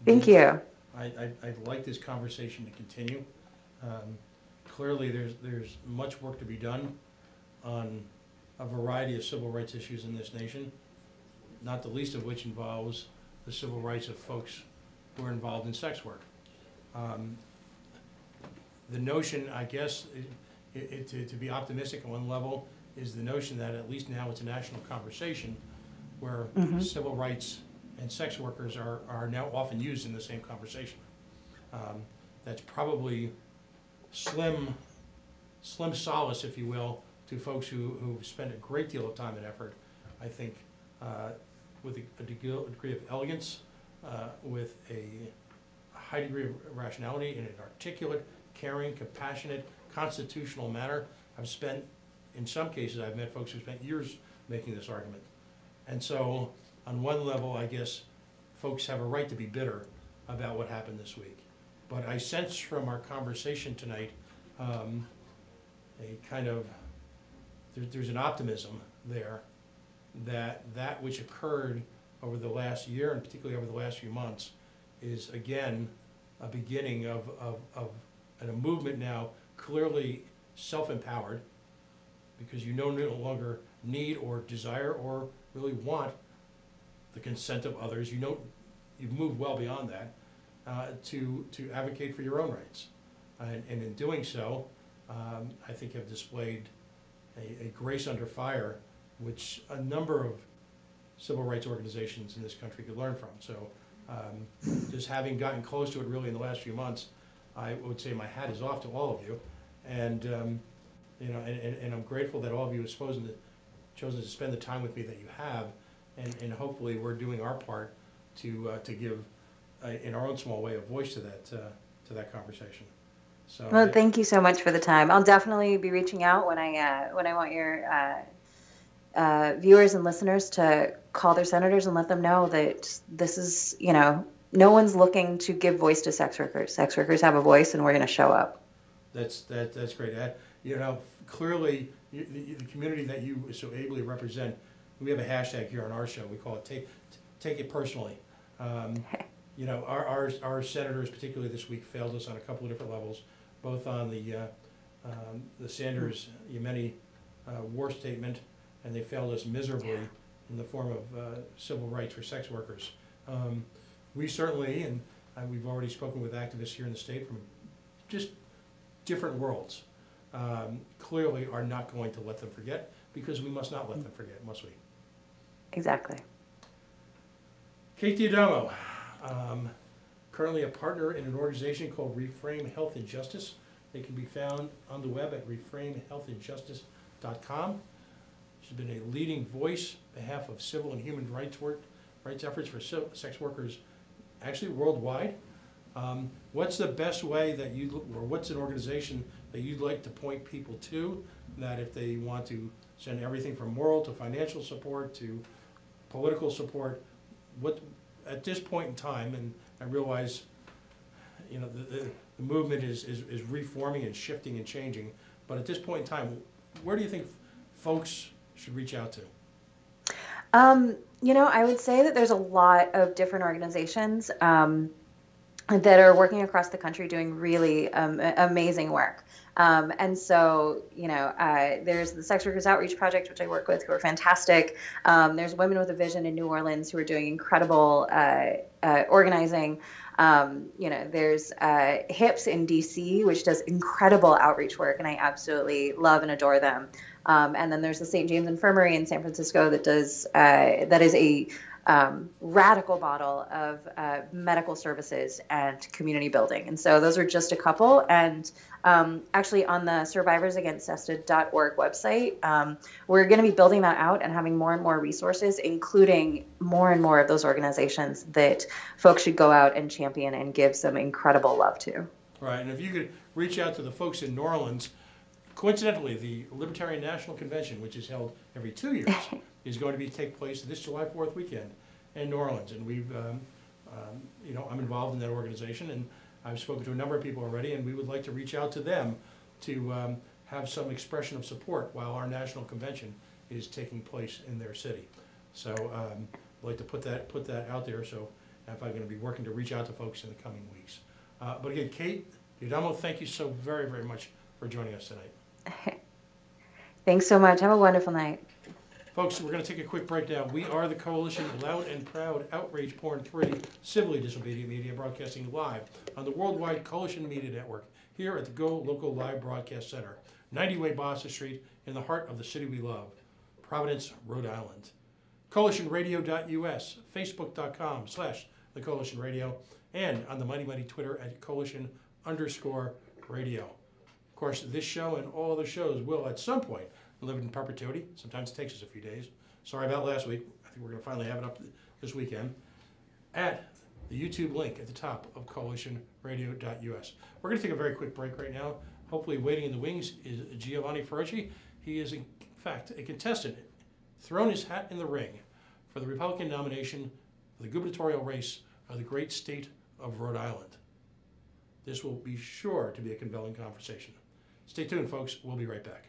Thank you. I'd like this conversation to continue. Clearly, there's much work to be done on a variety of civil rights issues in this nation, not the least of which involves the civil rights of folks who are involved in sex work. The notion, I guess, to be optimistic on one level, is the notion that at least now it's a national conversation where civil rights and sex workers are now often used in the same conversation. That's probably slim solace, if you will, to folks who spend a great deal of time and effort, I think, with a degree of elegance, with a high degree of rationality, in an articulate, caring, compassionate, constitutional manner. In some cases, I've met folks who spent years making this argument. And so, on one level, I guess, folks have a right to be bitter about what happened this week. But I sense from our conversation tonight a kind of, there's an optimism there that which occurred over the last year, and particularly over the last few months, is again a beginning of a movement now clearly self-empowered, because you no longer need or desire or really want the consent of others. You've moved well beyond that to advocate for your own rights, and in doing so, I think have displayed a grace under fire, which a number of civil rights organizations in this country could learn from. So just having gotten close to it really in the last few months, I would say my hat is off to all of you, and and I'm grateful that all of you have chosen to spend the time with me that you have, and hopefully we're doing our part to give in our own small way a voice to that conversation. So, well, thank you so much for the time. I'll definitely be reaching out when I want your viewers and listeners to call their senators and let them know that this is, no one's looking to give voice to sex workers. Sex workers have a voice, and we're going to show up. That's great. Clearly, the community that you so ably represent, we have a hashtag here on our show. We call it Take It Personally. Our senators, particularly this week, failed us on a couple of different levels, both on the Sanders-Yemeni war statement, and they failed us miserably in the form of civil rights for sex workers. We certainly, and we've already spoken with activists here in the state from just different worlds, clearly are not going to let them forget, because we must not let them forget, must we? Exactly. Kate D'Adamo, currently a partner in an organization called Reframe Health and Justice. They can be found on the web at reframehealthandjustice.com. She's been a leading voice on behalf of civil and human rights efforts for sex workers, actually worldwide. What's the best way that or what's an organization that you'd like to point people to, that if they want to send everything from moral to financial support to political support, what, at this point in time, and I realize, the movement is reforming and shifting and changing, but at this point in time, where do you think folks should reach out to? I would say that there's a lot of different organizations that are working across the country doing really amazing work. And so, there's the Sex Workers Outreach Project, which I work with, who are fantastic. There's Women with a Vision in New Orleans, who are doing incredible organizing. There's HIPS in DC, which does incredible outreach work, and I absolutely love and adore them. And then there's the St. James Infirmary in San Francisco that is a radical model of medical services and community building. And so those are just a couple. And actually on the survivorsagainstcesta.org website, we're going to be building that out and having more and more resources, including more and more of those organizations that folks should go out and champion and give some incredible love to. Right, and if you could reach out to the folks in New Orleans, coincidentally, the Libertarian National Convention, which is held every 2 years, is going to take place this July 4th weekend in New Orleans. And we've, I'm involved in that organization, and I've spoken to a number of people already, and we would like to reach out to them to have some expression of support while our national convention is taking place in their city. So I'd like to put that out there. So if I'm going to be working to reach out to folks in the coming weeks. But again, Kate D'Adamo, thank you so very, very much for joining us tonight. Thanks so much. Have a wonderful night. Folks, we're going to take a quick break now. We are the Coalition Loud and Proud, Outrage Porn-Free, Civilly Disobedient Media, broadcasting live on the Worldwide Coalition Media Network here at the Go Local Live Broadcast Center, 90 Way Boston Street, in the heart of the city we love, Providence, Rhode Island. CoalitionRadio.us, Facebook.com/The Coalition Radio, and on the Mighty Mighty Twitter at Coalition_Radio. Of course, this show and all other shows will at some point live in perpetuity. Sometimes it takes us a few days. Sorry about last week. I think we're going to finally have it up this weekend at the YouTube link at the top of CoalitionRadio.us. We're going to take a very quick break right now. Hopefully waiting in the wings is Giovanni Ferrucci. He is, in fact, a contestant, thrown his hat in the ring for the Republican nomination for the gubernatorial race of the great state of Rhode Island. This will be sure to be a compelling conversation. Stay tuned, folks. We'll be right back.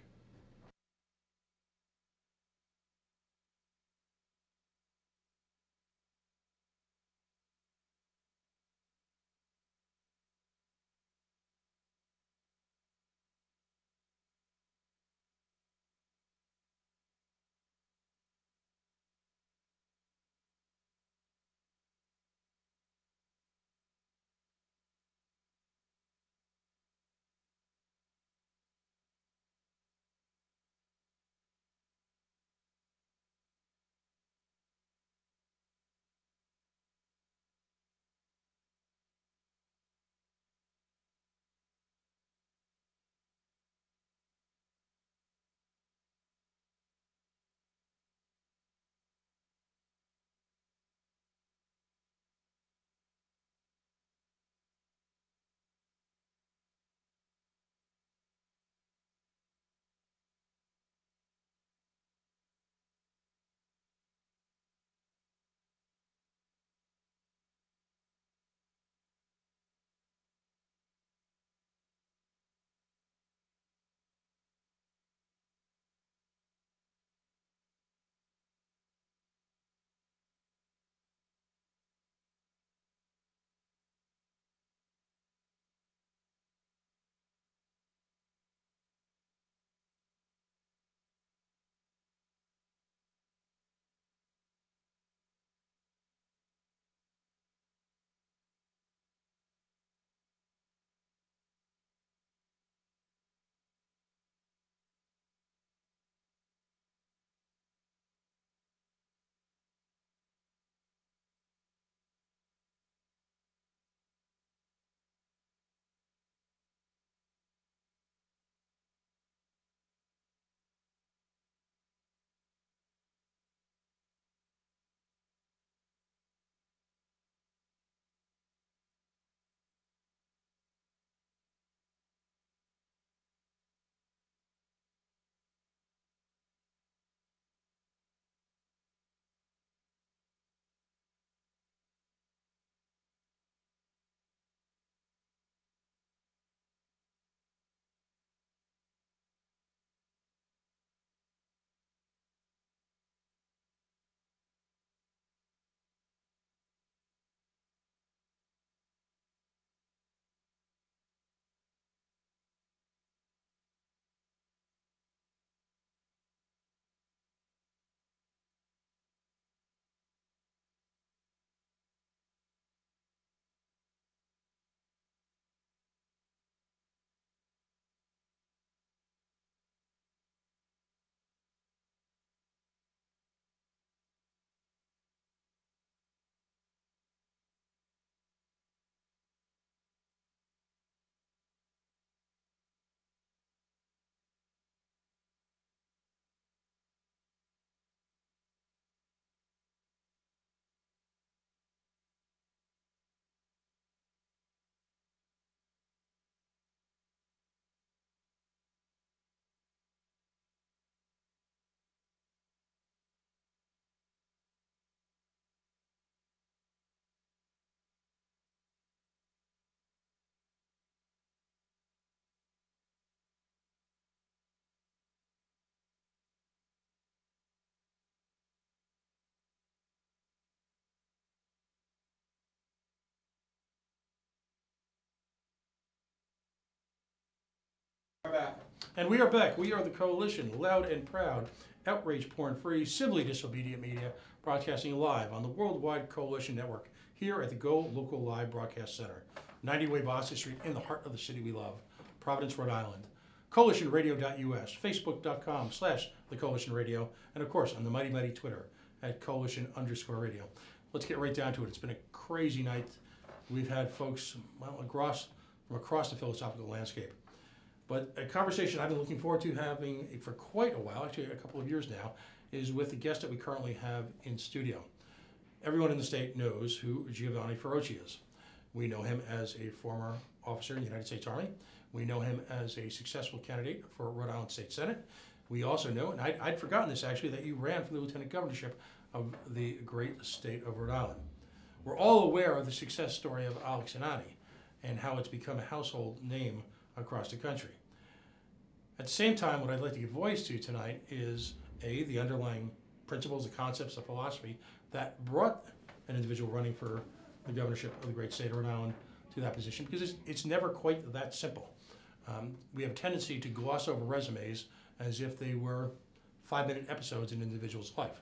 And we are back. We are the Coalition, loud and proud, outrage porn-free, civilly disobedient media, broadcasting live on the Worldwide Coalition Network here at the Go Local Live Broadcast Center, 90 Way Boston Street, in the heart of the city we love, Providence, Rhode Island. CoalitionRadio.us, Facebook.com/The Coalition Radio, and of course on the mighty Twitter at Coalition_Radio. Let's get right down to it. It's been a crazy night. We've had folks from across the philosophical landscape. But a conversation I've been looking forward to having for quite a while, actually a couple of years now, is with the guest that we currently have in studio. Everyone in the state knows who Giovanni Ferrocci is. We know him as a former officer in the United States Army. We know him as a successful candidate for Rhode Island State Senate. We also know, and I'd forgotten this actually, that you ran for the lieutenant governorship of the great state of Rhode Island. We're all aware of the success story of Alex Anani and how it's become a household name across the country. At the same time, what I'd like to give voice to tonight is the underlying principles, the concepts, the philosophy that brought an individual running for the governorship of the great state of Rhode Island to that position, because it's never quite that simple. We have a tendency to gloss over resumes as if they were 5-minute episodes in an individual's life.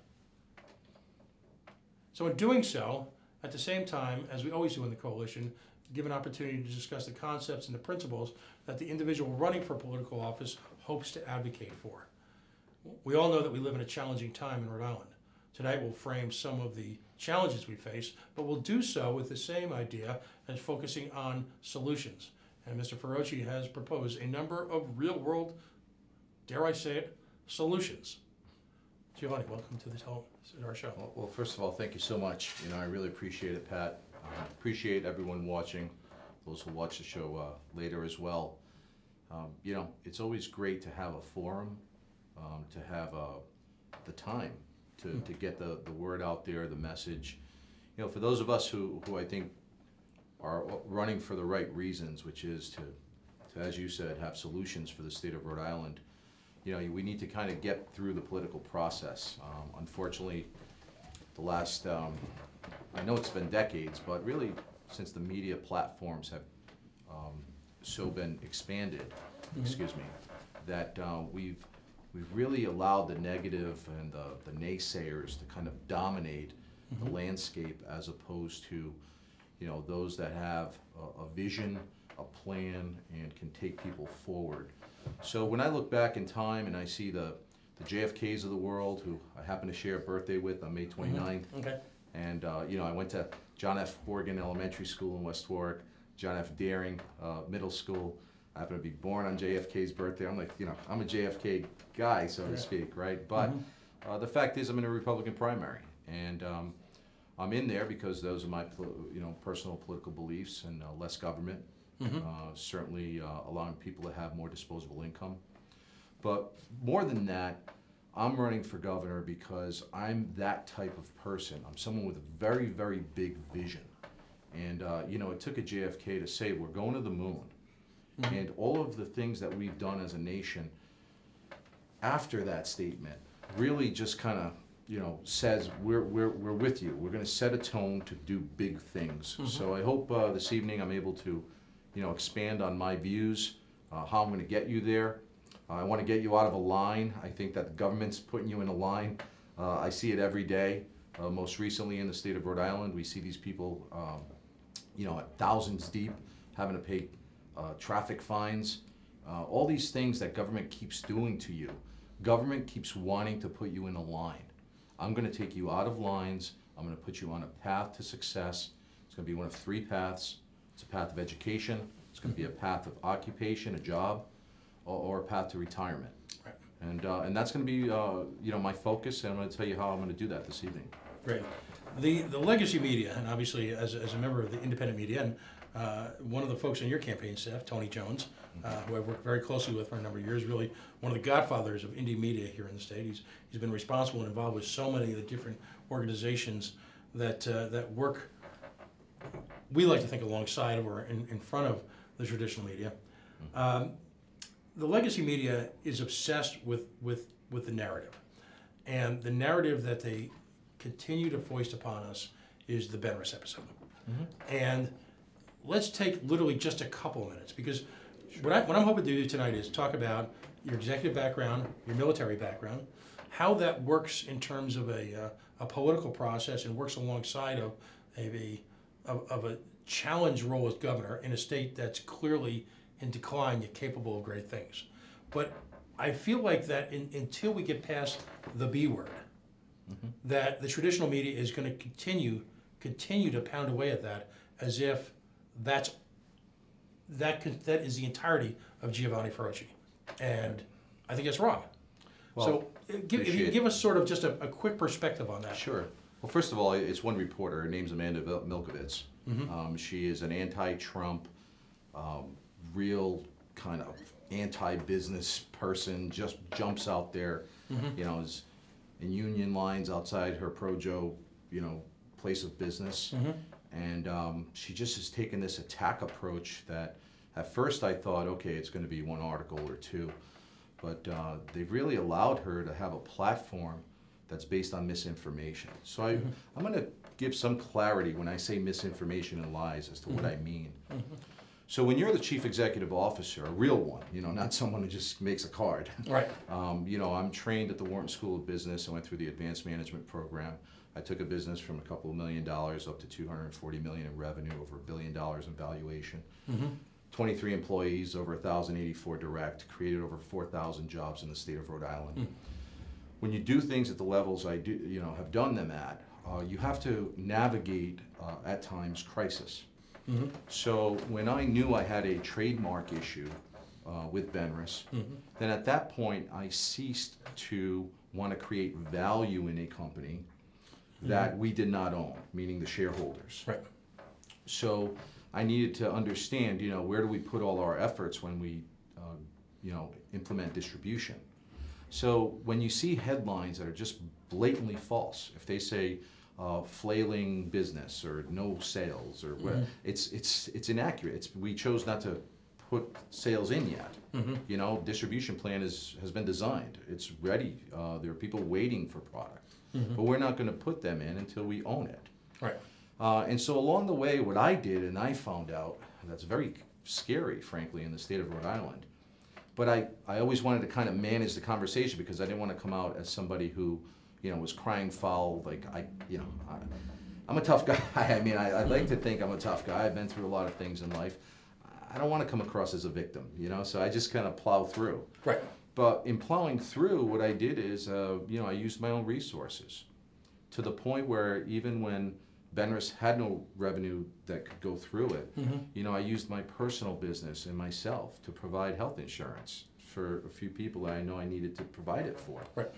So in doing so, at the same time, as we always do in the coalition, give an opportunity to discuss the concepts and the principles that the individual running for political office hopes to advocate for. We all know that we live in a challenging time in Rhode Island. Tonight we'll frame some of the challenges we face, but we'll do so with the same idea as focusing on solutions. And Mr. Ferrocci has proposed a number of real-world, dare I say it, solutions. Giovanni, welcome to our show. Well, first of all, thank you so much. I really appreciate it, Pat. Appreciate everyone watching, those who watch the show later as well. It's always great to have a forum, to have the time to get the word out there, the message. For those of us who I think are running for the right reasons, which is to, as you said, have solutions for the state of Rhode Island, we need to kind of get through the political process. Unfortunately, the last, I know it's been decades, but really since the media platforms have so been expanded, excuse me, that we've really allowed the negative and the naysayers to kind of dominate the landscape, as opposed to those that have a vision, a plan, and can take people forward. So when I look back in time and I see the JFKs of the world, who I happen to share a birthday with on May 29th, Okay. and I went to John F. Horgan Elementary School in West Warwick, John F. Daring Middle School. I happen to be born on JFK's birthday. I'm like, I'm a JFK guy, so to speak, right? But the fact is, I'm in a Republican primary, and I'm in there because those are my personal political beliefs, and less government. Certainly allowing people to have more disposable income. But more than that, I'm running for governor because I'm that type of person. I'm someone with a very, very big vision. And it took a JFK to say, we're going to the moon. And all of the things that we've done as a nation after that statement really just kind of says we're with you. We're going to set a tone to do big things. So I hope this evening I'm able to expand on my views, how I'm going to get you there. I want to get you out of a line. I think that the government's putting you in a line. I see it every day. Most recently in the state of Rhode Island, we see these people, at thousands deep, having to pay traffic fines. All these things that government keeps doing to you. Government keeps wanting to put you in a line. I'm going to take you out of lines. I'm going to put you on a path to success. It's going to be one of 3 paths. It's a path of education, it's going to be a path of occupation, a job, or a path to retirement. Right. And that's going to be my focus, and I'm going to tell you how I'm going to do that this evening. Great. The legacy media, and obviously as a member of the independent media, and one of the folks on your campaign staff, Tony Jones, who I've worked very closely with for a number of years, really one of the godfathers of indie media here in the state. He's been responsible and involved with so many of the different organizations that work, we like to think, alongside of or in front of the traditional media. The legacy media is obsessed with the narrative. And the narrative that they continue to foist upon us is the Benris episode. And let's take literally just a couple of minutes, because what I'm hoping to do tonight is talk about your executive background, your military background, how that works in terms of a political process and works alongside of a challenge role as governor in a state that's clearly in decline yet capable of great things. But I feel like that until we get past the B word, that the traditional media is going to continue to pound away at that as if that is the entirety of Giovanni Ferrucci, and I think that's wrong. Well, So if you appreciate- give us sort of just a quick perspective on that. Sure. Well, first of all, it's one reporter. Her name's Amanda Milkovits. She is an anti-Trump, real kind of anti-business person. Just jumps out there, you know, is in union lines outside her Projo, you know, place of business. And she just has taken this attack approach that at first I thought, okay, it's going to be one article or two. But they've really allowed her to have a platform that's based on misinformation. So I'm going to give some clarity when I say misinformation and lies as to what I mean. So when you're the chief executive officer, a real one, you know, not someone who just makes a card. Right. You know, I'm trained at the Wharton School of Business. I went through the advanced management program. I took a business from a couple of $1 million up to $240 million in revenue, over $1 billion in valuation. 23 employees, over 1,084 direct, created over 4,000 jobs in the state of Rhode Island. When you do things at the levels I do, you know, have done them at, you have to navigate at times crisis. So when I knew I had a trademark issue with Benris, then at that point I ceased to want to create value in a company that we did not own, meaning the shareholders. Right. So I needed to understand, you know, where do we put all our efforts when we, you know, implement distribution. So when you see headlines that are just blatantly false, if they say flailing business or no sales or what, it's inaccurate. We chose not to put sales in yet. You know, distribution plan has been designed. It's ready. There are people waiting for product, but we're not going to put them in until we own it. Right. And so along the way, what I did, and I found out, that's very scary, frankly, in the state of Rhode Island. But I always wanted to kind of manage the conversation because I didn't want to come out as somebody who, you know, was crying foul. Like I'm a tough guy. I mean, I like to think I'm a tough guy. I've been through a lot of things in life. I don't want to come across as a victim, you know. So I just kind of plow through. Right. But in plowing through, what I did is, you know, I used my own resources to the point where even when Benris had no revenue that could go through it, you know, I used my personal business and myself to provide health insurance for a few people that I know I needed to provide it for. Right.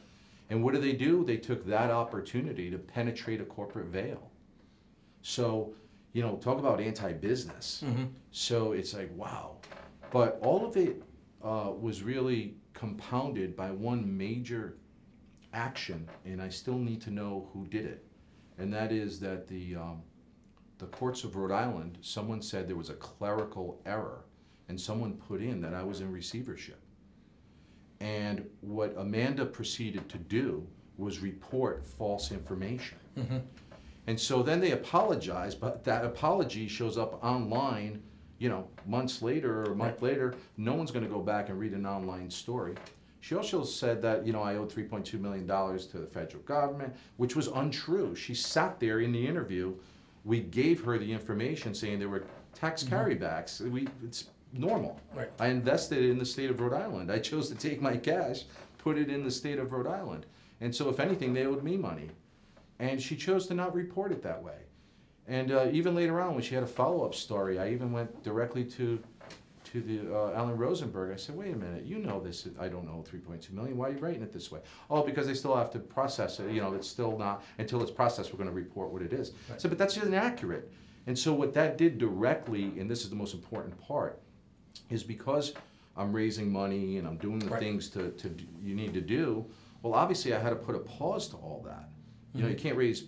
And what do? They took that opportunity to penetrate a corporate veil. So, you know, talk about anti-business. So it's like, wow. But all of it was really compounded by one major action, and I still need to know who did it. And that is that the courts of Rhode Island, someone said there was a clerical error, and someone put in that I was in receivership. And what Amanda proceeded to do was report false information. And so then they apologized, but that apology shows up online, you know, months later or a month later. No one's going to go back and read an online story. She also said that, you know, I owed $3.2 million to the federal government, which was untrue. She sat there in the interview. We gave her the information saying there were tax carrybacks. It's normal. Right. I invested in the state of Rhode Island. I chose to take my cash, put it in the state of Rhode Island. And so if anything, they owed me money. And she chose to not report it that way. And even later on, when she had a follow-up story, I even went directly to the Alan Rosenberg. I said, wait a minute, you know this, I don't know 3.2 million, why are you writing it this way? Oh, because they still have to process it, you know, it's still not, until it's processed, we're gonna report what it is. Right. So, but that's just inaccurate. And so what that did directly, and this is the most important part, is because I'm raising money and I'm doing the things you need to do, well, obviously I had to put a pause to all that. You know, you can't raise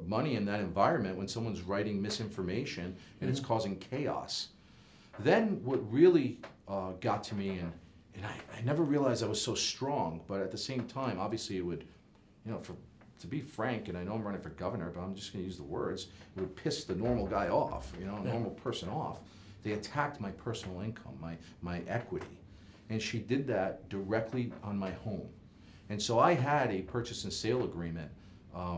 money in that environment when someone's writing misinformation and it's causing chaos. Then what really got to me, and I never realized I was so strong, but at the same time, obviously it would, you know, to be frank, and I know I'm running for governor, but I'm just going to use the words, it would piss the normal guy off, you know, a normal person off. They attacked my personal income, my equity. and she did that directly on my home. And so I had a purchase and sale agreement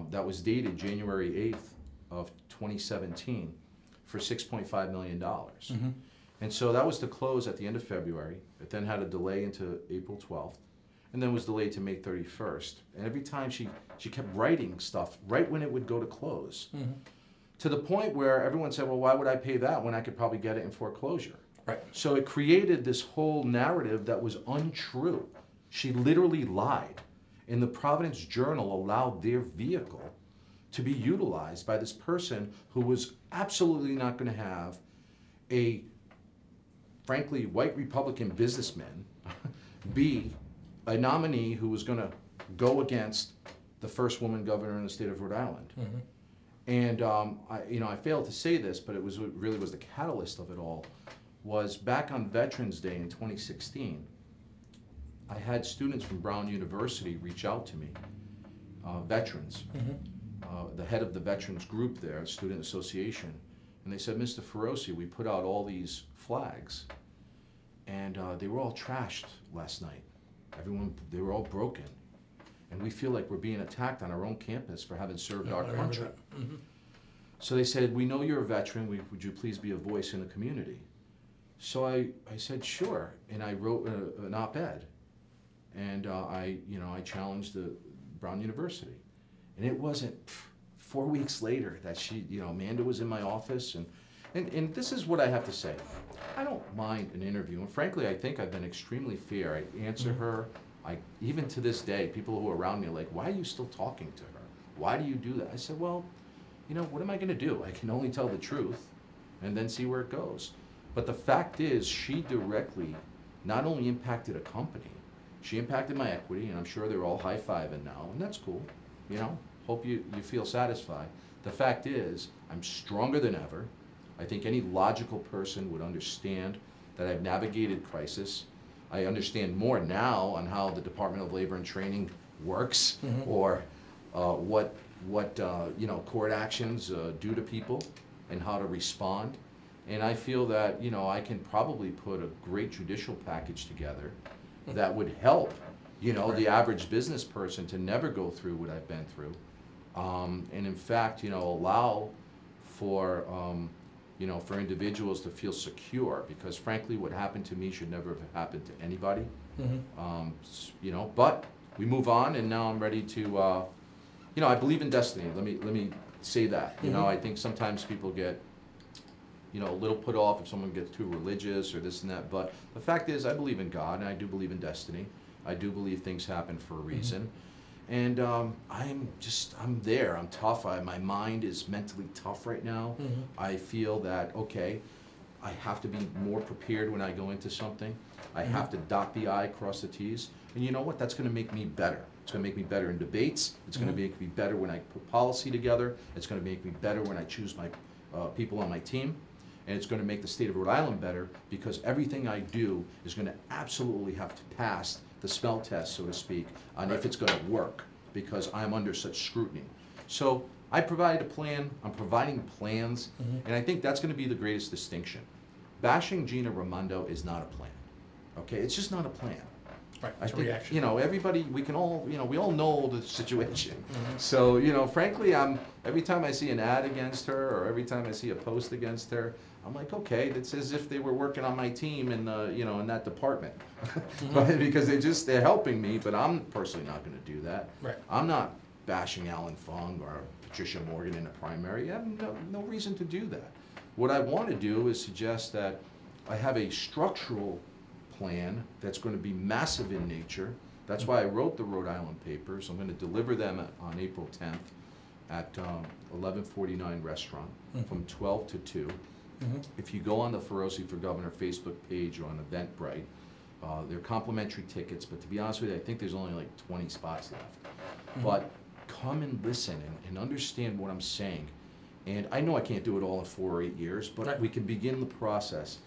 that was dated January 8th of 2017 for $6.5 million. And so that was to close at the end of February. It then had a delay into April 12th, and then was delayed to May 31st. And every time she kept writing stuff right when it would go to close, to the point where everyone said, well, why would I pay that when I could probably get it in foreclosure? Right. So it created this whole narrative that was untrue. She literally lied. And the Providence Journal allowed their vehicle to be utilized by this person who was absolutely not going to have a, frankly, white Republican businessman be a nominee who was going to go against the first woman governor in the state of Rhode Island. And I failed to say this, but it was what really was the catalyst of it all. Was back on Veterans Day in 2016, I had students from Brown University reach out to me, veterans, the head of the veterans group there, Student Association, and they said, Mr. Feroce, we put out all these flags, and they were all trashed last night. They were all broken. And we feel like we're being attacked on our own campus for having served our country. So they said, we know you're a veteran, would you please be a voice in the community? So I said, sure, and I wrote an op-ed, and I challenged the Brown University. And it wasn't 4 weeks later that Amanda was in my office, and this is what I have to say. I don't mind an interview, and frankly, I think I've been extremely fair. I answer her. Even to this day, people who are around me are like, why are you still talking to her? Why do you do that? I said, well, what am I going to do? I can only tell the truth and then see where it goes. But the fact is, she directly not only impacted a company, she impacted my equity, and I'm sure they're all high-fiving now, and that's cool. Hope you feel satisfied. The fact is, I'm stronger than ever. I think any logical person would understand that I've navigated crisis. I understand more now on how the Department of Labor and Training works, or what court actions do to people and how to respond. And I feel that I can probably put a great judicial package together that would help the average business person to never go through what I've been through, and in fact allow for for individuals to feel secure, because frankly what happened to me should never have happened to anybody. But we move on, and now I'm ready to I believe in destiny. Let me say that. I think sometimes people get a little put off if someone gets too religious or this and that, but the fact is I believe in God, and I do believe in destiny. I do believe things happen for a reason. And I'm there. I'm tough. My mind is mentally tough right now. I feel that, okay, I have to be more prepared when I go into something. I have to dot the I, cross the T's. And you know what? That's going to make me better. It's going to make me better in debates. It's going to make me better when I put policy together. It's going to make me better when I choose my people on my team. And it's going to make the state of Rhode Island better, because everything I do is going to absolutely have to pass the smell test, so to speak, on if it's going to work, because I'm under such scrutiny. So I provide a plan. I'm providing plans, and I think that's going to be the greatest distinction. Bashing Gina Raimondo is not a plan. Okay, it's just not a plan. Right, I it's a think, reaction. everybody, we can all, we all know the situation. So, frankly, every time I see an ad against her, or every time I see a post against her, I'm like, okay, it's as if they were working on my team in in that department, because they're helping me, but I'm personally not going to do that. Right. I'm not bashing Alan Fung or Patricia Morgan in the primary. I have no reason to do that. What I want to do is suggest that I have a structural plan that's going to be massive in nature. That's why I wrote the Rhode Island papers. I'm going to deliver them on April 10th at 1149 Restaurant from 12 to 2. If you go on the Feroce for Governor Facebook page or on Eventbrite, they're complimentary tickets, but to be honest with you, I think there's only like 20 spots left. But come and listen and understand what I'm saying. And I know I can't do it all in 4 or 8 years, but we can begin the process.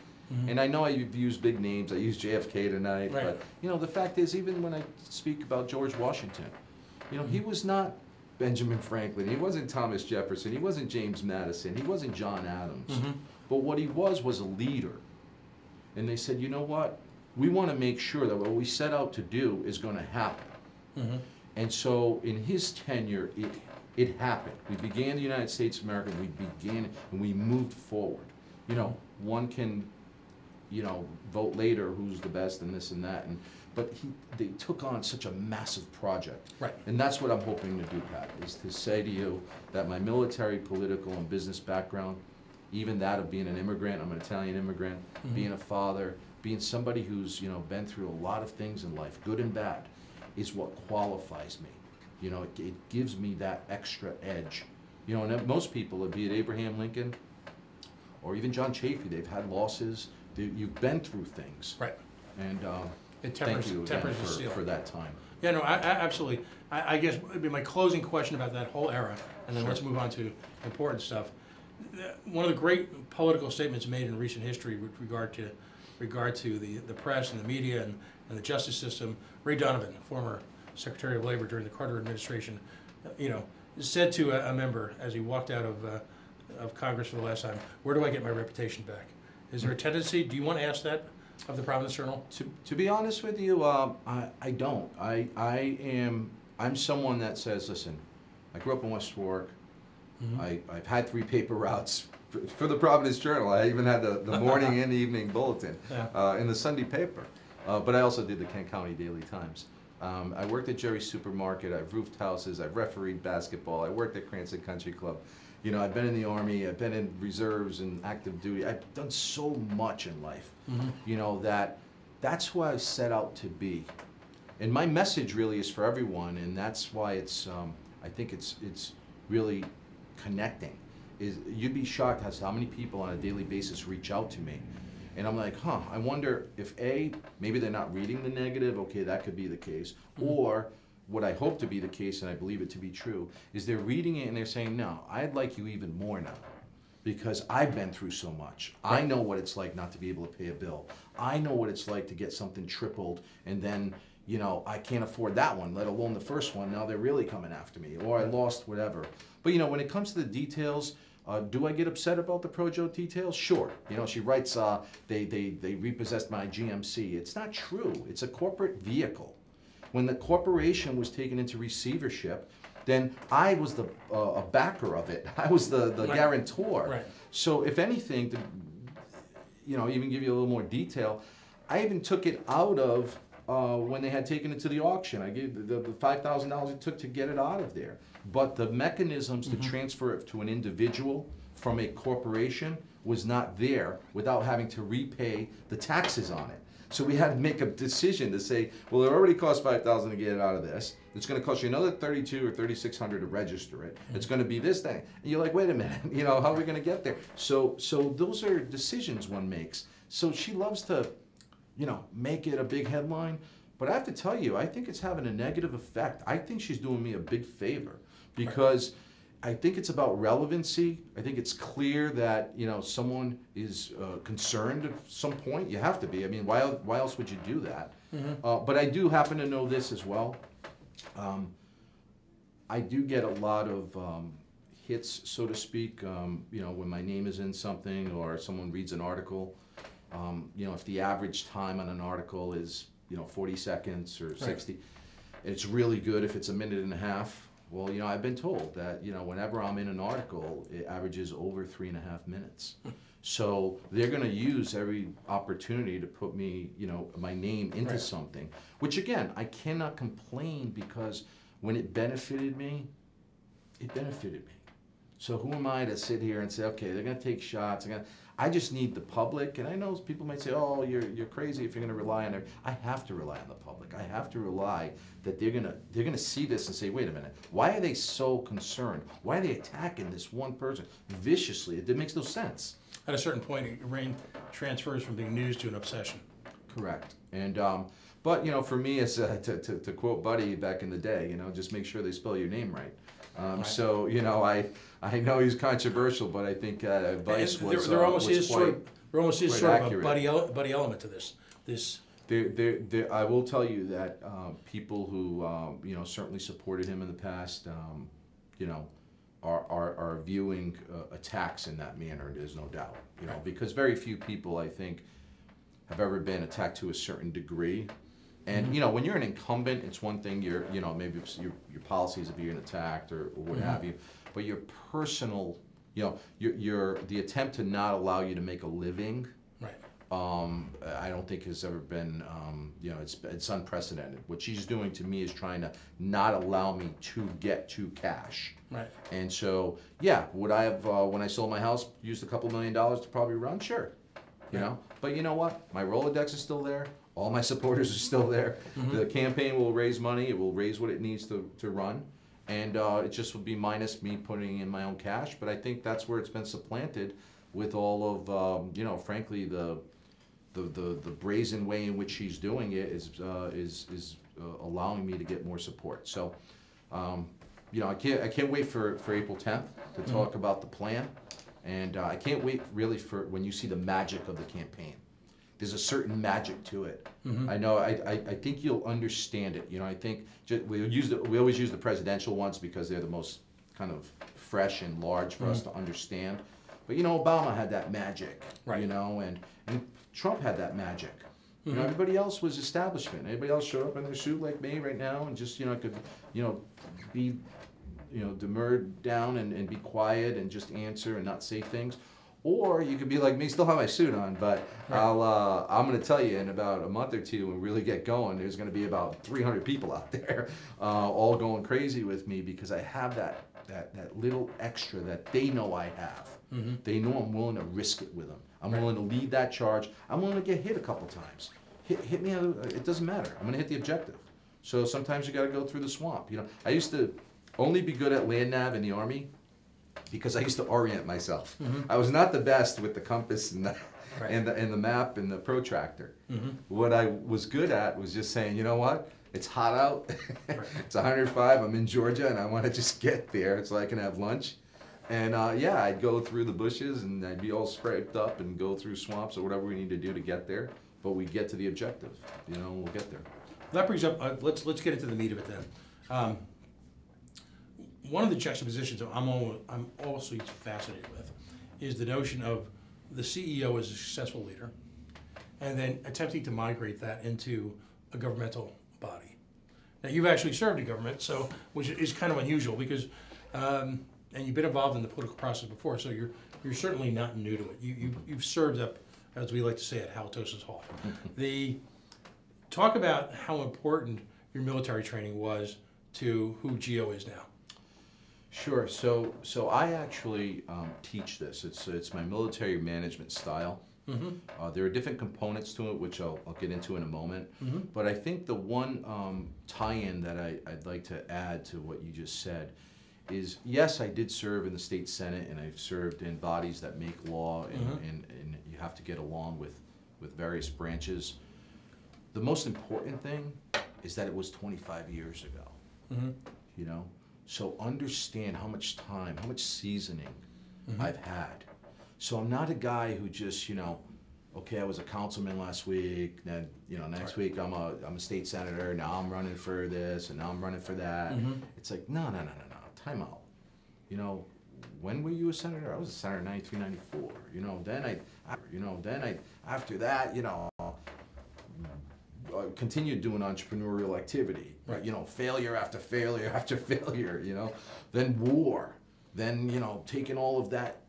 And I know I've used big names. I used JFK tonight, but the fact is, even when I speak about George Washington, he was not Benjamin Franklin. He wasn't Thomas Jefferson. He wasn't James Madison. He wasn't John Adams. But what he was a leader. And they said, you know what? we want to make sure that what we set out to do is going to happen. And so in his tenure, it happened. We began the United States of America, we began and we moved forward. You know, one can, you know, vote later who's the best and this and that, but they took on such a massive project. Right. And that's what I'm hoping to do, Pat, is to say to you that my military, political, and business background, even that of being an immigrant, I'm an Italian immigrant, being a father, being somebody who's, you know, been through a lot of things in life, good and bad, is what qualifies me. You know, it gives me that extra edge. You know, and most people, be it Abraham Lincoln or even John Chafee, they've had losses. You've been through things. Right. And It thank you again tempers the steel. for that time. Yeah, no, absolutely. I guess it'd be my closing question about that whole era, and then Sure. let's move on to important stuff. One of the great political statements made in recent history with regard to the press and the media and the justice system, Ray Donovan, former Secretary of Labor during the Carter administration, you know, said to a member as he walked out of Congress for the last time, "Where do I get my reputation back?" Is there a tendency? Do you want to ask that of the Providence Journal? To be honest with you, I don't. I'm someone that says, listen, I grew up in West Warwick. I've had 3 paper routes for the Providence Journal. I even had the morning and evening bulletin in the Sunday paper. But I also did the Kent County Daily Times. I worked at Jerry's Supermarket. I've roofed houses. I've refereed basketball. I worked at Cranston Country Club. You know, I've been in the Army. I've been in reserves and active duty. I've done so much in life. You know, that's who I set out to be. And my message really is for everyone, and that's why it's I think it's really connecting. Is you'd be shocked as to how many people on a daily basis reach out to me. And I'm like, I wonder if maybe they're not reading the negative, okay, that could be the case. Or what I hope to be the case, and I believe it to be true, is they're reading it and they're saying, no, I'd like you even more now. Because I've been through so much. I know what it's like not to be able to pay a bill. I know what it's like to get something tripled and then, you know, I can't afford that one, let alone the first one. Now they're really coming after me, or I lost whatever. But, you know, when it comes to the details, do I get upset about the Projo details? Sure. You know, she writes, they repossessed my GMC. It's not true. It's a corporate vehicle. When the corporation was taken into receivership, then I was a backer of it. I was the guarantor. Right. So if anything, to, you know, even give you a little more detail, I even took it out of when they had taken it to the auction. I gave the $5,000 it took to get it out of there. But the mechanisms to transfer it to an individual from a corporation was not there without having to repay the taxes on it. So we had to make a decision to say, well, it already cost $5,000 to get it out of this. It's going to cost you another $3,200 or $3,600 to register it. It's going to be this thing. And you're like, wait a minute, you know, how are we going to get there? So those are decisions one makes. So she loves to, you know, make it a big headline. But I have to tell you, I think it's having a negative effect. I think she's doing me a big favor because I think it's about relevancy. I think it's clear that, you know, someone is concerned at some point. You have to be. I mean, why else would you do that? But I do happen to know this as well. I do get a lot of hits, so to speak, you know, when my name is in something or someone reads an article. You know, if the average time on an article is, you know, 40 seconds or 60, it's really good if it's a minute and a half. Well, you know, I've been told that, you know, whenever I'm in an article, it averages over 3.5 minutes. So they're going to use every opportunity to put me, you know, my name into something, which again, I cannot complain because when it benefited me, it benefited me. So who am I to sit here and say, okay, they're going to take shots. I just need the public, and I know people might say, oh, you're crazy if you're going to rely on it. I have to rely on the public. I have to rely that they're gonna see this and say, wait a minute, why are they so concerned? Why are they attacking this one person viciously? It makes no sense. At a certain point, rain transfers from being news to an obsession. Correct. And but you know, for me, as to quote Buddy back in the day, you know, just make sure they spell your name right. So you know, I know he's controversial, but I think advice was there almost is sort of a buddy element to this. I will tell you that people who you know, certainly supported him in the past, you know, are viewing attacks in that manner. There's no doubt, you know, because very few people, I think, have ever been attacked to a certain degree. And you know, when you're an incumbent, it's one thing. You know, maybe it's your policies of being attacked or what have you, but your personal, you know, your the attempt to not allow you to make a living. Right. I don't think has ever been, you know, it's unprecedented. What she's doing to me is trying to not allow me to get to cash. Right. And so, yeah, would I have, when I sold my house, used a couple $1 million to probably run? Sure. You know, but you know what? My Rolodex is still there. All my supporters are still there. The campaign will raise money. It will raise what it needs to run. And it just will be minus me putting in my own cash. But I think that's where it's been supplanted with all of, you know, frankly, the brazen way in which she's doing it is allowing me to get more support. So, you know, I can't wait for April 10th to talk about the plan, and I can't wait really for when you see the magic of the campaign. There's a certain magic to it. I know. I think you'll understand it. You know, I think we always use the presidential ones because they're the most kind of fresh and large for us to understand. But you know, Obama had that magic. Right. You know, and Trump had that magic. You know, everybody else was establishment. Everybody else showed up in their suit like me right now and just, you know, could, you know, be, you know, demurred down and be quiet and just answer and not say things. Or you could be like me, still have my suit on, but I'm going to tell you in about a month or two when we really get going, there's going to be about 300 people out there all going crazy with me because I have that little extra that they know I have. They know I'm willing to risk it with them. I'm willing to lead that charge. I'm willing to get hit a couple times. Hit me, it doesn't matter. I'm going to hit the objective. So sometimes you got to go through the swamp. You know, I used to only be good at land nav in the Army because I used to orient myself. I was not the best with the compass and the map and the protractor. What I was good at was just saying, you know what? It's hot out. It's 105. I'm in Georgia, and I want to just get there so I can have lunch. And yeah, I'd go through the bushes, and I'd be all scraped up and go through swamps or whatever we need to do to get there. But we get to the objective. You know, we'll get there. That brings up. Let's get into the meat of it then. One of the juxtapositions I'm also fascinated with is the notion of the CEO as a successful leader, and then attempting to migrate that into a governmental body. Now, you've actually served in government, so which is kind of unusual because, and you've been involved in the political process before, so you're certainly not new to it. You've served up, as we like to say, at Halitosis Hall. Talk about how important your military training was to who Gio is now. Sure. So I actually teach this. It's my military management style. There are different components to it, which I'll get into in a moment. But I think the one tie-in that I'd like to add to what you just said is, yes, I did serve in the state senate, and I've served in bodies that make law, and you have to get along with various branches. The most important thing is that it was 25 years ago. You know? So understand how much time, how much seasoning I've had. So I'm not a guy who just, you know, okay, I was a councilman last week, then, you know, next week I'm a state senator, now I'm running for this, and now I'm running for that. It's like, no, time out. You know, when were you a senator? I was a senator in 93, 94. You know, after that, you know, continued doing entrepreneurial activity, right. You know, failure after failure after failure, you know, then war, then, you know, taking all of that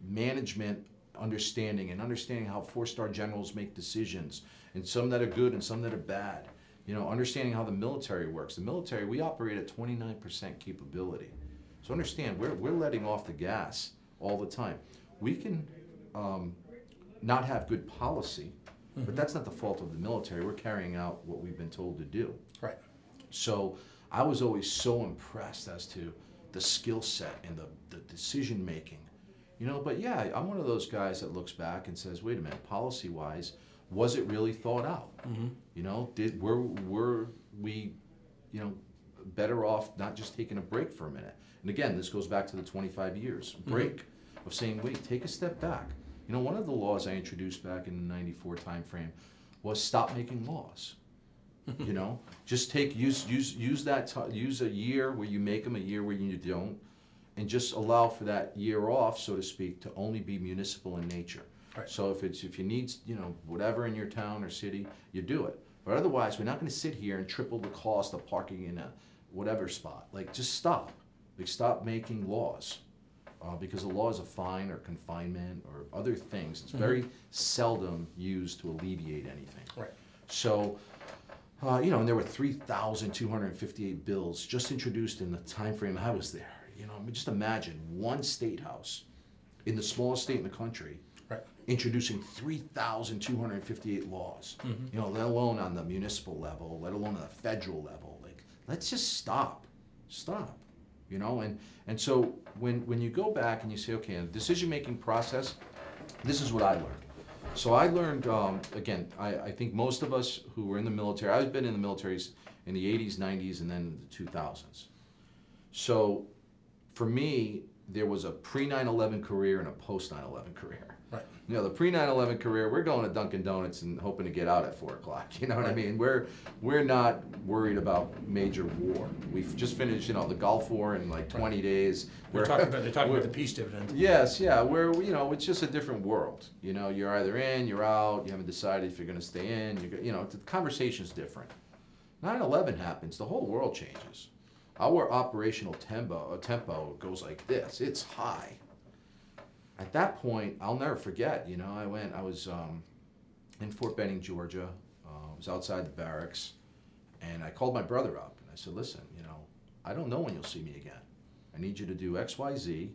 management understanding and understanding how 4-star generals make decisions, and some that are good and some that are bad, you know, understanding how the military works. The military, we operate at 29% capability. So understand, we're letting off the gas all the time. We can not have good policy, but that's not the fault of the military. We're carrying out what we've been told to do. Right. So I was always so impressed as to the skill set and the decision making. You know, but yeah, I'm one of those guys that looks back and says, wait a minute, policy-wise, was it really thought out? You know, were we, you know, better off not just taking a break for a minute? And again, this goes back to the 25 years break of saying, wait, take a step back. You know, one of the laws I introduced back in the 94 timeframe was stop making laws. You know, just use a year where you make them, a year where you don't, and just allow for that year off, so to speak, to only be municipal in nature. Right. So if you need, you know, whatever in your town or city, you do it. But otherwise, we're not going to sit here and triple the cost of parking in a whatever spot. Like, just stop. Like, stop making laws. Because a law is a fine or confinement or other things. It's very seldom used to alleviate anything. Right. So, you know, and there were 3,258 bills just introduced in the time frame I was there. You know, I mean, just imagine one state house in the smallest state in the country introducing 3,258 laws. You know, let alone on the municipal level, let alone on the federal level. Like, let's just stop. You know, and so when you go back and you say, okay, in the decision-making process, this is what I learned. So I learned, again, I think most of us who were in the military, I've been in the military in the 80s, 90s, and then the 2000s. So for me, there was a pre-9/11 career and a post-9/11 career. Right. You know, the pre-9/11 career, we're going to Dunkin' Donuts and hoping to get out at 4 o'clock. You know what I mean? We're not worried about major war. We've just finished, you know, the Gulf War in like 20 days. They're talking about the peace dividend. Yes, yeah. You know, it's just a different world. You know, you're either in, you're out. You haven't decided if you're going to stay in. You know, the conversation's different. 9/11 happens, the whole world changes. Our operational tempo goes like this. It's high. At that point, I'll never forget, you know, I was in Fort Benning, Georgia. I was outside the barracks, and I called my brother up, and I said, listen, you know, I don't know when you'll see me again. I need you to do X, Y, Z,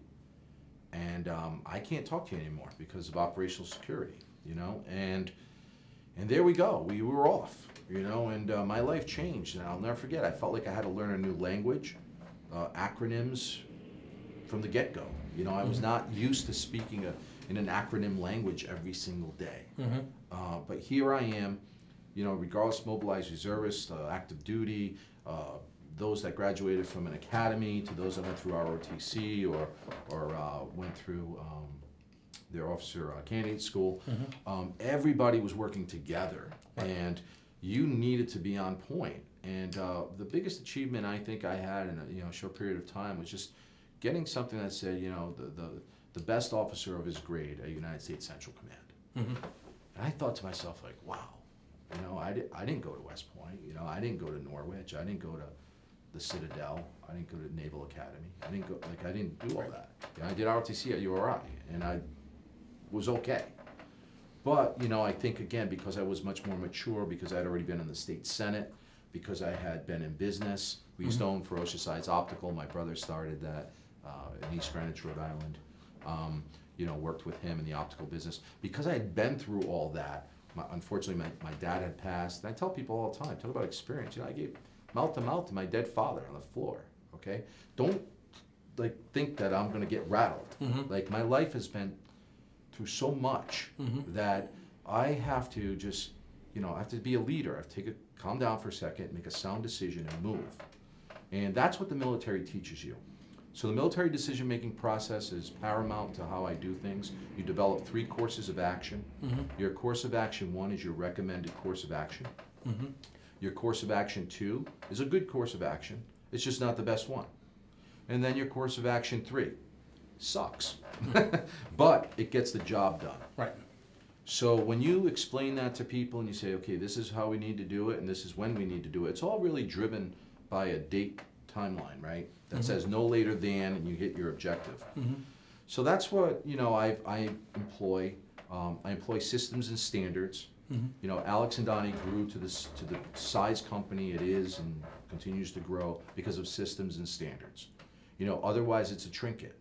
and I can't talk to you anymore because of operational security, you know, and there we go. We were off, you know, and my life changed, and I'll never forget. I felt like I had to learn a new language, acronyms from the get-go. You know, I was not used to speaking in an acronym language every single day. But here I am, you know, regardless, mobilized reservists, active duty, those that graduated from an academy to those that went through ROTC or went through their officer candidate school. Everybody was working together, and you needed to be on point. And the biggest achievement I think I had in a short period of time was just getting something that said, you know, the best officer of his grade at United States Central Command. And I thought to myself, like, wow, you know, I didn't go to West Point, you know, I didn't go to Norwich, I didn't go to the Citadel, I didn't go to Naval Academy, I didn't do all that. You know, I did ROTC at URI, and I was okay. But, you know, I think, again, because I was much more mature, because I'd already been in the state senate, because I had been in business. We used to own Ferocious Eyes Optical. My brother started that in East Greenwich, Rhode Island. You know, worked with him in the optical business. Because I had been through all that, unfortunately my dad had passed. And I tell people all the time, talk about experience. You know, I gave mouth to my dead father on the floor, okay? Don't, like, think that I'm gonna get rattled. Like, my life has been through so much that I have to just, you know, I have to be a leader. I have to calm down for a second, make a sound decision, and move. And that's what the military teaches you. So the military decision-making process is paramount to how I do things. You develop 3 courses of action. Your course of action 1 is your recommended course of action. Your course of action 2 is a good course of action. It's just not the best one. And then your course of action 3 sucks, but it gets the job done. Right. So when you explain that to people and you say, okay, this is how we need to do it and this is when we need to do it, it's all really driven by a date timeline, right? That says no later than, and you hit your objective. So that's what, you know, I employ. I employ systems and standards. You know, Alex and Donnie grew to the size company it is and continues to grow because of systems and standards. You know, otherwise it's a trinket.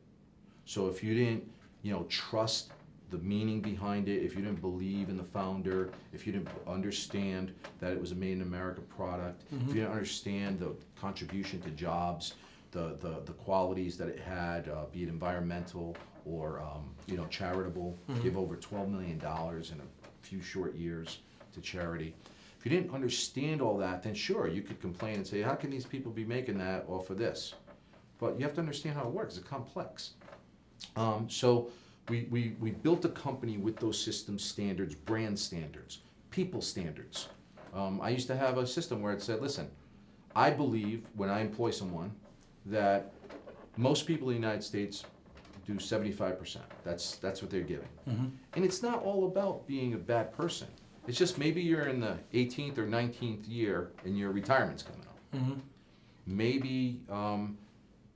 So if you didn't, you know, trust the meaning behind it, if you didn't believe in the founder, if you didn't understand that it was a made in America product, if you didn't understand the contribution to jobs, the qualities that it had, be it environmental or you know, charitable, give over $12 million in a few short years to charity. If you didn't understand all that, then sure, you could complain and say, how can these people be making that off of this? But you have to understand how it works. It's complex. So we built a company with those systems, standards, brand standards, people standards. I used to have a system where it said, listen, I believe when I employ someone that most people in the United States do 75%. That's what they're giving. And it's not all about being a bad person. It's just maybe you're in the 18th or 19th year and your retirement's coming up. Maybe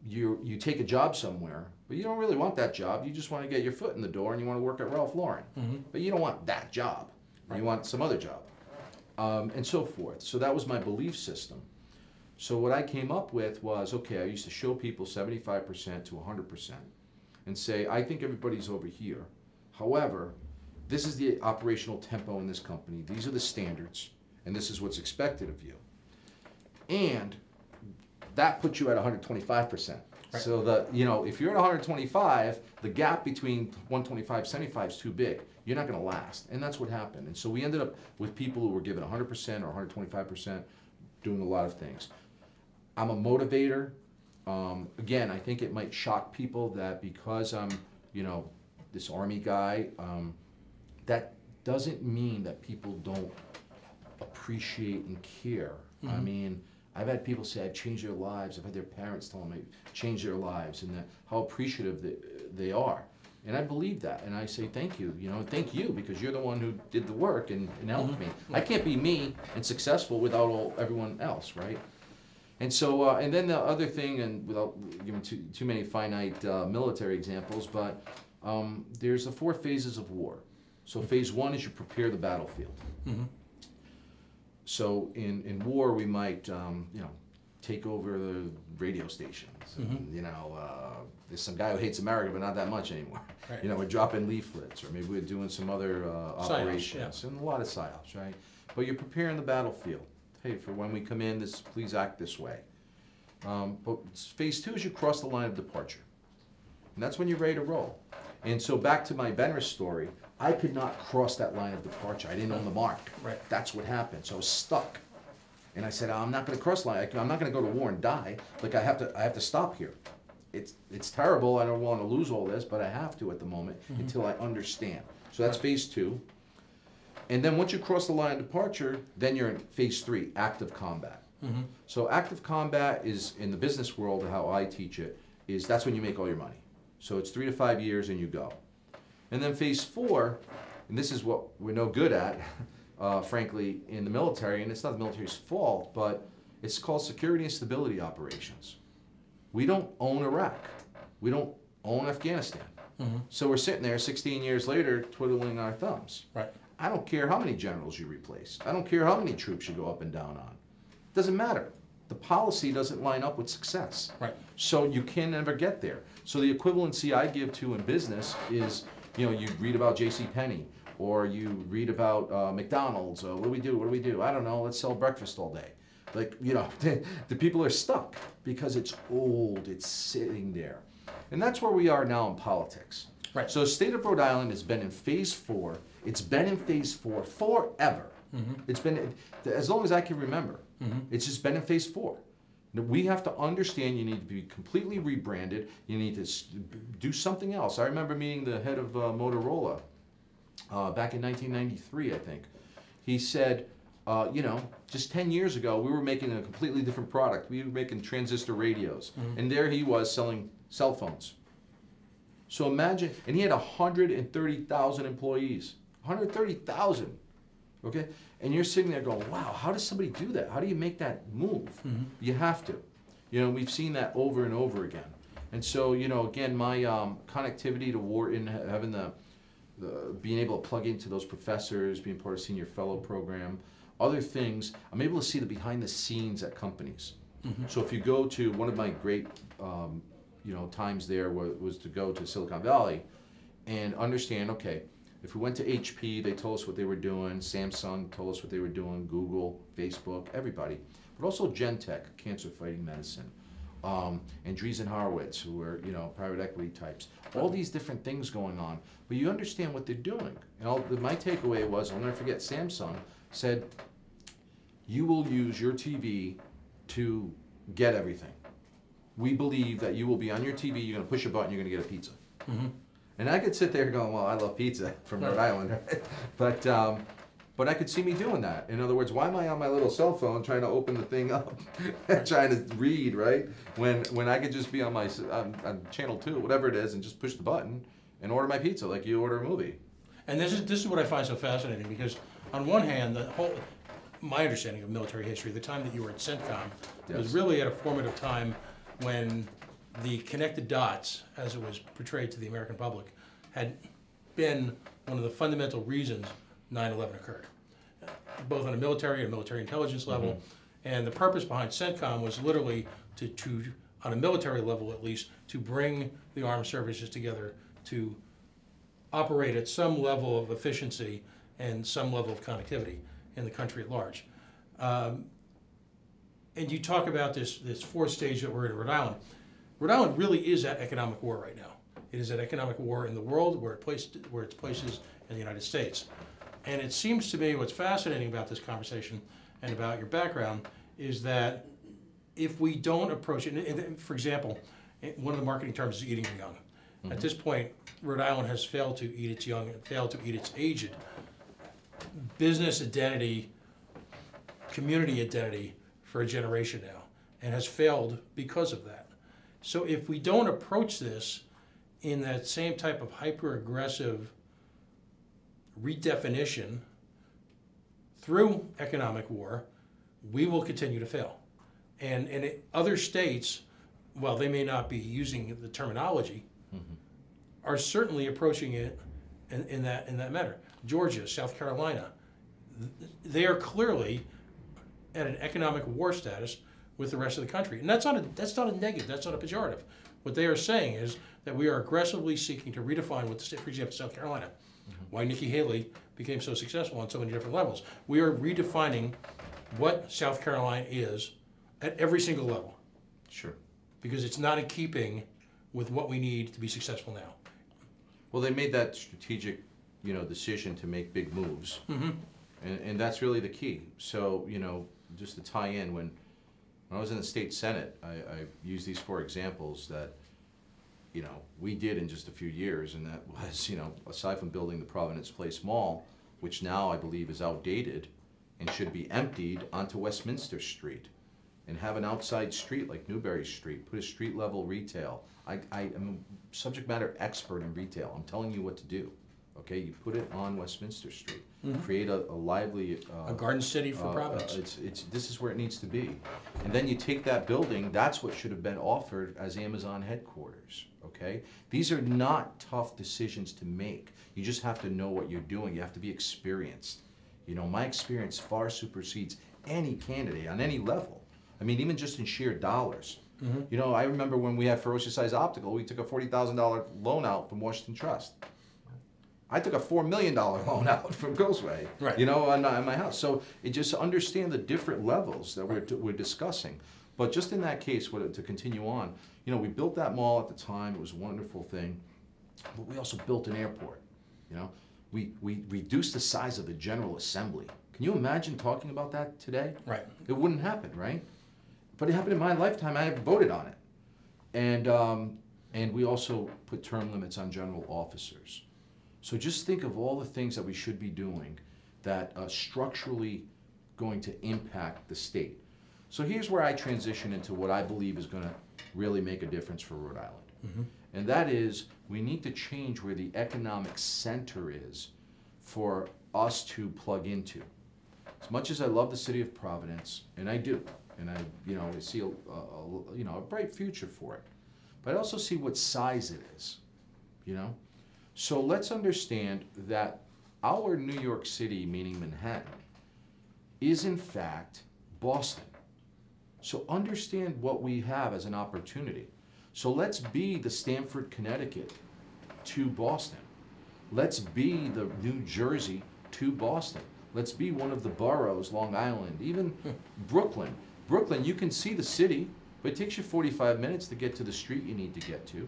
you take a job somewhere, but you don't really want that job. You just want to get your foot in the door and you want to work at Ralph Lauren. But you don't want that job. You want some other job. And so forth. So that was my belief system. So what I came up with was, okay, I used to show people 75% to 100% and say, I think everybody's over here. However, this is the operational tempo in this company. These are the standards, and this is what's expected of you. And that puts you at 125%. Right. So if you're at 125, the gap between 125 and 75 is too big. You're not going to last, and that's what happened. And so we ended up with people who were given 100% or 125%, doing a lot of things. I'm a motivator. Again, I think it might shock people that because I'm, this Army guy, that doesn't mean that people don't appreciate and care. I mean, I've had people say I've changed their lives. I've had their parents tell them I've changed their lives and how appreciative they are. And I believe that, and I say thank you, thank you because you're the one who did the work and helped me. I can't be me and successful without everyone else, right? And so, and then the other thing, and without giving too many finite military examples, but there's the 4 phases of war. So phase 1 is you prepare the battlefield. So in war, we might, take over the radio stations. And, there's some guy who hates America, but not that much anymore. Right. We're dropping leaflets, or maybe we're doing some other operations, and a lot of psyops, right? But you're preparing the battlefield. Hey, for when we come in, please act this way. But phase 2 is you cross the line of departure. And that's when you're ready to roll. And so back to my Benris story, I could not cross that line of departure. I didn't own the mark. Right. That's what happened. So I was stuck. And I said, I'm not going to cross the line. I'm not going to go to war and die. Like I have to stop here. It's terrible. I don't want to lose all this, but I have to at the moment until I understand. So that's phase 2. And then once you cross the line of departure, then you're in phase 3, active combat. So active combat is, in the business world, how I teach it, is that's when you make all your money. So it's 3 to 5 years and you go. And then phase 4, and this is what we're no good at, frankly, in the military, and it's not the military's fault, but it's called security and stability operations. We don't own Iraq. We don't own Afghanistan. So we're sitting there 16 years later twiddling our thumbs. Right. I don't care how many generals you replace. I don't care how many troops you go up and down on. It doesn't matter. The policy doesn't line up with success. Right. So you can never get there. So the equivalency I give to in business is, you read about JCPenney, or you read about McDonald's. What do we do? What do we do? I don't know. Let's sell breakfast all day. Like, the people are stuck because it's old. It's sitting there. And that's where we are now in politics. Right. So the state of Rhode Island has been in phase 4. It's been in phase 4 forever. It's been, as long as I can remember. It's just been in phase 4. Now, we have to understand you need to be completely rebranded. You need to do something else. I remember meeting the head of Motorola back in 1993, I think. He said, just 10 years ago, we were making a completely different product. We were making transistor radios. And there he was selling cell phones. So imagine, and he had 130,000 employees. 130,000. Okay? And you're sitting there going, wow, how does somebody do that? How do you make that move? You have to. We've seen that over and over again. And so, again, my connectivity to Wharton, having being able to plug into those professors, being part of Senior Fellow program, other things, I'm able to see the behind the scenes at companies. So if you go to one of my great, times there was to go to Silicon Valley and understand, okay, if we went to HP, they told us what they were doing. Samsung told us what they were doing. Google, Facebook, everybody. But also Genentech, cancer fighting medicine. Andreessen Horowitz, who were, private equity types. All these different things going on. But you understand what they're doing. And my takeaway was, I'll never forget, Samsung said, you will use your TV to get everything. We believe that you will be on your TV, you're going to push a button, you're going to get a pizza. And I could sit there going, well, I love pizza from Rhode Island, but But I could see me doing that. In other words, why am I on my little cell phone trying to open the thing up, trying to read, right? When I could just be on my on channel 2, whatever it is, and just push the button and order my pizza like you order a movie. And this is what I find so fascinating, because on one hand, my understanding of military history, the time that you were at CENTCOM, was Yes. really at a formative time when the connected dots, as it was portrayed to the American public, had been one of the fundamental reasons 9/11 occurred, both on a military and military intelligence level. And the purpose behind CENTCOM was literally to, on a military level at least, to bring the armed services together to operate at some level of efficiency and some level of connectivity in the country at large. And you talk about this fourth stage that we're in Rhode Island. Rhode Island really is at economic war right now. It is at economic war in the world where its places in the United States. And it seems to me what's fascinating about this conversation and about your background is that if we don't approach it, and for example, one of the marketing terms is eating young. At this point, Rhode Island has failed to eat its young and failed to eat its aged. Business identity, community identity for a generation now, and has failed because of that. So if we don't approach this in that same type of hyper-aggressive redefinition through economic war, we will continue to fail. And other states, while they may not be using the terminology, are certainly approaching it in that manner. Georgia, South Carolina, they are clearly at an economic war status with the rest of the country. And that's not a negative, that's not a pejorative. What they are saying is that we are aggressively seeking to redefine what the state, for example, South Carolina, why Nikki Haley became so successful on so many different levels. We are redefining what South Carolina is at every single level. Sure. Because it's not in keeping with what we need to be successful now. Well, they made that strategic, decision to make big moves, and that's really the key. So, just to tie in, when I was in the state senate, I used these 4 examples that, we did in just a few years, and that was, aside from building the Providence Place Mall, which now I believe is outdated and should be emptied, onto Westminster Street, and have an outside street like Newberry Street, put a street level retail. I am a subject matter expert in retail. I'm telling you what to do. Okay, you put it on Westminster Street. Create a lively A garden city for Providence. This is where it needs to be. And then you take that building, that's what should have been offered as Amazon headquarters. Okay? These are not tough decisions to make. You just have to know what you're doing. You have to be experienced. My experience far supersedes any candidate on any level. I mean, even just in sheer dollars. I remember when we had Ferocious Eyes Optical, we took a $40,000 loan out from Washington Trust. I took a $4 million loan out from Ghostway, Right. on my house. So it just understand the different levels that we're discussing. But just in that case, to continue on, we built that mall at the time. It was a wonderful thing. But we also built an airport. We reduced the size of the General Assembly. Can you imagine talking about that today? Right. It wouldn't happen, right? But it happened in my lifetime. I voted on it. And we also put term limits on general officers. So just think of all the things that we should be doing that are structurally going to impact the state. So here's where I transition into what I believe is going to really make a difference for Rhode Island. And that is, we need to change where the economic center is for us to plug into. As much as I love the city of Providence, and I do, and I see a bright future for it, but I also see what size it is, So let's understand that our New York City, meaning Manhattan, is in fact Boston. So understand what we have as an opportunity. So let's be the Stamford, Connecticut to Boston. Let's be the New Jersey to Boston. Let's be one of the boroughs, Long Island, even Brooklyn. Brooklyn, you can see the city, but it takes you 45 minutes to get to the street you need to get to.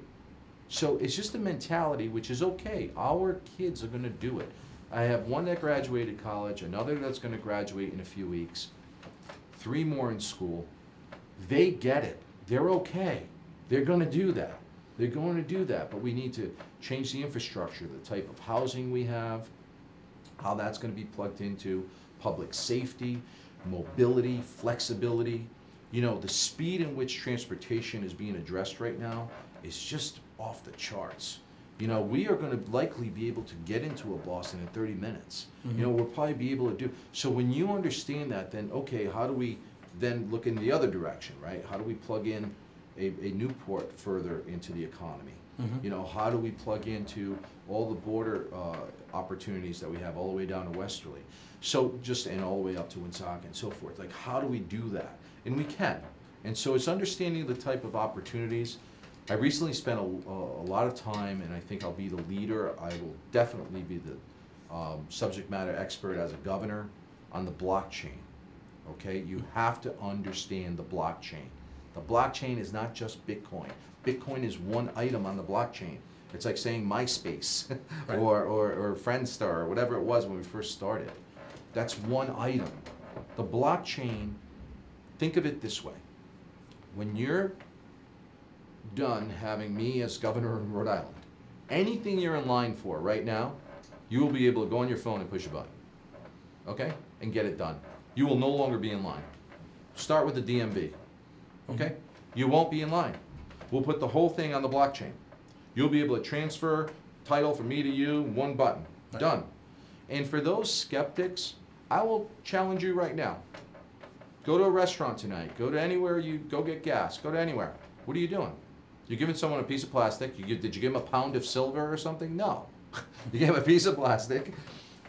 So it's just a mentality, which is okay. Our kids are going to do it. I have one that graduated college, another that's going to graduate in a few weeks, 3 more in school. They get it. They're okay. They're going to do that. They're going to do that. But we need to change the infrastructure, the type of housing we have, how that's going to be plugged into public safety, mobility, flexibility. You know, the speed in which transportation is being addressed right now is just off the charts. You know, we are going to likely be able to get into a Boston in 30 minutes. You know, we'll probably be able to do. So when you understand that, then, okay, how do we then look in the other direction, right? How do we plug in a Newport further into the economy? You know, how do we plug into all the border opportunities that we have all the way down to Westerly? So just, and all the way up to Woonsocket and so forth. Like, how do we do that? And we can. And so it's understanding the type of opportunities. I recently spent a lot of time, and I think I'll be the leader. I will definitely be the subject matter expert as a governor on the blockchain. Okay, you have to understand the blockchain. The blockchain is not just Bitcoin. Bitcoin is one item on the blockchain. It's like saying MySpace Right. or Friendster or whatever it was when we first started. That's one item. The blockchain, think of it this way. When you're done having me as governor of Rhode Island, anything you're in line for right now, you will be able to go on your phone and push a button, okay, and get it done. You will no longer be in line. Start with the DMV, okay? You won't be in line. We'll put the whole thing on the blockchain. You'll be able to transfer title from me to you, one button, done. And for those skeptics, I will challenge you right now. Go to a restaurant tonight, go to anywhere you go get gas, go to anywhere. What are you doing? You're giving someone a piece of plastic. Did you give them a pound of silver or something? No. You gave them a piece of plastic.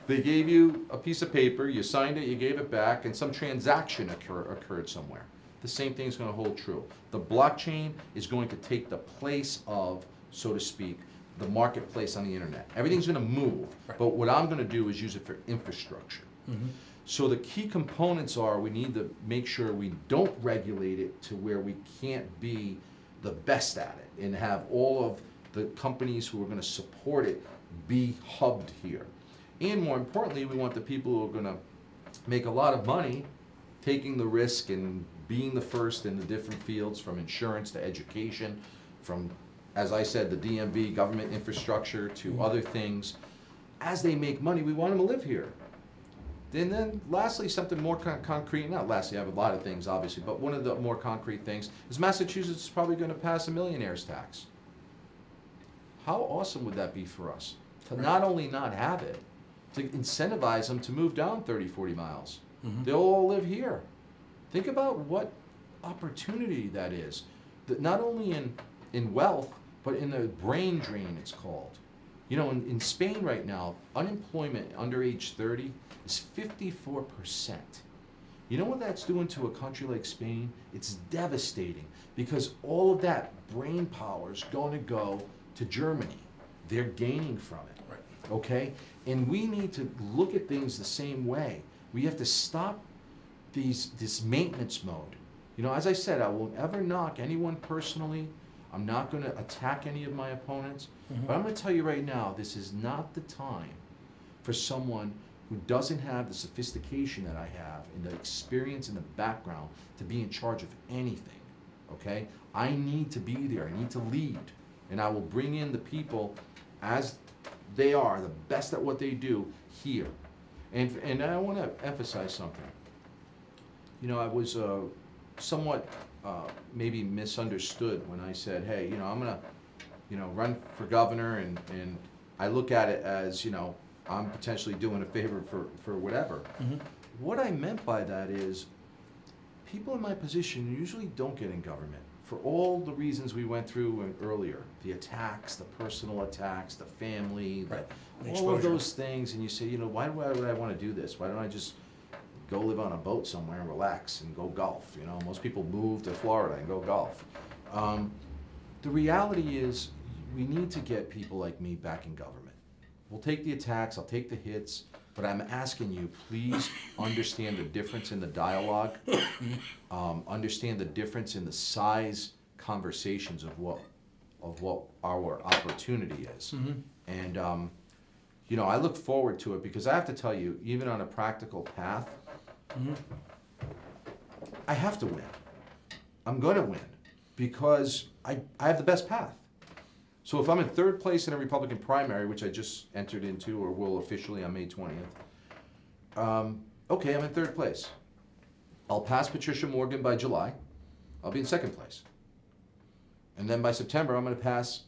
They gave you a piece of paper, you signed it, you gave it back, and some transaction occurred somewhere. The same thing is going to hold true. The blockchain is going to take the place of, so to speak, the marketplace on the internet. Everything's going to move, but what I'm going to do is use it for infrastructure. So the key components are we need to make sure we don't regulate it to where we can't be the best at it and have all of the companies who are going to support it be hubbed here. And more importantly, we want the people who are going to make a lot of money taking the risk and being the first in the different fields, from insurance to education, from, as I said, the DMV, government infrastructure, to other things. As they make money, we want them to live here. And then lastly, something more concrete, not lastly, I have a lot of things obviously, but one of the more concrete things is Massachusetts is probably going to pass a millionaire's tax. How awesome would that be for us? To not only not have it, to incentivize them to move down 30, 40 miles. They'll all live here. Think about what opportunity that is. That not only in wealth, but in the brain drain, it's called. You know, in Spain right now, unemployment under age 30 is 54%. You know what that's doing to a country like Spain? It's devastating, because all of that brain power is going to go to Germany. They're gaining from it, okay? And we need to look at things the same way. We have to stop this maintenance mode. You know, as I said, I won't ever knock anyone personally. I'm not going to attack any of my opponents. But I'm going to tell you right now, this is not the time for someone who doesn't have the sophistication that I have and the experience and the background to be in charge of anything, okay? I need to be there. I need to lead. And I will bring in the people as they are, the best at what they do here. And I want to emphasize something. You know, I was somewhat maybe misunderstood when I said, hey, you know, I'm going to, you know, run for governor, and I look at it as, you know, I'm potentially doing a favor for whatever. What I meant by that is people in my position usually don't get in government for all the reasons we went through earlier. The attacks, the personal attacks, the family, all of those things. And you say, you know, why would I want to do this? Why don't I just go live on a boat somewhere and relax and go golf? You know, most people move to Florida and go golf. The reality is we need to get people like me back in government. We'll take the attacks, I'll take the hits, but I'm asking you, please understand the difference in the dialogue, understand the difference in the size conversations of what our opportunity is. And you know, I look forward to it, because I have to tell you, even on a practical path, I have to win. I'm going to win, because I have the best path. So if I'm in third place in a Republican primary, which I just entered into or will officially on May 20th, okay, I'm in third place. I'll pass Patricia Morgan by July. I'll be in second place. And then by September, I'm going to pass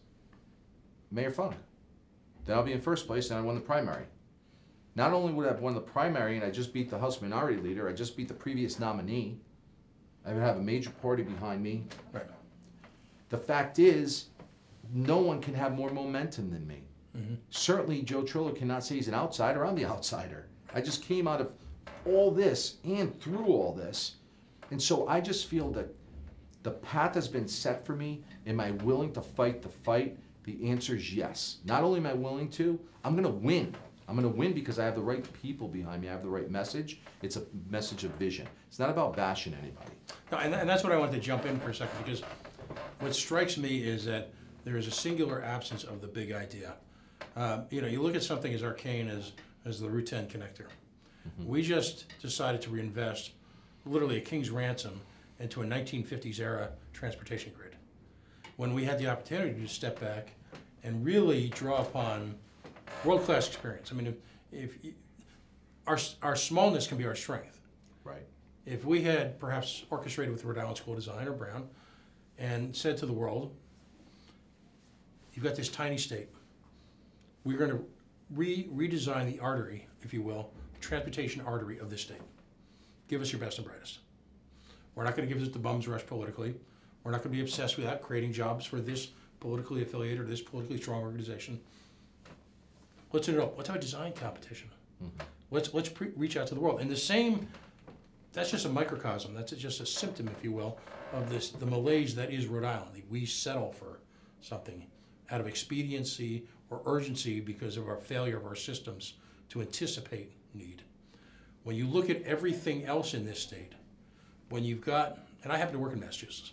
Mayor Funk. Then I'll be in first place and I won the primary. Not only would I have won the primary and I just beat the House Minority Leader, I just beat the previous nominee. I would have a major party behind me. Right. The fact is, no one can have more momentum than me. Certainly, Joe Trillo cannot say he's an outsider. I'm the outsider. I just came out of all this and through all this. And so I just feel that the path has been set for me. Am I willing to fight the fight? The answer is yes. Not only am I willing to, I'm going to win. I'm going to win because I have the right people behind me. I have the right message. It's a message of vision. It's not about bashing anybody. No, and that's what I wanted to jump in for a second, because what strikes me is that there is a singular absence of the big idea. You know, you look at something as arcane as the Route 10 connector. We just decided to reinvest literally a king's ransom into a 1950s era transportation grid, when we had the opportunity to step back and really draw upon world-class experience. I mean, if our smallness can be our strength. Right. If we had perhaps orchestrated with Rhode Island School of Design or Brown and said to the world, you've got this tiny state. We're going to redesign the artery, if you will, the transportation artery of this state. Give us your best and brightest. We're not going to give it the bums rush politically. We're not going to be obsessed with that, creating jobs for this politically affiliated or this politically strong organization. Let's set it up. Let's have a design competition. Let's reach out to the world. And the same, that's just a microcosm. That's just a symptom, if you will, of the malaise that is Rhode Island. We settle for something out of expediency or urgency because of our failure of our systems to anticipate need. When you look at everything else in this state, when you've got, and I happen to work in Massachusetts,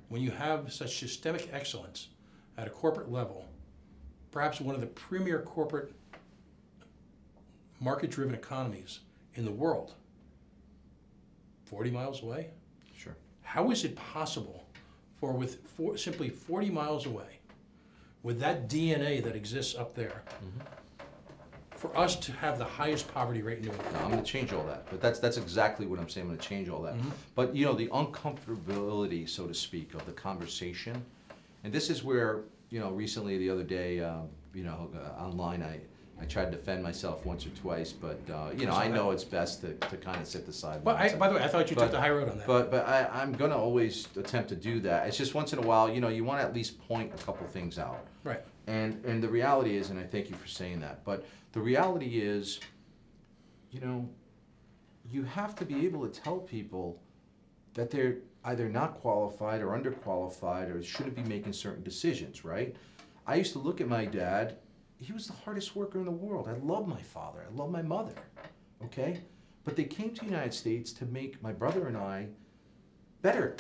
when you have such systemic excellence at a corporate level, perhaps one of the premier corporate market-driven economies in the world, 40 miles away? Sure. How is it possible simply 40 miles away, with that DNA that exists up there, for us to have the highest poverty rate in New England? No, I'm going to change all that. But that's exactly what I'm saying. I'm going to change all that. But, you know, the uncomfortability, so to speak, of the conversation, and this is where, you know, recently the other day, you know, online, I tried to defend myself once or twice, but, you know, I know it's best to kind of sit the sidelines. Well, by the way, I thought you took the high road on that. But I'm going to always attempt to do that. It's just once in a while, you know, you want to at least point a couple things out. Right. And the reality is, and I thank you for saying that, but the reality is, you know, you have to be able to tell people that they're either not qualified or underqualified or shouldn't be making certain decisions, right? I used to look at my dad. He was the hardest worker in the world. I love my father. I love my mother, okay? But they came to the United States to make my brother and I better.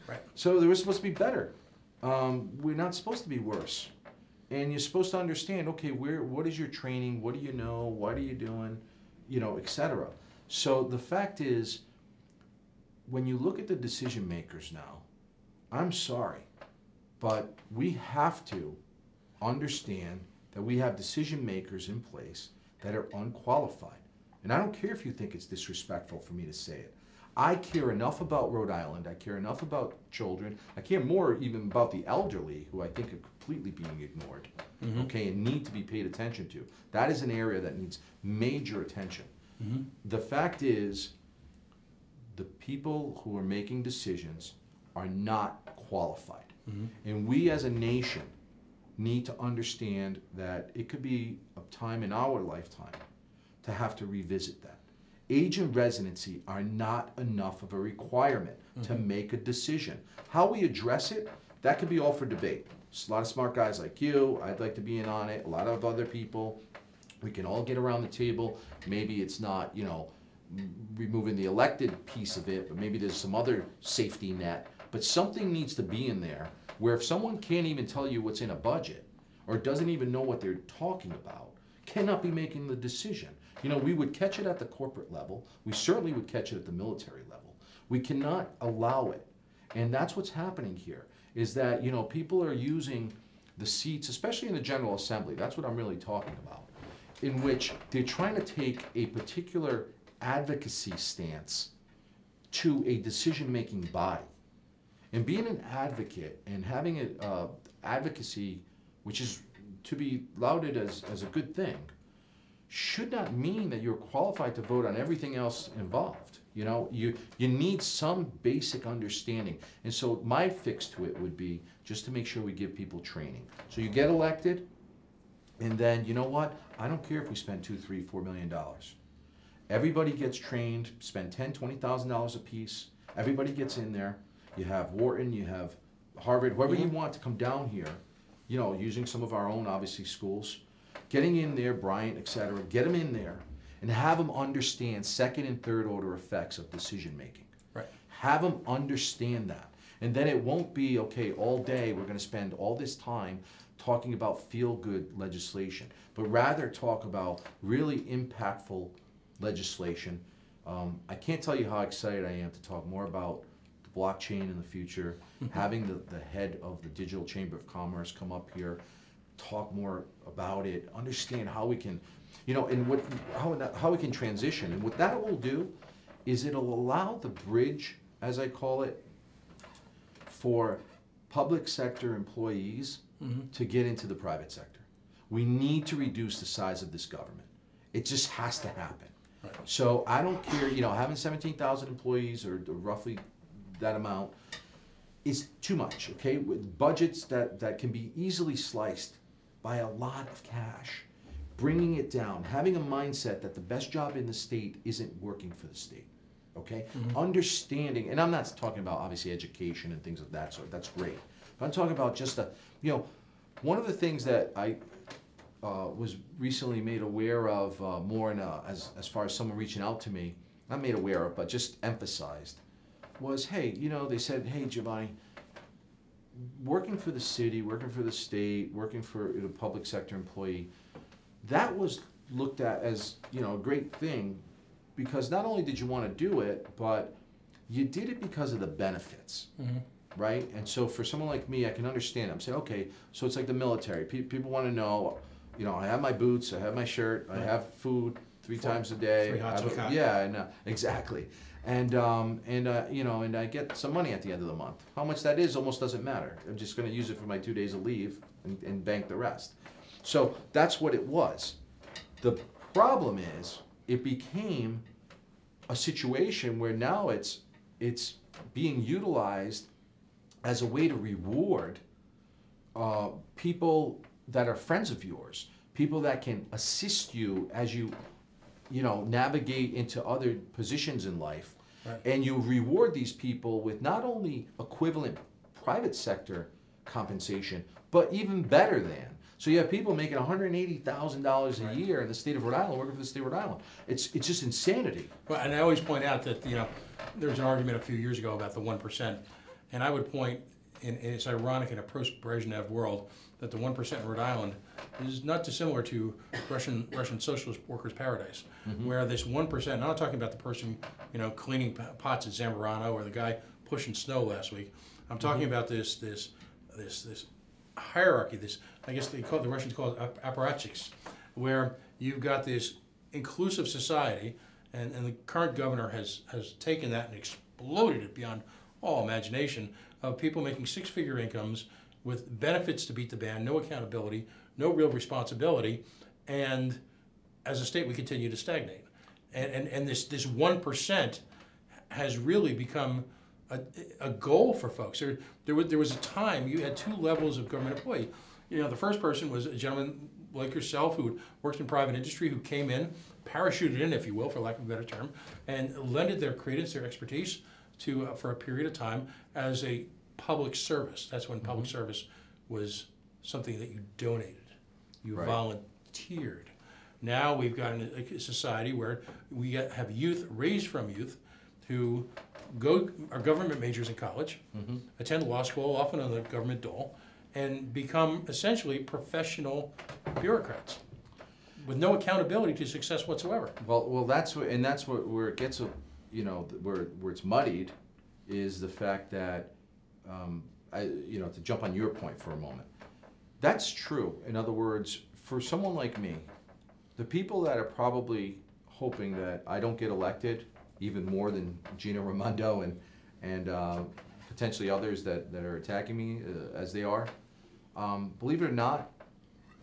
Right. So they were supposed to be better. We're not supposed to be worse. And you're supposed to understand, okay, what is your training? What do you know? What are you doing? You know, et cetera. So the fact is, when you look at the decision makers now, I'm sorry, but we have to understand that we have decision makers in place that are unqualified. And I don't care if you think it's disrespectful for me to say it. I care enough about Rhode Island, I care enough about children, I care more even about the elderly, who I think are completely being ignored, okay, and need to be paid attention to. That is an area that needs major attention. The fact is, the people who are making decisions are not qualified. And we as a nation need to understand that it could be a time in our lifetime to have to revisit that. Age and residency are not enough of a requirement to make a decision. How we address it, that could be all for debate. There's a lot of smart guys like you, I'd like to be in on it, a lot of other people. We can all get around the table. Maybe it's not, you know, removing the elected piece of it, but maybe there's some other safety net. But something needs to be in there where if someone can't even tell you what's in a budget or doesn't even know what they're talking about, cannot be making the decision. You know, we would catch it at the corporate level. We certainly would catch it at the military level. We cannot allow it. And that's what's happening here, is that, you know, people are using the seats, especially in the General Assembly, that's what I'm really talking about, in which they're trying to take a particular advocacy stance to a decision-making body. And being an advocate and having advocacy, which is to be lauded as a good thing, should not mean that you're qualified to vote on everything else involved. You know, you need some basic understanding. And so my fix to it would be just to make sure we give people training. So you get elected, and then, you know what? I don't care if we spend $2, $3, $4 million. Everybody gets trained, spend $10,000, $20,000 a piece. Everybody gets in there. You have Wharton, you have Harvard, whoever you want to come down here, you know, using some of our own, obviously, schools, getting in there, Bryant, et cetera, get them in there and have them understand second and third order effects of decision making. Right. Have them understand that. And then it won't be, okay, all day we're going to spend all this time talking about feel-good legislation, but rather talk about really impactful legislation. I can't tell you how excited I am to talk more about the blockchain in the future, having the head of the Digital Chamber of Commerce come up here, talk more about it, understand how we can, you know, and how we can transition. And what that will do is it'll allow the bridge, as I call it, for public sector employees to get into the private sector. We need to reduce the size of this government. It just has to happen. Right. So I don't care, you know, having 17,000 employees or roughly that amount is too much, okay? With budgets that can be easily sliced by a lot of cash, bringing it down, having a mindset that the best job in the state isn't working for the state, okay? Understanding, and I'm not talking about obviously education and things of that sort, that's great. But I'm talking about just you know, one of the things that I was recently made aware of more in as far as someone reaching out to me, not made aware of, but just emphasized, was, hey, you know, they said, hey, Giovanni, working for the city, working for the state, working for a public sector employee, that was looked at as, you know, a great thing, because not only did you want to do it, but you did it because of the benefits. Right? And so for someone like me, I can understand. I'm saying, okay, so it's like the military. People want to know, you know, I have my boots, I have my shirt, I have food 3 times a day. 3 hot, 2 hot. Yeah, and, exactly. And you know, and I get some money at the end of the month. How much that is almost doesn't matter. I'm just going to use it for my 2 days of leave and bank the rest. So that's what it was. The problem is it became a situation where now it's being utilized as a way to reward people that are friends of yours, people that can assist you as you know, navigate into other positions in life. Right. And you reward these people with not only equivalent private sector compensation, but even better than. So you have people making $180,000 a year in the state of Rhode Island, working for the state of Rhode Island. It's just insanity. Well, and I always point out that, you know, there was an argument a few years ago about the 1%. And I would point, and it's ironic in a post-Brezhnev world, that the 1% in Rhode Island is not dissimilar to Russian socialist workers' paradise, where this 1%, I'm not talking about the person, you know, cleaning pots at Zamorano or the guy pushing snow last week. I'm talking about this hierarchy, this, I guess the Russians call it apparatchiks, where you've got this inclusive society, and the current governor has taken that and exploded it beyond all imagination, of people making 6-figure incomes with benefits to beat the band, no accountability, no real responsibility, and as a state we continue to stagnate. And this 1% has really become a goal for folks. There was a time you had 2 levels of government employee. You know, the first person was a gentleman like yourself who worked in private industry, who came in, parachuted in, if you will, for lack of a better term, and lended their credence, their expertise to for a period of time as a public service. That's when public service was something that you donated, you volunteered. Now we've got a society where we have youth raised from youth who are government majors in college, attend law school, often on the government dole, and become essentially professional bureaucrats with no accountability to success whatsoever. Well, that's where it gets, you know, where it's muddied, is the fact that, you know, to jump on your point for a moment, That's true. In other words, for someone like me, the people that are probably hoping that I don't get elected, even more than Gina Raimondo and potentially others that are attacking me as they are, believe it or not,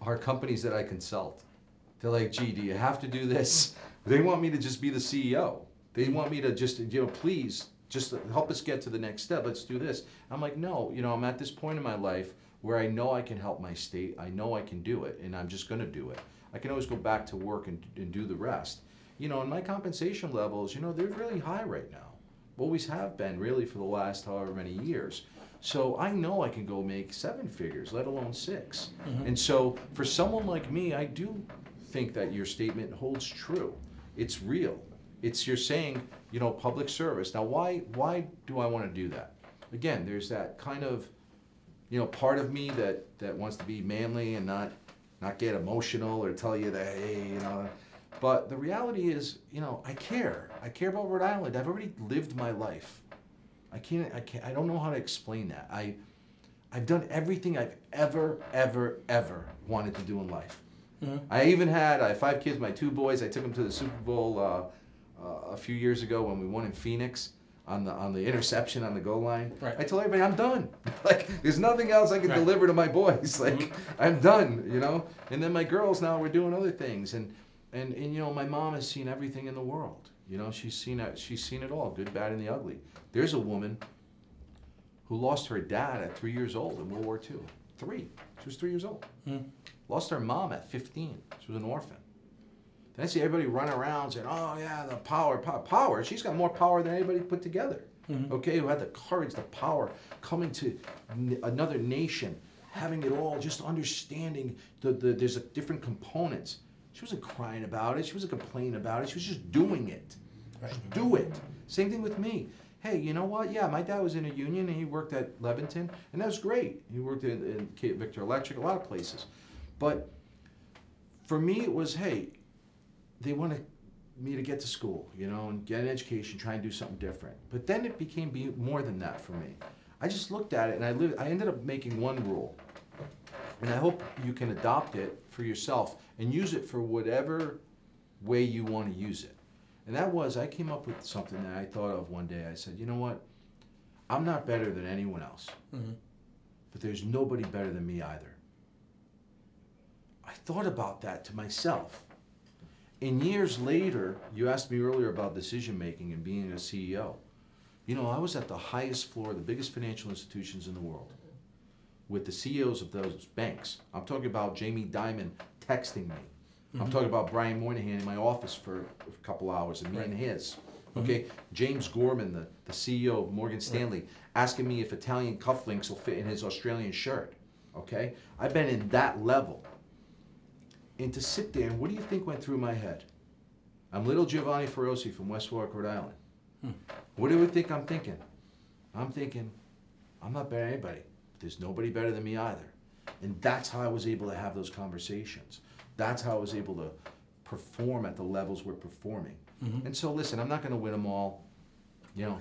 are companies that I consult. They're like, gee, do you have to do this? They want me to just be the CEO. They want me to just, please, just help us get to the next step. Let's do this. I'm like, no, I'm at this point in my life where I know I can help my state. I know I can do it, and I'm just going to do it. I can always go back to work and do the rest. And my compensation levels, they're really high right now. Always have been, really, for the last however many years. So I know I can go make 7 figures, let alone 6. Mm-hmm. And so for someone like me, I do think that your statement holds true. It's real. You're saying, public service. Now, why do I want to do that? Again, there's that kind of, part of me that wants to be manly and not get emotional or tell you that, hey, But the reality is, I care. I care about Rhode Island. I've already lived my life. I don't know how to explain that. I've done everything I've ever wanted to do in life. Mm-hmm. I have 5 kids, my 2 boys. I took them to the Super Bowl a few years ago when we won in Phoenix on the interception on the goal line. Right. I told everybody, I'm done. There's nothing else I can deliver to my boys. I'm done, And then my girls now, we're doing other things. And my mom has seen everything in the world. She's seen it all, good, bad, and the ugly. There's a woman who lost her dad at 3 years old in World War II. 3. She was 3 years old. Mm. Lost her mom at 15. She was an orphan. Then I see everybody run around saying, oh yeah, the power. She's got more power than anybody put together. Mm-hmm. Okay, who had the courage, the power, coming to another nation, having it all, just understanding there's different components. She wasn't crying about it. She wasn't complaining about it. She was just doing it. Right. Just do it. Same thing with me. Hey, you know what? Yeah, my dad was in a union and he worked at Leventon, and that was great. He worked in Victor Electric, a lot of places. But for me, it was, hey, they wanted me to get to school, and get an education, try and do something different. But then it became more than that for me. I just looked at it, and I ended up making one rule. And I hope you can adopt it for yourself and use it for whatever way you want to use it. And that was, I came up with something that I thought of one day. I said, you know what? I'm not better than anyone else. Mm-hmm. But there's nobody better than me either. I thought about that to myself. And years later, you asked me earlier about decision making and being a CEO. I was at the highest floor of the biggest financial institutions in the world with the CEOs of those banks. I'm talking about Jamie Dimon texting me. Mm-hmm. I'm talking about Brian Moynihan in my office for a couple hours and me and his. Okay, mm-hmm. James Gorman, the CEO of Morgan Stanley, asking me if Italian cufflinks will fit in his Australian shirt. Okay, I've been in that level. And to sit there, and what do you think went through my head? I'm little Giovanni Ferrosi from West Warwick, Rhode Island. What do you think I'm thinking? I'm thinking, I'm not better than anybody. There's nobody better than me either. And that's how I was able to have those conversations. That's how I was able to perform at the levels we're performing. Mm-hmm. And so listen, I'm not going to win them all.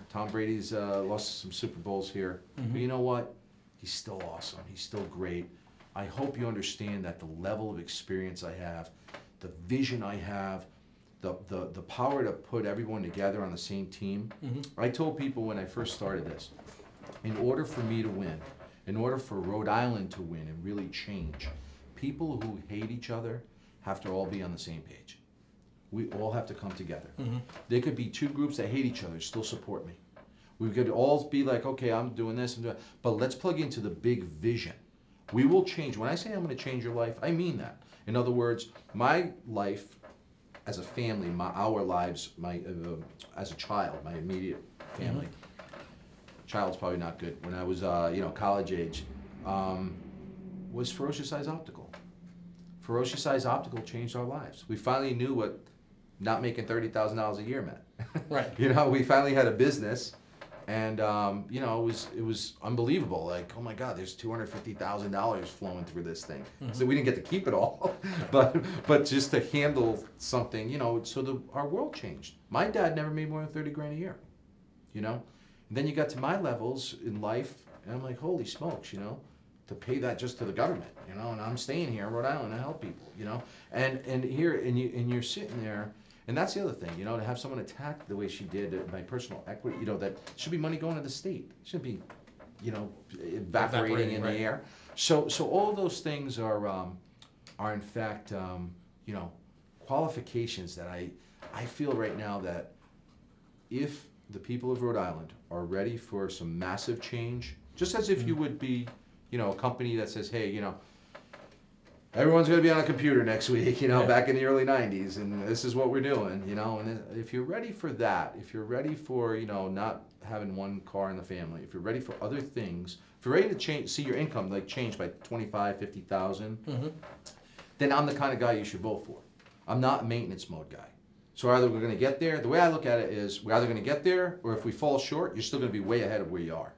Tom Brady's lost some Super Bowls here. Mm-hmm. But you know what? He's still awesome. He's still great. I hope you understand that the level of experience I have, the vision I have, the power to put everyone together on the same team. Mm-hmm. I told people when I first started this, in order for me to win, in order for Rhode Island to win and really change, people who hate each other have to all be on the same page. We all have to come together. Mm-hmm. There could be 2 groups that hate each other, still support me. We could all be like, okay, I'm doing this, but let's plug into the big vision. We will change. When I say I'm going to change your life, I mean that. In other words, my life as a family, our lives, as a child, my immediate family. Mm-hmm. Child's probably not good. When I was, college age, was Ferocious Eyes Optical. Ferocious Eyes Optical changed our lives. We finally knew what not making $30,000 a year meant. Right. We finally had a business. And it was unbelievable. Like, oh my God, there's $250,000 flowing through this thing. Mm-hmm. So we didn't get to keep it all, but just to handle something, so our world changed. My dad never made more than 30 grand a year, And then you got to my levels in life, and I'm like, holy smokes, to pay that just to the government, you know, and I'm staying here in Rhode Island to help people, you know, and you're sitting there, and that's the other thing, you know, to have someone attack the way she did my personal equity, you know, that should be money going to the state, it shouldn't be, you know, evaporating in right. the air. So all those things are in fact, you know, qualifications that I feel right now that if the people of Rhode Island are ready for some massive change, just as if you would be, you know, a company that says, hey, you know, everyone's going to be on a computer next week, you know, Yeah. back in the early 90s, and this is what we're doing, you know, and if you're ready for that, if you're ready for, you know, not having one car in the family, if you're ready for other things, if you're ready to change, see your income like change by 25, 50,000, then I'm the kind of guy you should vote for. I'm not a maintenance mode guy. So either we're going to get there, the way I look at it is we're either going to get there, or if we fall short, you're still going to be way ahead of where you are.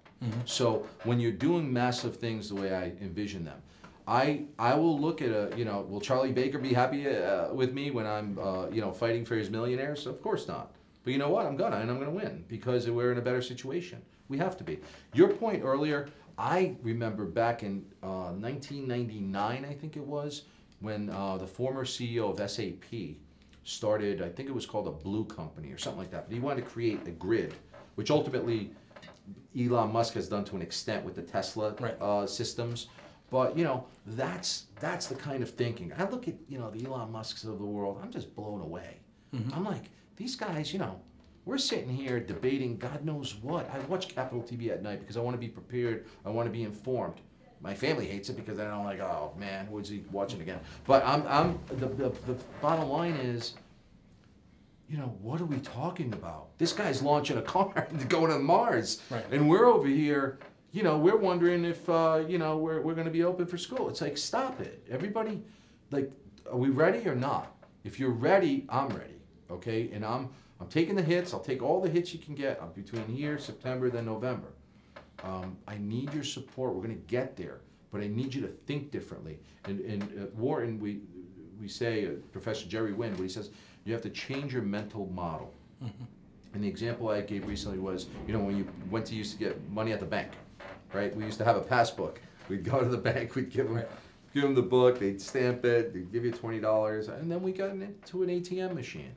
So when you're doing massive things the way I envision them, I will look at you know, will Charlie Baker be happy with me when I'm, you know, fighting for his millionaires? Of course not. But you know what? I'm gonna win because we're in a better situation. We have to be. Your point earlier, I remember back in 1999, I think it was, when the former CEO of SAP started, I think it was called a Blue Company or something like that, but he wanted to create a grid, which ultimately Elon Musk has done to an extent with the Tesla systems. But, you know, that's the kind of thinking. I look at, you know, the Elon Musks of the world, I'm just blown away. I'm like, these guys, you know, we're sitting here debating God knows what. I watch Capital TV at night because I want to be prepared, I want to be informed. My family hates it because I don't like, oh man, what's he watching again? But the bottom line is, you know, what are we talking about? This guy's launching a car going to Mars, Right. and we're over here, you know, we're wondering if, you know, we're going to be open for school. It's like, stop it. Everybody, like, are we ready or not? If you're ready, I'm ready, okay? And I'm taking the hits. I'll take all the hits you can get between here, September, then November. I need your support. We're going to get there, but I need you to think differently. And Wharton, we say, Professor Jerry Wynn, what he says, you have to change your mental model. And the example I gave recently was, you know, when you used to get money at the bank, right? We used to have a passbook. We'd go to the bank, we'd give them the book, they'd stamp it, they'd give you $20, and then we got into an ATM machine.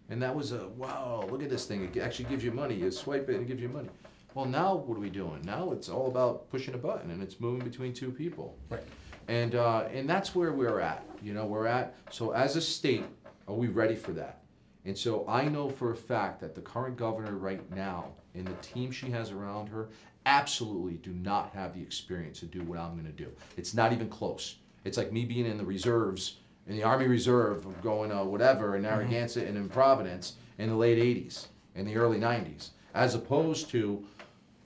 And that was wow, look at this thing, it actually gives you money. You swipe it and it gives you money. Well, now what are we doing? Now it's all about pushing a button and it's moving between two people. Right. And that's where we're at. You know, so as a state, are we ready for that? And so I know for a fact that the current governor right now and the team she has around her absolutely do not have the experience to do what I'm going to do. It's not even close. It's like me being in the reserves, in the Army Reserve, going whatever in Narragansett and in Providence in the late 80s and the early 90s, as opposed to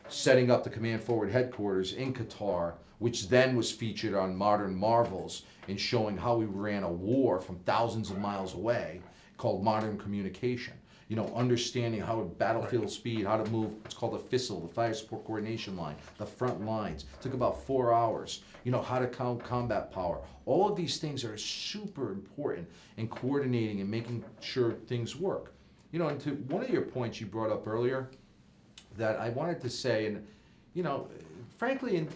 setting up the Command Forward Headquarters in Qatar, which then was featured on Modern Marvels and showing how we ran a war from thousands of miles away called Modern Communication. You know, understanding how battlefield speed, how to move, it's called the FISL, the Fire Support Coordination Line, the front lines. It took about 4 hours. You know, how to count combat power. All of these things are super important in coordinating and making sure things work. You know, and to one of your points you brought up earlier that I wanted to say, and, you know, frankly, in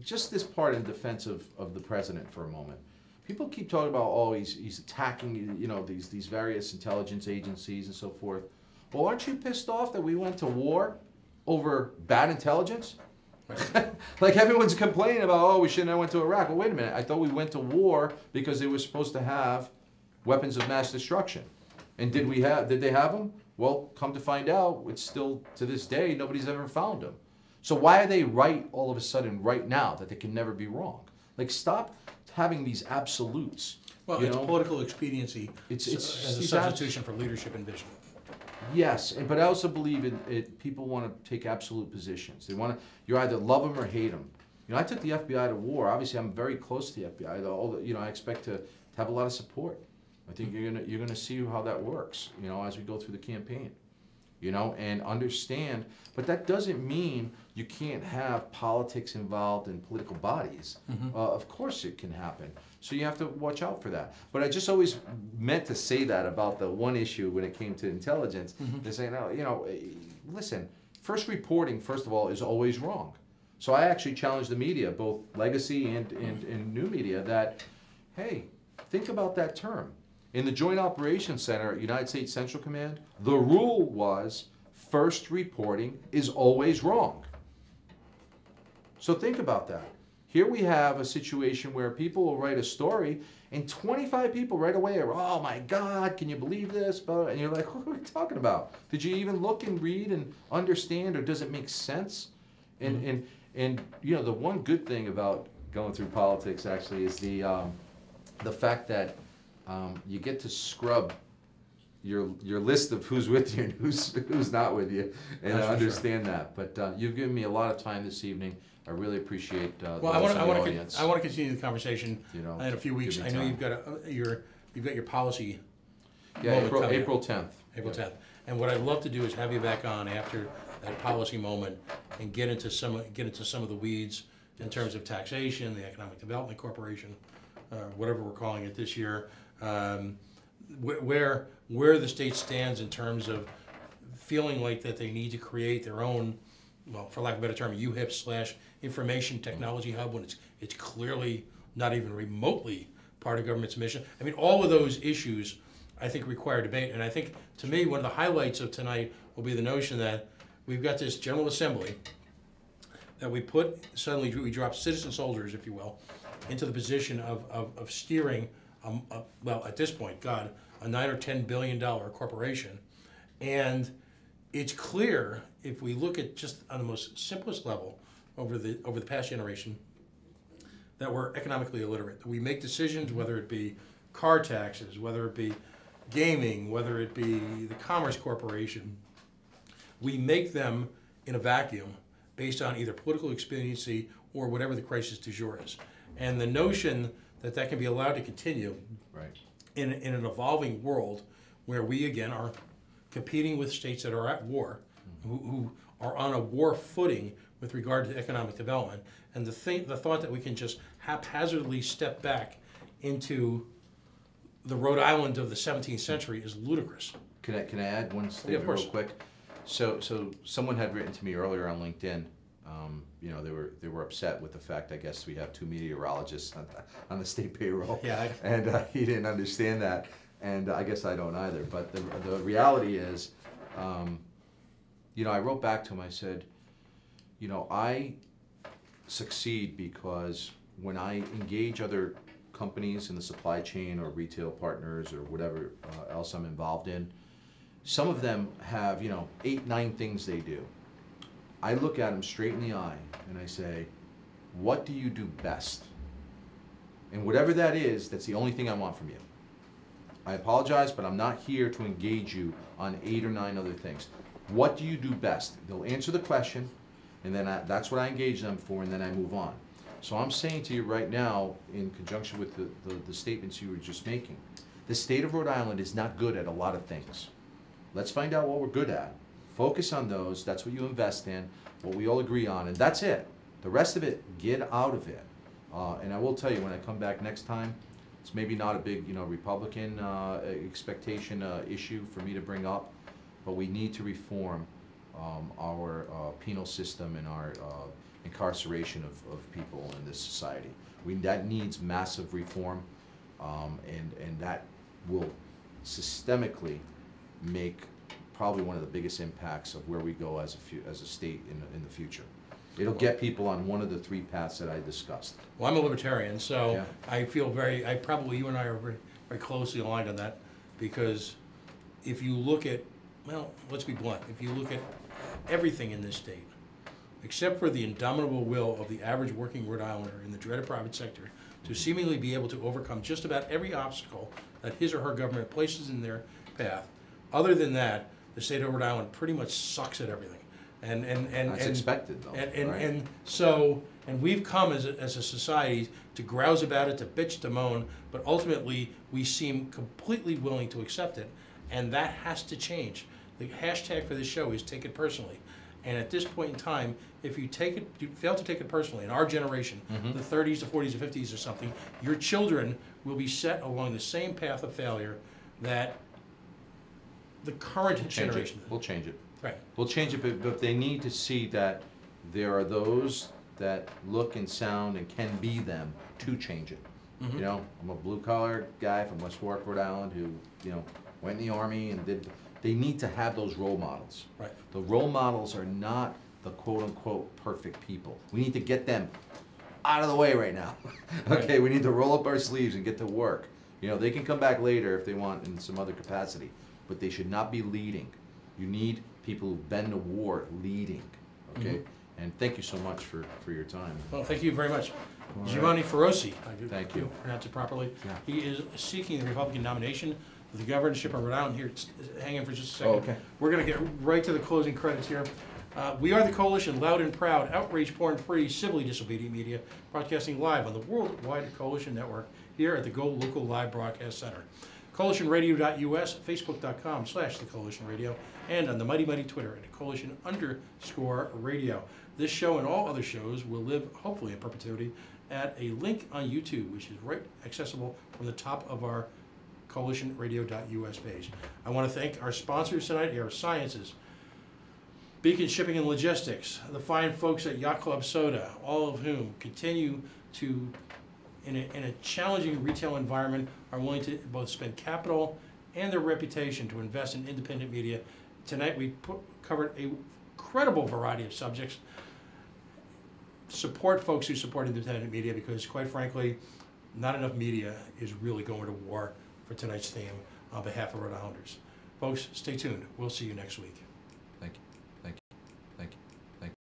just this part in defense of the president for a moment. People keep talking about, oh, he's attacking, you know, these various intelligence agencies and so forth. Well, aren't you pissed off that we went to war over bad intelligence? Like everyone's complaining about, oh, we shouldn't have went to Iraq. Well, wait a minute. I thought we went to war because they were supposed to have weapons of mass destruction. And did they have them? Well, come to find out, it's still, to this day, nobody's ever found them. So why are they right all of a sudden right now that they can never be wrong? Like, stop having these absolutes. Well, you it's know? political expediency It's as a substitution for leadership and vision. Yes, but I also believe people want to take absolute positions. They want to, you either love them or hate them. You know, I took the FBI to war. Obviously, I'm very close to the FBI. You know, I expect to have a lot of support. I think you're gonna see how that works. You know, as we go through the campaign. You know, and understand. But that doesn't mean you can't have politics involved in political bodies. Of course, it can happen. So you have to watch out for that. But I just always meant to say that about the one issue when it came to intelligence. They're saying, oh, you know, listen, first reporting, first of all, is always wrong. So I actually challenged the media, both legacy and new media, that, hey, think about that term. In the Joint Operations Center at United States Central Command, the rule was first reporting is always wrong. So think about that. Here we have a situation where people will write a story and 25 people right away are, oh my God, can you believe this? And you're like, what are we talking about? Did you even look and read and understand, or does it make sense? And you know, the one good thing about going through politics actually is the fact that you get to scrub your list of who's with you and who's not with you, and I understand that. But you've given me a lot of time this evening. I really appreciate Well, I want to continue the conversation You know, in a few weeks. give me I know time. you've got your policy Yeah, moment coming April up. 10th. April Yeah. 10th. And what I'd love to do is have you back on after that policy moment and get into some of the weeds in terms of taxation, the Economic Development Corporation, whatever we're calling it this year, where the state stands in terms of feeling like that they need to create their own, well, for lack of a better term, UHIP/information technology hub, when it's clearly not even remotely part of government's mission. I mean, all of those issues, I think, require debate. And I think, to me, one of the highlights of tonight will be the notion that we've got this General Assembly that we drop citizen soldiers, if you will, into the position of steering, well, at this point, God, a $9 or $10 billion corporation. And it's clear, if we look at just on the most simplest level over the past generation, that we're economically illiterate. That we make decisions, whether it be car taxes, whether it be gaming, whether it be the Commerce Corporation, we make them in a vacuum based on either political expediency or whatever the crisis du jour is. And the notion that that can be allowed to continue Right. in an evolving world where we, again, are competing with states that are at war, who are on a war footing with regard to economic development, and the thought that we can just haphazardly step back into the Rhode Island of the 17th century is ludicrous. Can I add one Yeah, statement of course. real quick? So someone had written to me earlier on LinkedIn. You know, they were upset with the fact, I guess, we have 2 meteorologists on the state payroll. Yeah. And he didn't understand that, and I guess I don't either. But the reality is, you know, I wrote back to him. I said, you know, I succeed because when I engage other companies in the supply chain or retail partners or whatever else I'm involved in, some of them have, you know, 8, 9 things they do. I look at them straight in the eye and I say, what do you do best? And whatever that is, that's the only thing I want from you. I apologize, but I'm not here to engage you on 8 or 9 other things. What do you do best? They'll answer the question, and then that's what I engage them for, and then I move on. So I'm saying to you right now, in conjunction with the statements you were just making, the state of Rhode Island is not good at a lot of things. Let's find out what we're good at. Focus on those. That's what you invest in, what we all agree on, and that's it. The rest of it, get out of it. And I will tell you, when I come back next time, it's maybe not a big, you know, Republican expectation issue for me to bring up, but we need to reform our penal system and our incarceration of people in this society. That needs massive reform, and that will systemically make probably one of the biggest impacts of where we go as a state in the future. It'll get people on one of the 3 paths that I discussed. Well, I'm a libertarian, so Yeah. I feel probably you and I are very, very closely aligned on that, because if you look at, well, let's be blunt, if you look at everything in this state, except for the indomitable will of the average working Rhode Islander in the dreaded private sector to seemingly be able to overcome just about every obstacle that his or her government places in their path, other than that, the state of Rhode Island pretty much sucks at everything. That's expected, though. Right? And we've come as a society to grouse about it, to bitch, to moan, but ultimately we seem completely willing to accept it, and that has to change. The hashtag for this show is take it personally. And at this point in time, if you fail to take it personally, in our generation, the 30s, the 40s, the 50s or something, your children will be set along the same path of failure that the current generation. We'll change it. Right. We'll change it, but they need to see that there are those that look and sound and can be them to change it. You know, I'm a blue collar guy from West Warwick, Rhode Island, who, you know, went in the Army and did, they need to have those role models. Right. The role models are not the quote unquote perfect people. We need to get them out of the way right now. Okay, we need to roll up our sleeves and get to work. You know, they can come back later if they want in some other capacity, but they should not be leading. You need people who've been to war leading, okay? And thank you so much for your time. Well, thank you very much. right. Giovanni Feroci, I do Thank you. pronounce it properly. Yeah. He is seeking the Republican nomination for the governorship of Rhode Island. Here, hang on for just a second. Oh, okay. We're going to get right to the closing credits here. We are the Coalition, loud and proud, outrage porn-free, civilly disobedient media, broadcasting live on the Worldwide Coalition Network here at the Go Local Live Broadcast Center. CoalitionRadio.us, Facebook.com/The Coalition Radio, and on the mighty Twitter at Coalition_radio. This show and all other shows will live, hopefully in perpetuity, at a link on YouTube, which is right accessible from the top of our CoalitionRadio.us page. I want to thank our sponsors tonight, Air Sciences, Beacon Shipping and Logistics, the fine folks at Yacht Club Soda, all of whom continue to, in a challenging retail environment, are willing to both spend capital and their reputation to invest in independent media. Tonight we covered a incredible variety of subjects. Support folks who support independent media, because quite frankly, not enough media is really going to war for tonight's theme on behalf of Rhode Islanders. Folks, stay tuned. We'll see you next week.